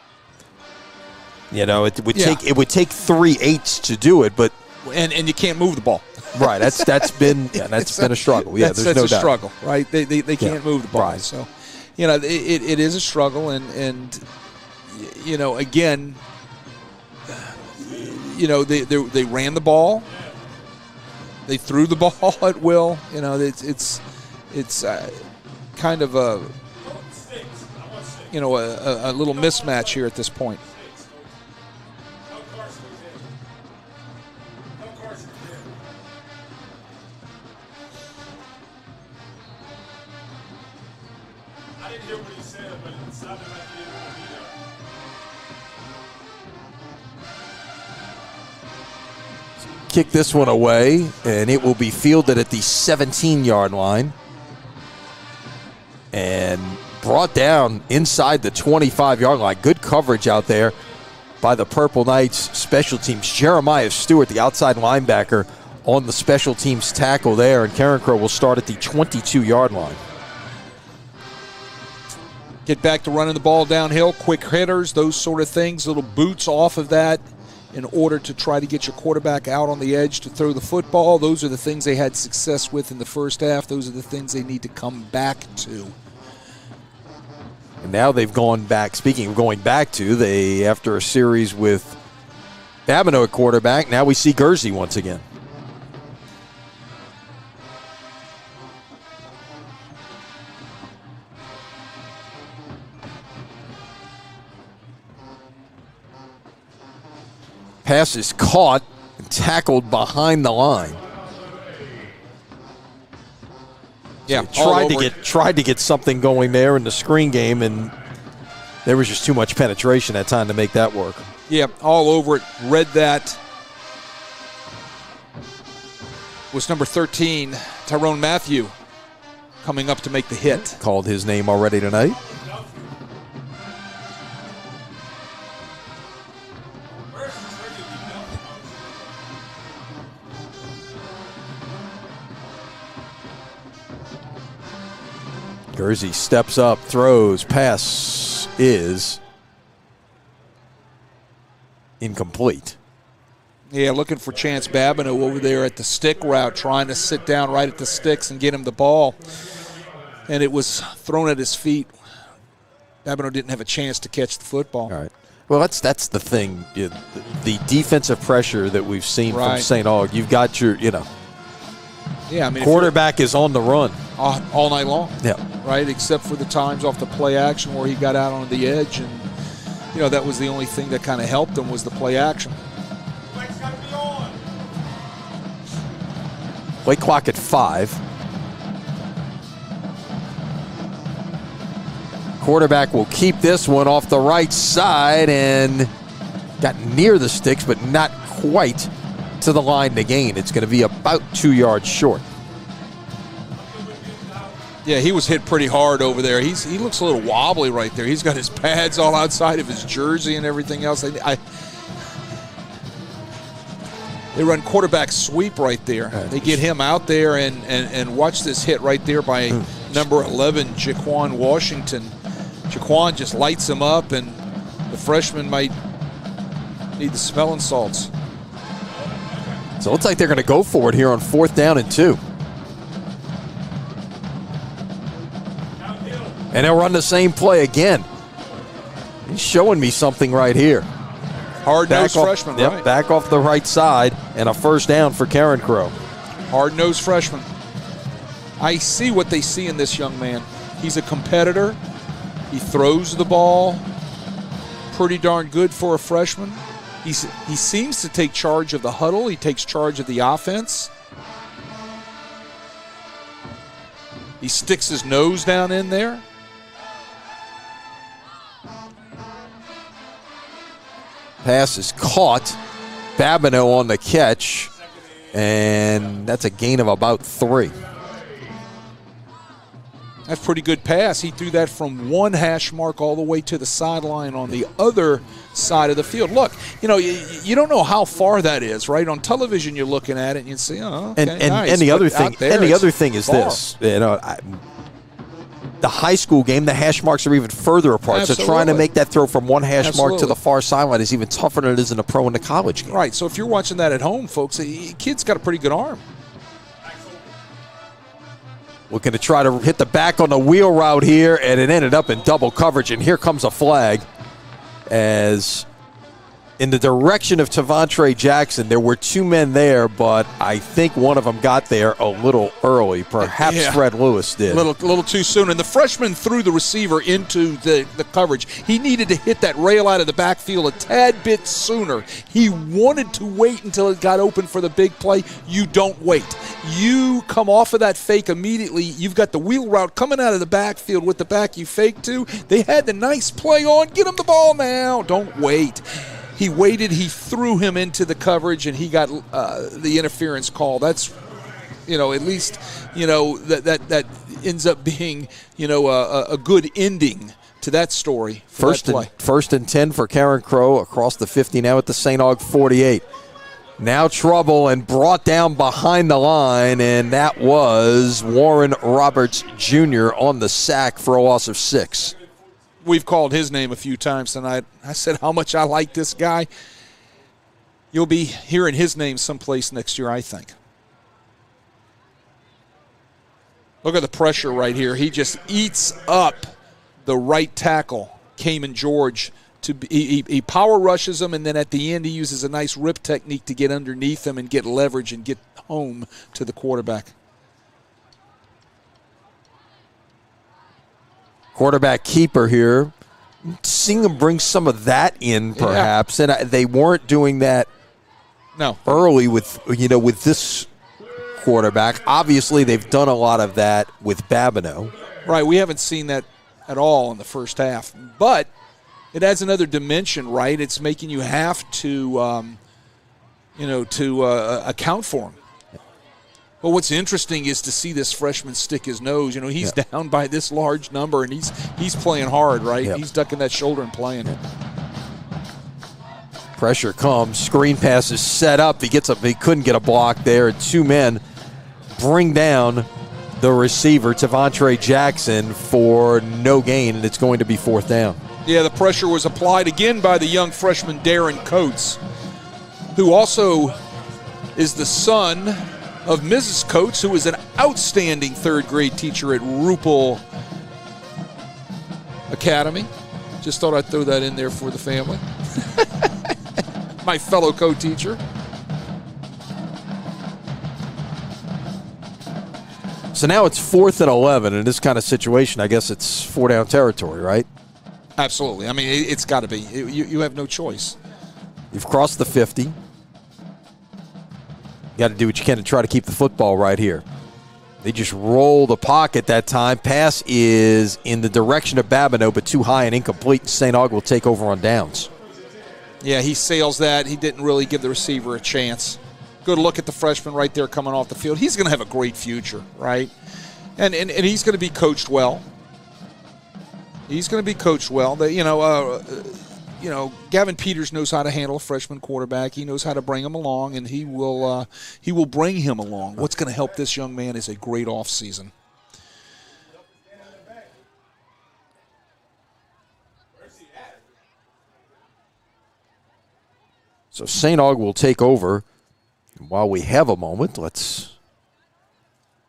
You know, it would take 3 8s to do it, but and you can't move the ball. Right. That's been a struggle. Yeah, there's no doubt. That's a struggle, right? They can't move the ball. Right. So, you know, it is a struggle, and you know, again, you know, they ran the ball, they threw the ball at will. You know, it's kind of a little mismatch here at this point. Kick this one away, and it will be fielded at the 17-yard line and brought down inside the 25-yard line. Good coverage out there by the Purple Knights special teams. Jeremiah Stewart, the outside linebacker, on the special teams tackle there, and Carencro will start at the 22-yard line. Get back to running the ball downhill, quick hitters, those sort of things, little boots off of that in order to try to get your quarterback out on the edge to throw the football. Those are the things they had success with in the first half. Those are the things they need to come back to. And now they've gone back. Speaking of going back to, after a series with Babineau at quarterback, now we see Guernsey once again. Pass is caught and tackled behind the line. Yeah, tried to get something going there in the screen game, and there was just too much penetration that time to make that work. Yeah, all over it. Read that. Was number 13, Tyrone Matthew, coming up to make the hit. Called his name already tonight. Kersey steps up, throws, pass is incomplete. Yeah, looking for Chance Babineau over there at the stick route, trying to sit down right at the sticks and get him the ball. And it was thrown at his feet. Babineau didn't have a chance to catch the football. All right. Well, that's the thing. The defensive pressure that we've seen from St. Aug. You've got your, yeah, I mean, quarterback is on the run all night long. Yeah. Right, except for the times off the play action where he got out on the edge, and that was the only thing that kind of helped him was the play action. Play clock at 5. Quarterback will keep this one off the right side and got near the sticks, but not quite to the line to gain. It's going to be about 2 yards short. Yeah, he was hit pretty hard over there. He looks a little wobbly right there. He's got his pads all outside of his jersey and everything else. They run quarterback sweep right there. They get him out there and watch this hit right there by number 11, Jaquan Washington. Jaquan just lights him up, and the freshman might need the smelling salts. So it looks like they're going to go for it here on 4th down and 2. And they'll run the same play again. He's showing me something right here. Hard-nosed freshman, yep, right. Back off the right side, and a first down for Carencro. Hard-nosed freshman. I see what they see in this young man. He's a competitor. He throws the ball pretty darn good for a freshman. He seems to take charge of the huddle. He takes charge of the offense. He sticks his nose down in there. Pass is caught. Babineau on the catch, and that's a gain of about 3. That's a pretty good pass. He threw that from one hash mark all the way to the sideline on the other side of the field. Look, you don't know how far that is, right? On television, you're looking at it and you say, "Oh, okay, nice." And the other But thing is far. this. The high school game, the hash marks are even further apart. Absolutely. So trying to make that throw from one hash mark to Absolutely. the far sideline is even tougher than it is in a pro and a college game. Right. So if you're watching that at home, folks, the kid's got a pretty good arm. Looking to try to hit the back on the wheel route here, and it ended up in double coverage. And here comes a flag as in the direction of Tavontre Jackson. There were 2 men there, but I think one of them got there a little early. Perhaps Fred Lewis did. A little too soon. And the freshman threw the receiver into the coverage. He needed to hit that rail out of the backfield a tad bit sooner. He wanted to wait until it got open for the big play. You don't wait. You come off of that fake immediately. You've got the wheel route coming out of the backfield with the back you fake to. They had the nice play on. Get him the ball now. Don't wait. He waited, he threw him into the coverage, and he got the interference call. That's, at least, that ends up being, a good ending to that story. First and 10 for Carencro across the 50 now at the St. Aug 48. Now trouble and brought down behind the line, and that was Warren Roberts Jr. on the sack for a loss of 6. We've called his name a few times tonight. I said how much I like this guy. You'll be hearing his name someplace next year, I think. Look at the pressure right here. He just eats up the right tackle, Cayman George. He power rushes him, and then at the end he uses a nice rip technique to get underneath him and get leverage and get home to the quarterback. Quarterback keeper here. Seeing him bring some of that in, perhaps, and they weren't doing that early with this quarterback. Obviously, they've done a lot of that with Babineau. Right, we haven't seen that at all in the first half. But it adds another dimension, right? It's making you have to, account for him. But what's interesting is to see this freshman stick his nose. He's down by this large number, and he's playing hard, right? Yep. He's ducking that shoulder and playing. Pressure comes. Screen pass is set up. He couldn't get a block there. And 2 men bring down the receiver, Tavontre Jackson, for no gain, and it's going to be 4th down. Yeah, the pressure was applied again by the young freshman Darren Coates, who also is the son of Mrs. Coates, who is an outstanding 3rd-grade teacher at Rupel Academy. Just thought I'd throw that in there for the family. My fellow co-teacher. So now it's 4th and 11. In this kind of situation, I guess it's 4-down territory, right? Absolutely. I mean, it's got to be. You have no choice. You've crossed the 50. You got to do what you can to try to keep the football right here. They just roll the pocket that time. Pass is in the direction of Babineau, but too high and incomplete. St. Aug will take over on downs. Yeah, he sails that. He didn't really give the receiver a chance. Good look at the freshman right there coming off the field. He's going to have a great future, right? And he's going to be coached well. He's going to be coached well. Gavin Peters knows how to handle a freshman quarterback. He knows how to bring him along, and he will bring him along. What's going to help this young man is a great offseason. So St. Aug will take over. While we have a moment, let's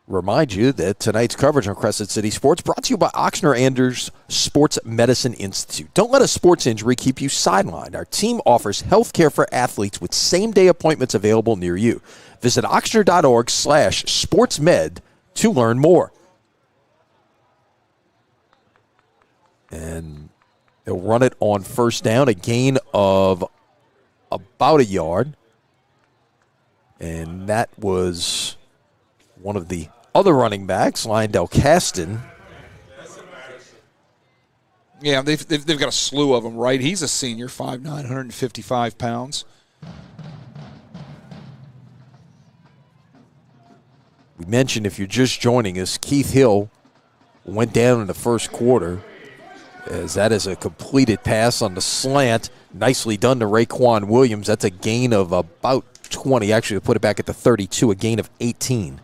remind you that tonight's coverage on Crescent City Sports brought to you by Ochsner Anders Sports Medicine Institute. Don't let a sports injury keep you sidelined. Our team offers health care for athletes with same-day appointments available near you. Visit Ochsner.org/sportsmed to learn more. And they'll run it on 1st down, a gain of about a yard. And that was one of the other running backs, Lyondell Caston. Yeah, they've got a slew of them, right? He's a senior, 5'9", 155 pounds. We mentioned, if you're just joining us, Keith Hill went down in the first quarter, as that is a completed pass on the slant. Nicely done to Raekwon Williams. That's a gain of about 20. Actually, to put it back at the 32, a gain of 18.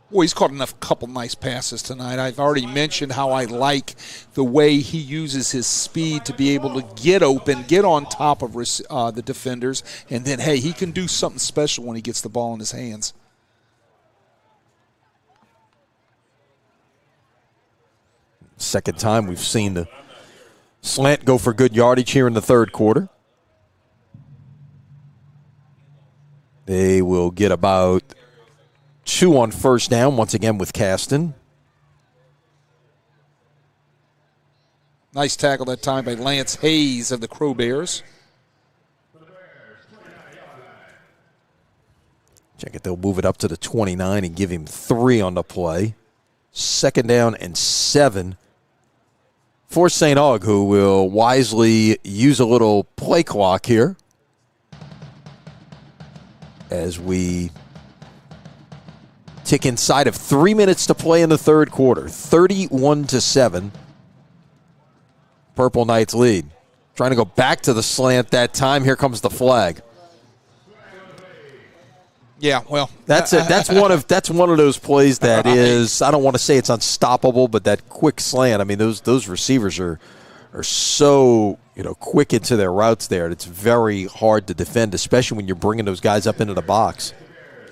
Well, he's caught enough couple nice passes tonight. I've already mentioned how I like the way he uses his speed to be able to get open, get on top of the defenders, and then, hey, he can do something special when he gets the ball in his hands. Second time we've seen the slant go for good yardage here in the third quarter. They will get about 2 on 1st down, once again with Caston. Nice tackle that time by Lance Hayes of the Crow Bears. Check it, they'll move it up to the 29 and give him 3 on the play. 2nd down and 7 for St. Aug, who will wisely use a little play clock here as we tick inside of 3 minutes to play in the third quarter. 31-7. Purple Knights lead. Trying to go back to the slant that time. Here comes the flag. Yeah, well, that's it. That's one of those plays that is, I don't want to say it's unstoppable, but that quick slant. I mean, those receivers are so quick into their routes there. It's very hard to defend, especially when you're bringing those guys up into the box.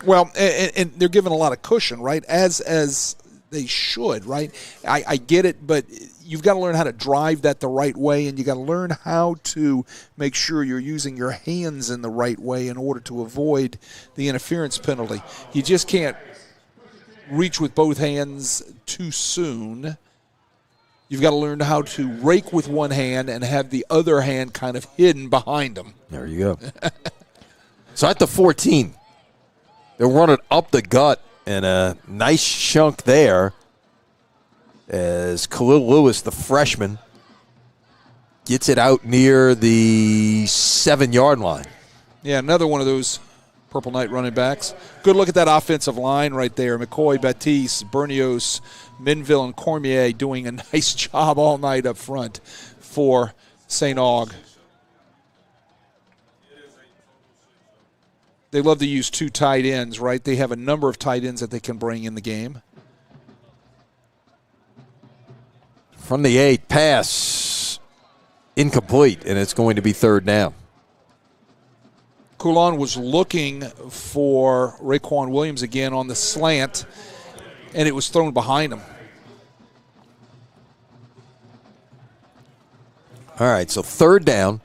Well, and they're given a lot of cushion, right? As they should, right? I get it, but you've got to learn how to drive that the right way, and you got to learn how to make sure you're using your hands in the right way in order to avoid the interference penalty. You just can't reach with both hands too soon. You've got to learn how to rake with one hand and have the other hand kind of hidden behind them. There you go. So at the 14, they'll run it up the gut and a nice chunk there as Khalil Lewis, the freshman, gets it out near the 7-yard line. Yeah, another one of those Purple Knight running backs. Good look at that offensive line right there. McCoy, Batiste, Bernios, Minville, and Cormier doing a nice job all night up front for St. Aug. They love to use 2 tight ends, right? They have a number of tight ends that they can bring in the game. From the 8, pass incomplete, and it's going to be 3rd down. Coulon was looking for Raekwon Williams again on the slant, and it was thrown behind him. All right, so 3rd down.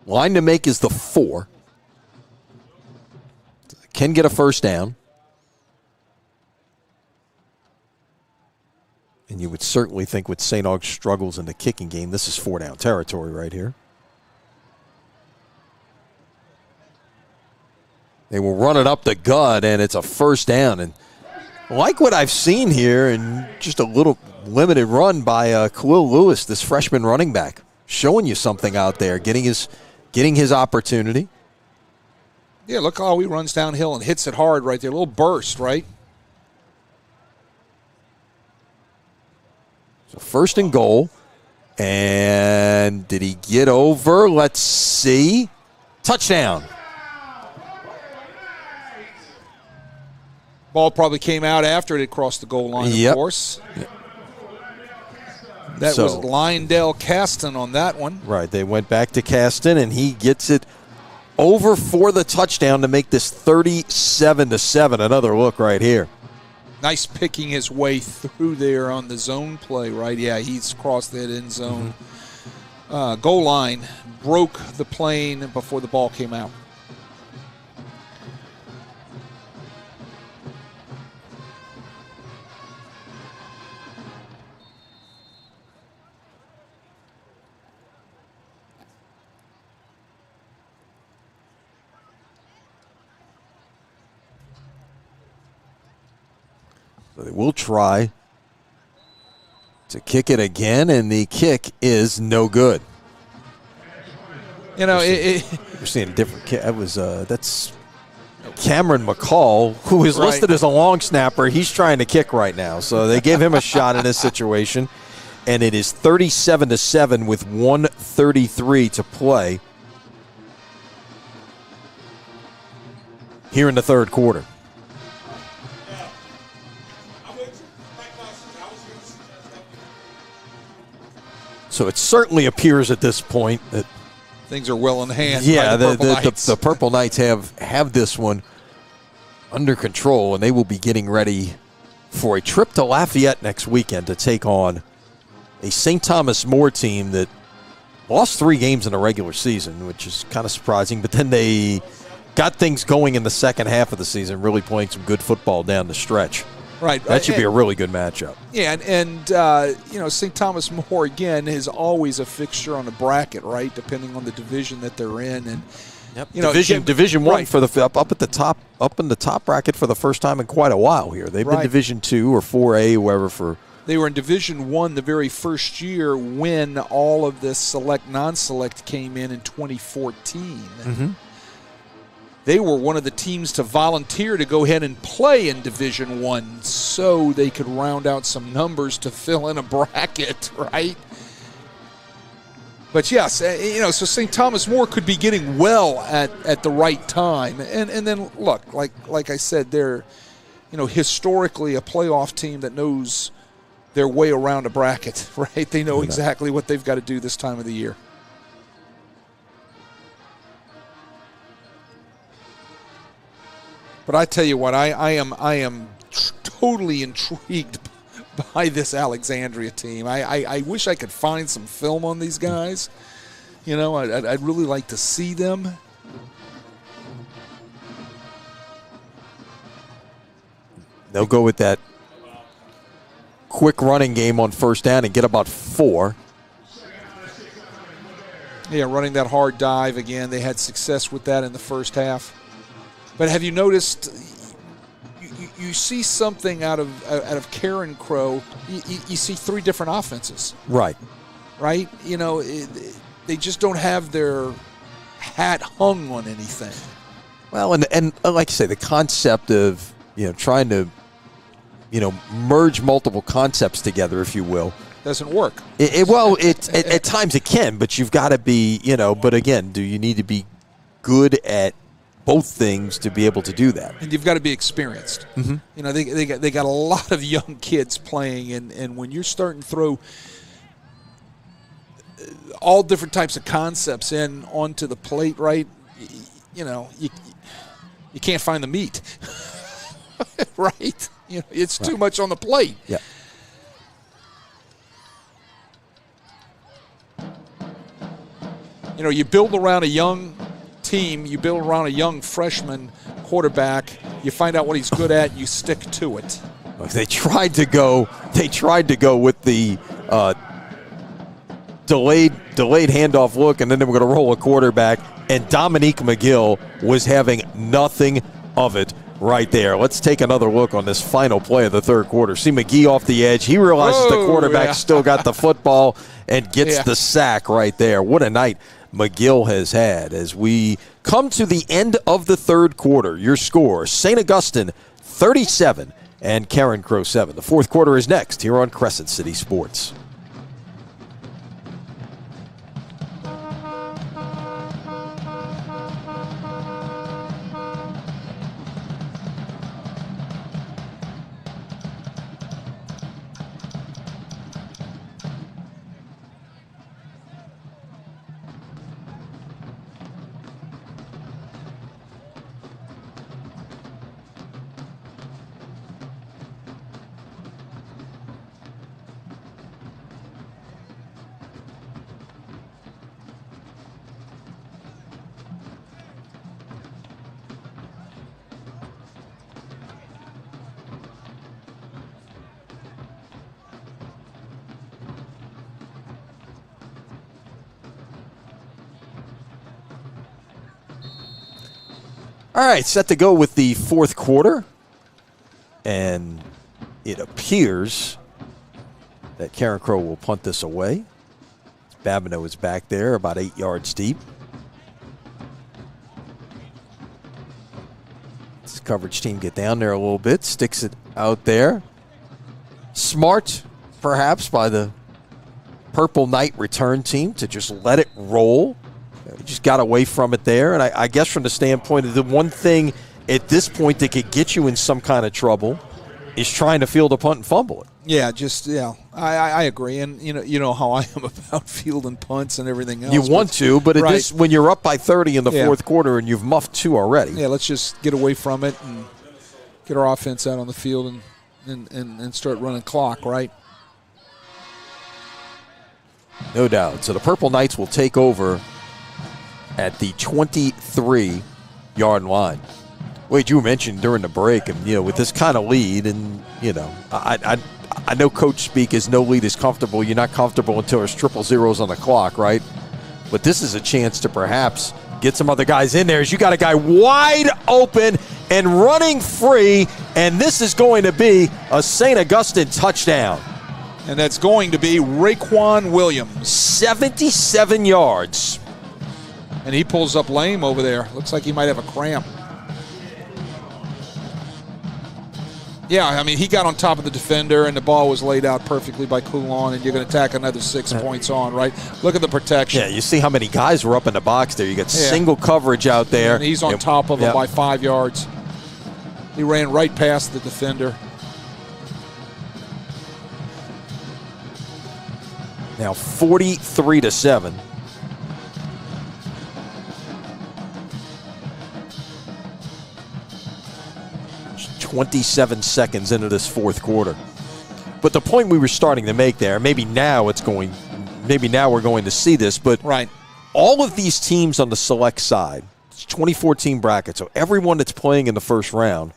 Line to make is the 4. Can get a 1st down. And you would certainly think with St. Aug's struggles in the kicking game, this is 4-down territory right here. They will run it up the gut, and it's a 1st down. And like what I've seen here, and just a little limited run by Khalil Lewis, this freshman running back, showing you something out there, getting his opportunity. Yeah, look how he runs downhill and hits it hard right there. A little burst, right? So 1st and goal. And did he get over? Let's see. Touchdown. Ball probably came out after it had crossed the goal line, of course. Yep. That was Lyndell Caston on that one. Right, they went back to Caston, and he gets it over for the touchdown to make this 37-7. Another look right here. Nice picking his way through there on the zone play, right? Yeah, he's crossed that end zone. Goal line broke the plane before the ball came out. So they will try to kick it again, and the kick is no good. You know, we're seeing a different kick. That's Cameron McCall, who is listed as a long snapper. He's trying to kick right now, so they gave him a shot in this situation, and it is 37-7 with 1:33 to play here in the 3rd quarter. So it certainly appears at this point that things are well in hand. Yeah, by the Purple Knights. The Purple Knights have this one under control, and they will be getting ready for a trip to Lafayette next weekend to take on a St. Thomas More team that lost 3 games in the regular season, which is kind of surprising. But then they got things going in the second half of the season, really playing some good football down the stretch. Right. That should be a really good matchup. Yeah, and you know, St. Thomas More, again, is always a fixture on the bracket, right, depending on the division that they're in. And you know, Division 1 for the up in the top bracket for the first time in quite a while here. They've been Division 2 or 4A, whoever for. They were in Division 1 the very first year when all of this select, non-select came in 2014. Mm-hmm. They were one of the teams to volunteer to go ahead and play in Division 1 so they could round out some numbers to fill in a bracket, right? But yes, you know, so St. Thomas More could be getting well at the right time. And then, look, like I said, they're, you know, historically a playoff team that knows their way around a bracket, right? They know exactly what they've got to do this time of the year. But I tell you what, I am totally intrigued by this Alexandria team. I wish I could find some film on these guys. You know, I'd really like to see them. They'll go with that quick running game on 1st down and get about 4. Yeah, running that hard dive again. They had success with that in the first half. But have you noticed, you see something out of Carencro. You see 3 different offenses. Right. Right? They just don't have their hat hung on anything. Well, and like I say, the concept of trying to merge multiple concepts together, if you will, doesn't work. At times it can, but you've got to be But again, do you need to be good at both things to be able to do that? And you've got to be experienced. Mm-hmm. They got a lot of young kids playing, and when you're starting to throw all different types of concepts onto the plate, right? You can't find the meat, right? It's too much on the plate. Yeah. You build around a young team, you build around a young freshman quarterback, you find out what he's good at, and you stick to it. They tried to go with the delayed handoff look, and then they were going to roll a quarterback, and Dominique McGill was having nothing of it right there. Let's take another look on this final play of the third quarter. See McGee off the edge. He realizes the quarterback still got the football and gets the sack right there. What a night McGill has had. As we come to the end of the third quarter, your score, St. Augustine 37 and Carencro 7. The fourth quarter is next here on Crescent City Sports. All right, set to go with the fourth quarter. And it appears that Carencro will punt this away. Babineau is back there, about 8 yards deep. This coverage team get down there a little bit, sticks it out there. Smart, perhaps, by the Purple Knight return team to just let it roll. Just got away from it there. And I guess from the standpoint of the one thing at this point that could get you in some kind of trouble is trying to field a punt and fumble it. Yeah, I agree. And you know how I am about fielding punts and everything else. You want to, but right. When you're up by 30 in the fourth quarter and you've muffed 2 already. Yeah, let's just get away from it and get our offense out on the field and start running clock, right? No doubt. So the Purple Knights will take over at the 23-yard line. Wade, you mentioned during the break, and with this kind of lead, and I know coach speak is no lead is comfortable. You're not comfortable until there's triple zeros on the clock, right? But this is a chance to perhaps get some other guys in there. As you got a guy wide open and running free, and this is going to be a St. Augustine touchdown. And that's going to be Raekwon Williams. 77 yards. And he pulls up lame over there. Looks like he might have a cramp. Yeah, I mean, he got on top of the defender, and the ball was laid out perfectly by Coulon, and you're going to tack another 6 points on, right? Look at the protection. Yeah, you see how many guys were up in the box there. You got single coverage out there. And he's on top of him by 5 yards. He ran right past the defender. Now 43-7. 27 seconds into this fourth quarter. But the point we were starting to make there, maybe now we're going to see this, but right. All of these teams on the select side, it's 2014 bracket, so everyone that's playing in the first round,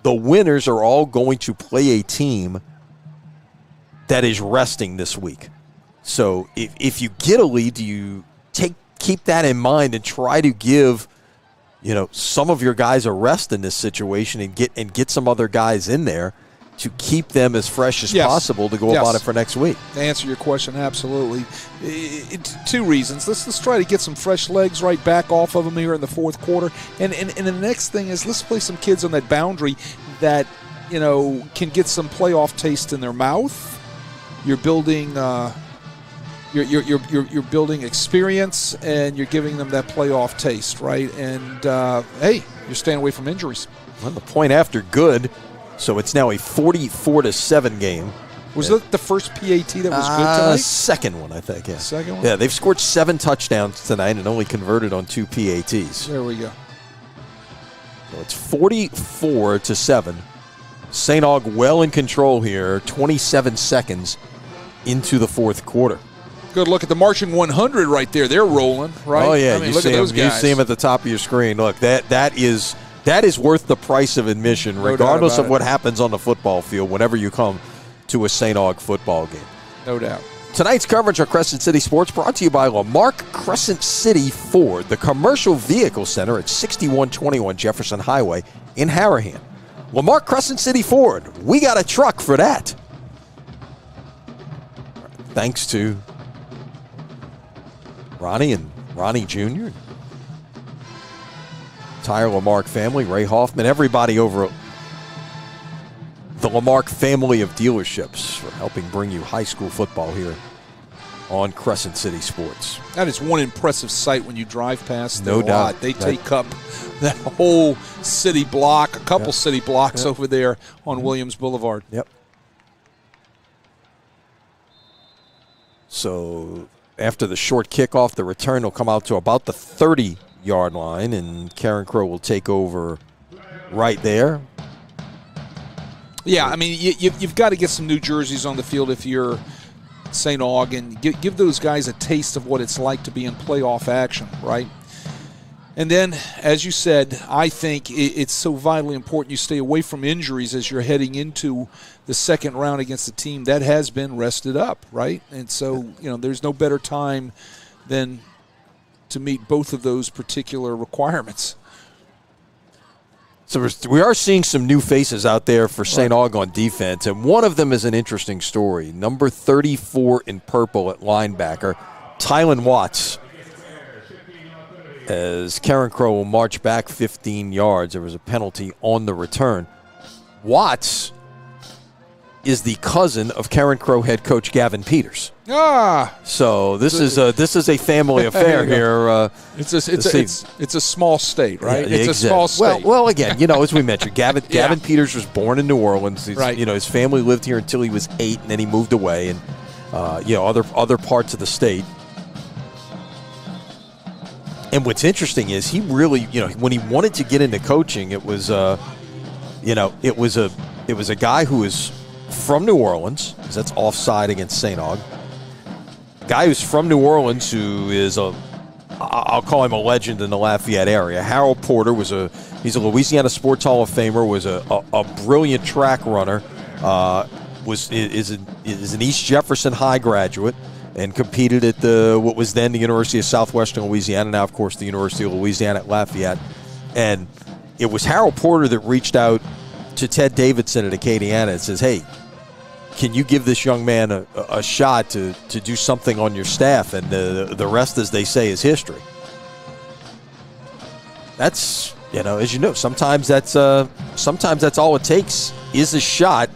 the winners are all going to play a team that is resting this week. So if you get a lead, do you keep that in mind and try to give some of your guys are rest in this situation and get some other guys in there to keep them as fresh as possible to go about it for next week. To answer your question, absolutely. Two reasons. Let's try to get some fresh legs right back off of them here in the fourth quarter. And the next thing is let's play some kids on that boundary that, can get some playoff taste in their mouth. You're building you're building experience, and you're giving them that playoff taste, right? And, hey, you're staying away from injuries. Well, the point after good. So it's now a 44-7 game. Was that the first PAT that was good tonight? Second one, I think. Yeah. Second one? Yeah, they've scored 7 touchdowns tonight and only converted on 2 PATs. There we go. So it's 44-7. St. Aug well in control here, 27 seconds into the fourth quarter. Good look at the Marching 100 right there. They're rolling, right? Oh, yeah. Look at those guys. You see them at the top of your screen. Look, that is worth the price of admission, regardless of what happens on the football field whenever you come to a St. Aug football game. No doubt. Tonight's coverage on Crescent City Sports brought to you by Lamarck Crescent City Ford, the commercial vehicle center at 6121 Jefferson Highway in Harahan. Lamarck Crescent City Ford, we got a truck for that. Thanks to Ronnie and Ronnie Jr., entire Lamarck family, Ray Hoffman, everybody over the Lamarck family of dealerships for helping bring you high school football here on Crescent City Sports. That is one impressive sight when you drive past. No doubt. They take up that whole city block, a couple city blocks over there on Williams Boulevard. Yep. So after the short kickoff, the return will come out to about the 30-yard line, and Carencro will take over right there. Yeah, I mean, you've got to get some new jerseys on the field if you're St. Aug, and give those guys a taste of what it's like to be in playoff action, right? And then, as you said, I think it's so vitally important you stay away from injuries as you're heading into the second round against a team that has been rested up, right? And so, there's no better time than to meet both of those particular requirements. So we are seeing some new faces out there for St. Aug on defense, and one of them is an interesting story. Number 34 in purple at linebacker, Tylen Watts. As Carencro will march back 15 yards, there was a penalty on the return. Watts is the cousin of Carencro head coach Gavin Peters. So this is a family affair here. It's a small state, right? Yeah, it's a small state. Well, again, as we mentioned, Gavin Peters was born in New Orleans. His family lived here until he was 8, and then he moved away, and other parts of the state. And what's interesting is he really, when he wanted to get into coaching, it was a guy who is from New Orleans, because that's offside against St. Aug. Guy who's from New Orleans who is I'll call him a legend in the Lafayette area. Harold Porter he's a Louisiana Sports Hall of Famer, was a brilliant track runner, is an East Jefferson High graduate, and competed at what was then the University of Southwestern Louisiana, now, of course, the University of Louisiana at Lafayette. And it was Harold Porter that reached out to Ted Davidson at Acadiana and says, hey, can you give this young man a shot to do something on your staff? And the rest, as they say, is history. That's, as you know, sometimes that's all it takes is a shot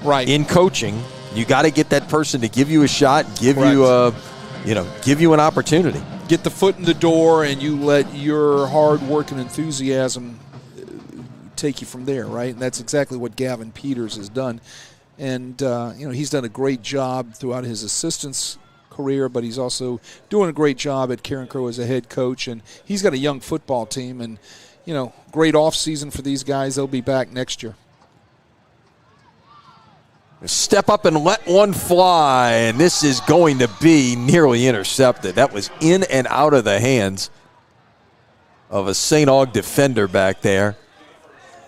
in coaching. You got to get that person to give you a shot, give you an opportunity. Get the foot in the door, and you let your hard work and enthusiasm take you from there, right? And that's exactly what Gavin Peters has done. And, he's done a great job throughout his assistant's career, but he's also doing a great job at Carencro as a head coach. And he's got a young football team, and, great offseason for these guys. They'll be back next year. Step up and let one fly, and this is going to be nearly intercepted. That was in and out of the hands of a St. Aug defender back there.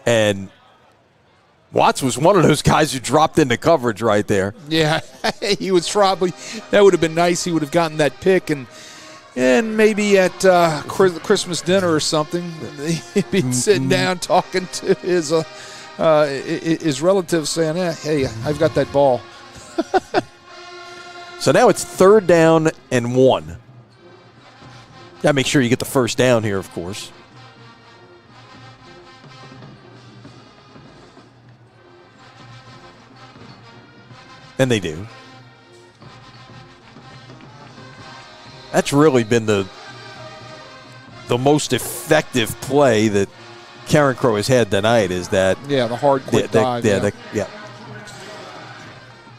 And Watts was one of those guys who dropped into coverage right there. Yeah, he was probably – that would have been nice. He would have gotten that pick. And, And maybe at Christmas dinner or something, he'd be sitting down talking to his relatives saying, hey, I've got that ball. So now it's 3rd down and 1. Got to make sure you get the first down here, of course. And they do. That's really been the most effective play that Carencro has had tonight is that. Yeah, the hard quick dive. Yeah.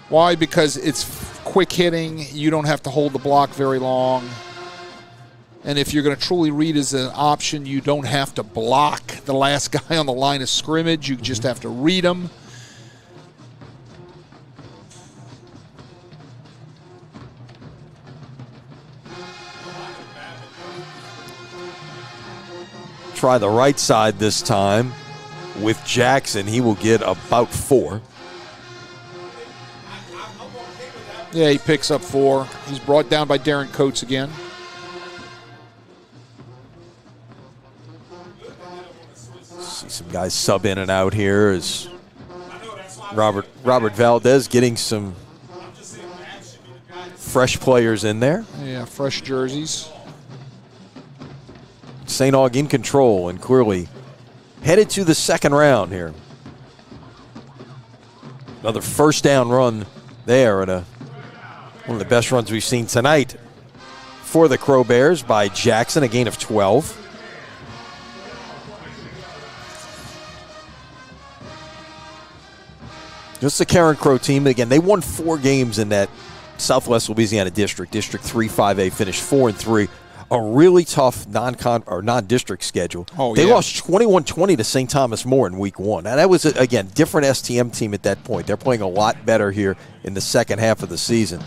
Why? Because it's quick hitting. You don't have to hold the block very long. And if you're going to truly read as an option, you don't have to block the last guy on the line of scrimmage. You just have to read him. Try the right side this time with Jackson. He will get about 4. Yeah, he picks up 4. He's brought down by Darren Coates again. See some guys sub in and out here as Robert Valdez getting some fresh players in there. Yeah, fresh jerseys. St. Aug in control and clearly headed to the second round here. Another first down run there and one of the best runs we've seen tonight for the Crow Bears by Jackson, a gain of 12. Just the Carencro team. Again, they won 4 games in that Southwest Louisiana District. District 3 5A finished 4-3. A really tough non-district schedule. They lost 21-20 to St. Thomas More in week 1. Now, that was, again, different STM team at that point. They're playing a lot better here in the second half of the season.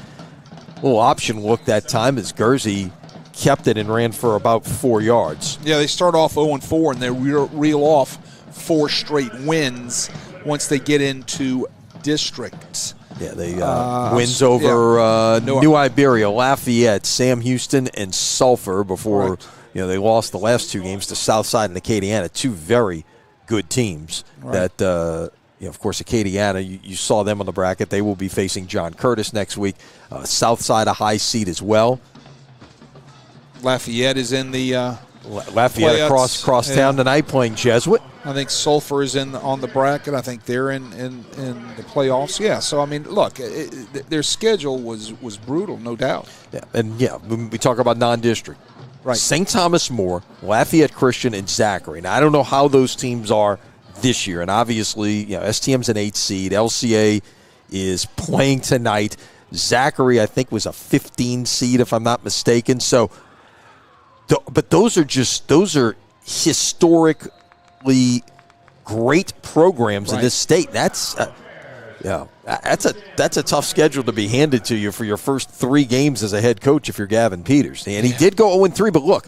A little option look that time as Guernsey kept it and ran for about 4 yards. Yeah, they start off 0-4, and they reel off 4 straight wins once they get into districts. Yeah, they wins over New Iberia, Lafayette, Sam Houston, and Sulphur before they lost the last 2 games to Southside and Acadiana, 2 very good teams. Right. That of course, Acadiana, you saw them on the bracket. They will be facing John Curtis next week. Southside a high seed as well. Lafayette is in the Lafayette across town tonight playing Jesuit. I think Sulphur is on the bracket. I think they're in the playoffs. Yeah, so, I mean, look, their schedule was brutal, no doubt. Yeah, and, when we talk about non-district. Right. St. Thomas More, Lafayette Christian, and Zachary. Now, I don't know how those teams are this year, and obviously, STM's an 8 seed. LCA is playing tonight. Zachary, I think, was a 15 seed, if I'm not mistaken. So, but those are historically great programs in this state. That's that's a tough schedule to be handed to you for your first 3 games as a head coach if you're Gavin Peters. And he did go 0-3, but look,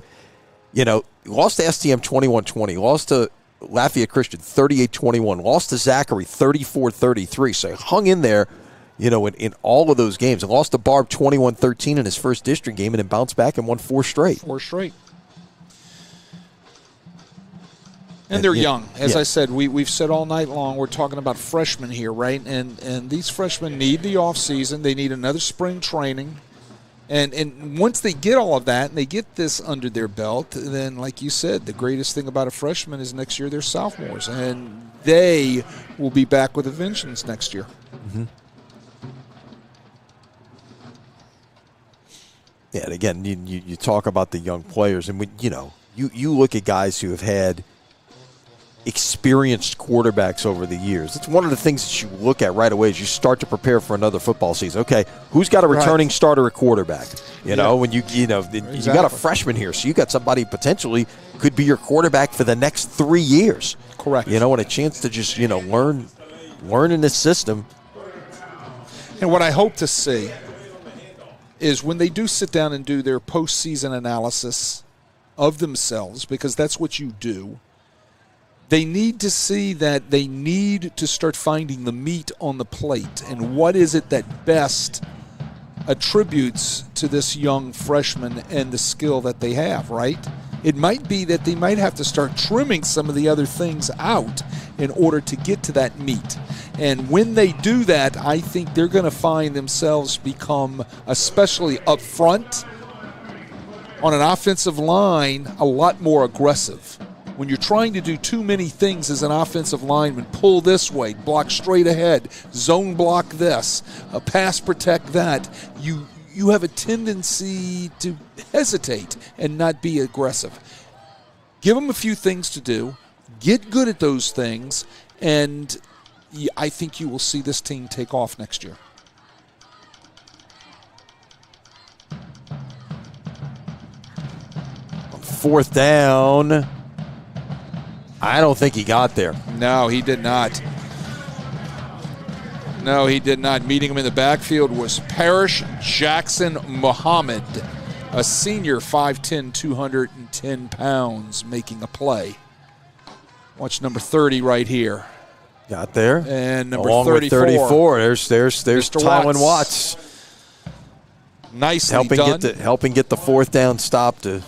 lost to STM 21-20, lost to Lafayette Christian 38-21, lost to Zachary 34-33. So he hung in there, in all of those games, and lost to Barb 21-13 in his first district game, and then bounced back and won 4 straight. 4 straight. And they're young. As I said, we've said all night long, we're talking about freshmen here, right? And these freshmen need the offseason. They need another spring training. And once they get all of that and they get this under their belt, then, like you said, the greatest thing about a freshman is next year they're sophomores. And they will be back with a vengeance next year. Mm-hmm. Yeah, and again, you talk about the young players, and you look at guys who have had experienced quarterbacks over the years. It's one of the things that you look at right away as you start to prepare for another football season. Okay, who's got a returning starter at quarterback? When you got a freshman here, so you got somebody potentially could be your quarterback for the next 3 years. Correct. And a chance to just learn in this system. And what I hope to see is when they do sit down and do their postseason analysis of themselves, because that's what you do, they need to see that they need to start finding the meat on the plate and what is it that best attributes to this young freshman and the skill that they have, right? It might be that they might have to start trimming some of the other things out in order to get to that meat. And when they do that, I think they're going to find themselves become, especially up front, on an offensive line, a lot more aggressive. When you're trying to do too many things as an offensive lineman, pull this way, block straight ahead, zone block this, pass protect that, you have a tendency to hesitate and not be aggressive. Give them a few things to do, get good at those things, and I think you will see this team take off next year. Fourth down. I don't think he got there. No, he did not. No, he did not. Meeting him in the backfield was Parrish Jackson Muhammad, a senior, 5'10", 210 pounds, making a play. Watch number 30 right here. Got there. And number Along 34. With 34. There's Tylan Watts. Nicely done. Helping get the fourth down stop to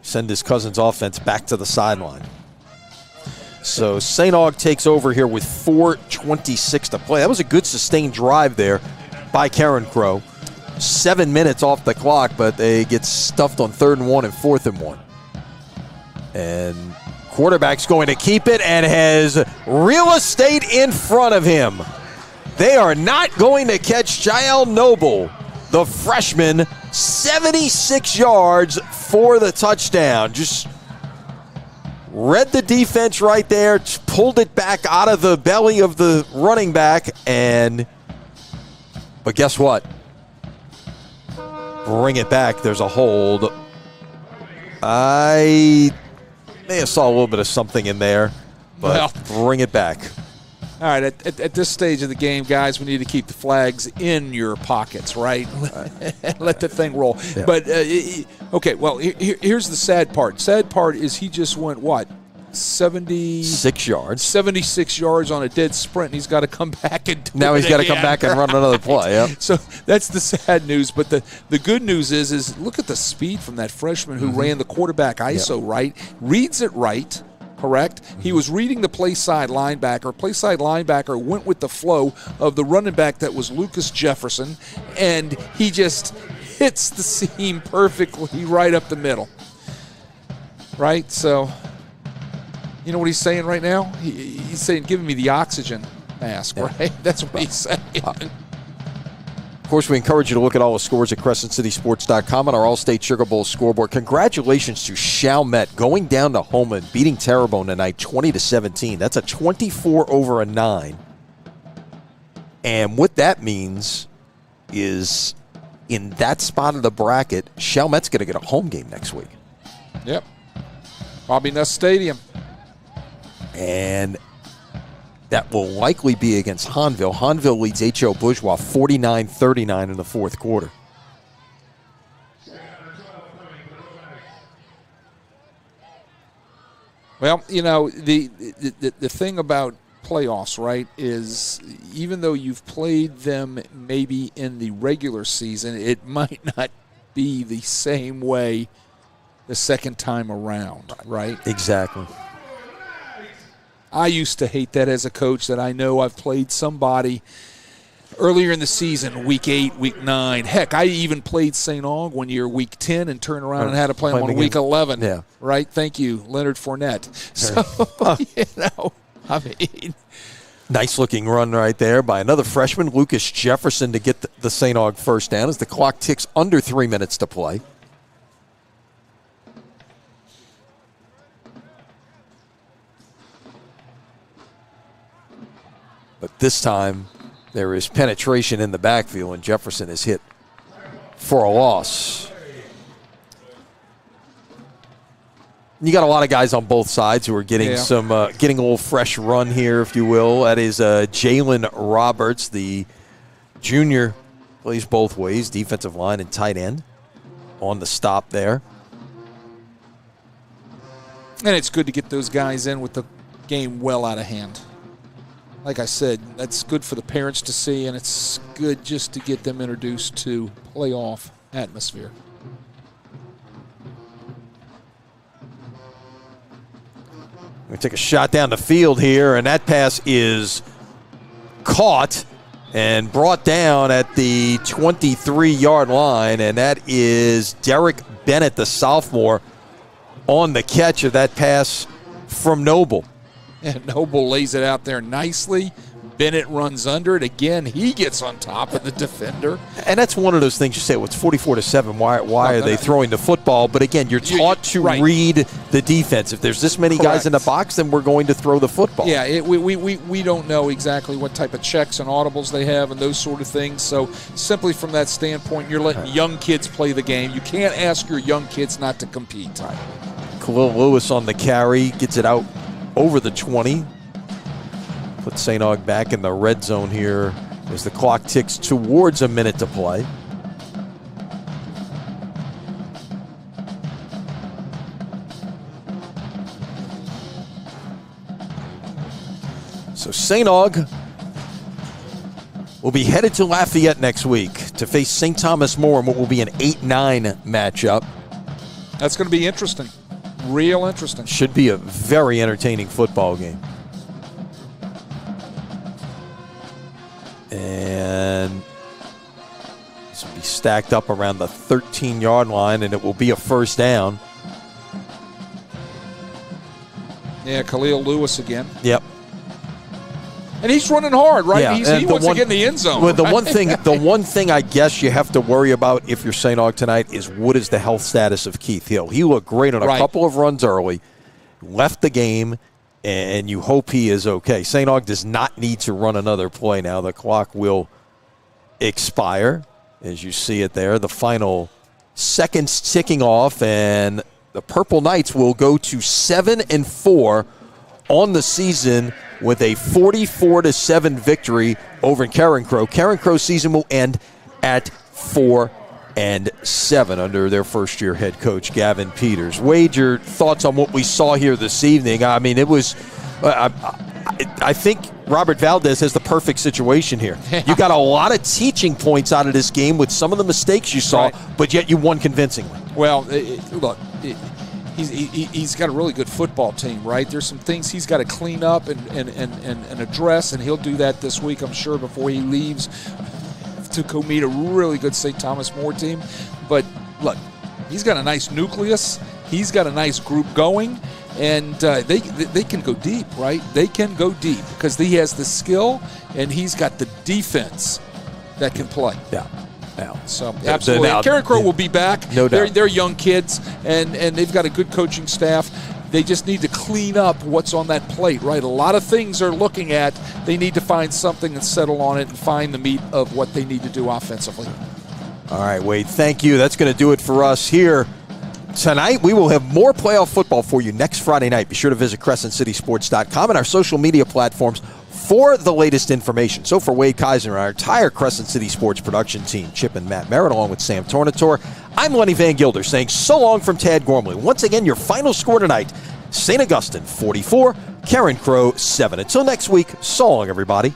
send his cousin's offense back to the sideline. So St. Aug takes over here with 4:26 to play. That was a good sustained drive there by Carencro. 7 minutes off the clock, but they get stuffed on 3rd and 1 and 4th and 1. And quarterback's going to keep it and has real estate in front of him. They are not going to catch Jael Noble, the freshman, 76 yards for the touchdown. Just read the defense right there, pulled it back out of the belly of the running back, but guess what? Bring it back. There's a hold. I may have saw a little bit of something in there, but bring it back. All right, at this stage of the game, guys, we need to keep the flags in your pockets, right? Let the thing roll. Yeah. But, okay, well, here's the sad part. Sad part is he just went, what, 76 yards. 76 yards on a dead sprint, and he's got to come back and do now it he's got to again. come back and run another play. Yep. So that's the sad news. But the good news is look at the speed from that freshman who ran the quarterback ISO, right? Reads it right. Correct? He was reading the play side linebacker. Play side linebacker went with the flow of the running back that was Lucas Jefferson, and he just hits the seam perfectly right up the middle. Right? So, you know what he's saying right now? He's saying, give me the oxygen mask, right? That's what he's saying. Of course, we encourage you to look at all the scores at CrescentCitySports.com on our All-State Sugar Bowl scoreboard. Congratulations to Chalmette going down to Houma and beating Terrebonne tonight 20-17. That's a 24-9. And what that means is in that spot of the bracket, Chalmette's going to get a home game next week. Yep. Bobby Nuss Stadium. And that will likely be against Hanville. Hanville leads H.O. Bourgeois 49-39 in the fourth quarter. Well, you know, the thing about playoffs, right, is even though you've played them maybe in the regular season, it might not be the same way the second time around, right? Exactly. I used to hate that as a coach, that I know I've played somebody earlier in the season, week 8, week 9. Heck, I even played St. Aug one year, week 10, and turned around and had to play them on week 11. Yeah. Right? Thank you, Leonard Fournette. So, you know, I mean. Nice-looking run right there by another freshman, Lucas Jefferson, to get the St. Aug first down as the clock ticks under 3 minutes to play. But this time, there is penetration in the backfield, and Jefferson is hit for a loss. You got a lot of guys on both sides who are getting getting a little fresh run here, if you will. That is Jalen Roberts, the junior, plays both ways, defensive line and tight end, on the stop there. And it's good to get those guys in with the game well out of hand. like I said, that's good for the parents to see, and it's good just to get them introduced to playoff atmosphere. We take a shot down the field here, and that pass is caught and brought down at the 23-yard line, and that is Derek Bennett, the sophomore, on the catch of that pass from Noble. And Noble lays it out there nicely. Bennett runs under it. Again, he gets on top of the defender. And that's one of those things you say, well, it's 44-7. Why are they throwing the football? But again, you're taught to read the defense. If there's this many guys in the box, then we're going to throw the football. Yeah, we don't know exactly what type of checks and audibles they have and those sort of things. So simply from that standpoint, you're letting young kids play the game. You can't ask your young kids not to compete. Khalil Lewis on the carry, gets it out over the 20. Put St. Aug back in the red zone here as the clock ticks towards a minute to play. So St. Aug will be headed to Lafayette next week to face St. Thomas More in what will be an 8-9 matchup. That's going to be interesting. Real interesting. Should be a very entertaining football game. And this will be stacked up around the 13-yard line, and it will be a first down. Yeah, Khalil Lewis again. Yep. And he's running hard, right? Yeah. He wants to get in the end zone. Well, the one thing I guess you have to worry about if you're St. Aug tonight is what is the health status of Keith Hill. He looked great on a couple of runs early, left the game, and you hope he is okay. St. Aug does not need to run another play now. The clock will expire, as you see it there. The final seconds ticking off, and the Purple Knights will go to 7-4 on the season with a 44-7 victory over in Carencro. Carencro's season will end at 4-7 under their first-year head coach, Gavin Peters. Wade, your thoughts on what we saw here this evening? I mean, it was I think Robert Valdez has the perfect situation here. You got a lot of teaching points out of this game with some of the mistakes you saw, but yet you won convincingly. Well, look, he's got a really good football team, right? There's some things he's got to clean up and address, and he'll do that this week, I'm sure, before he leaves to go meet a really good St. Thomas More team. But look, he's got a nice nucleus. He's got a nice group going, and they can go deep, right? They can go deep because he has the skill and he's got the defense that can play. Yeah. So absolutely, Carencro will be back. No doubt. They're young kids, and they've got a good coaching staff. They just need to clean up what's on that plate, right? A lot of things they're looking at. They need to find something and settle on it and find the meat of what they need to do offensively. All right, Wade, thank you. That's going to do it for us here tonight. We will have more playoff football for you next Friday night. Be sure to visit CrescentCitySports.com and our social media platforms for the latest information. So for Wade Kaiser and our entire Crescent City Sports production team, Chip and Matt Merritt, along with Sam Tornator, I'm Lenny Van Gilder saying so long from Tad Gormley. Once again, your final score tonight, St. Augustine 44, Carencro 7. Until next week, so long, everybody.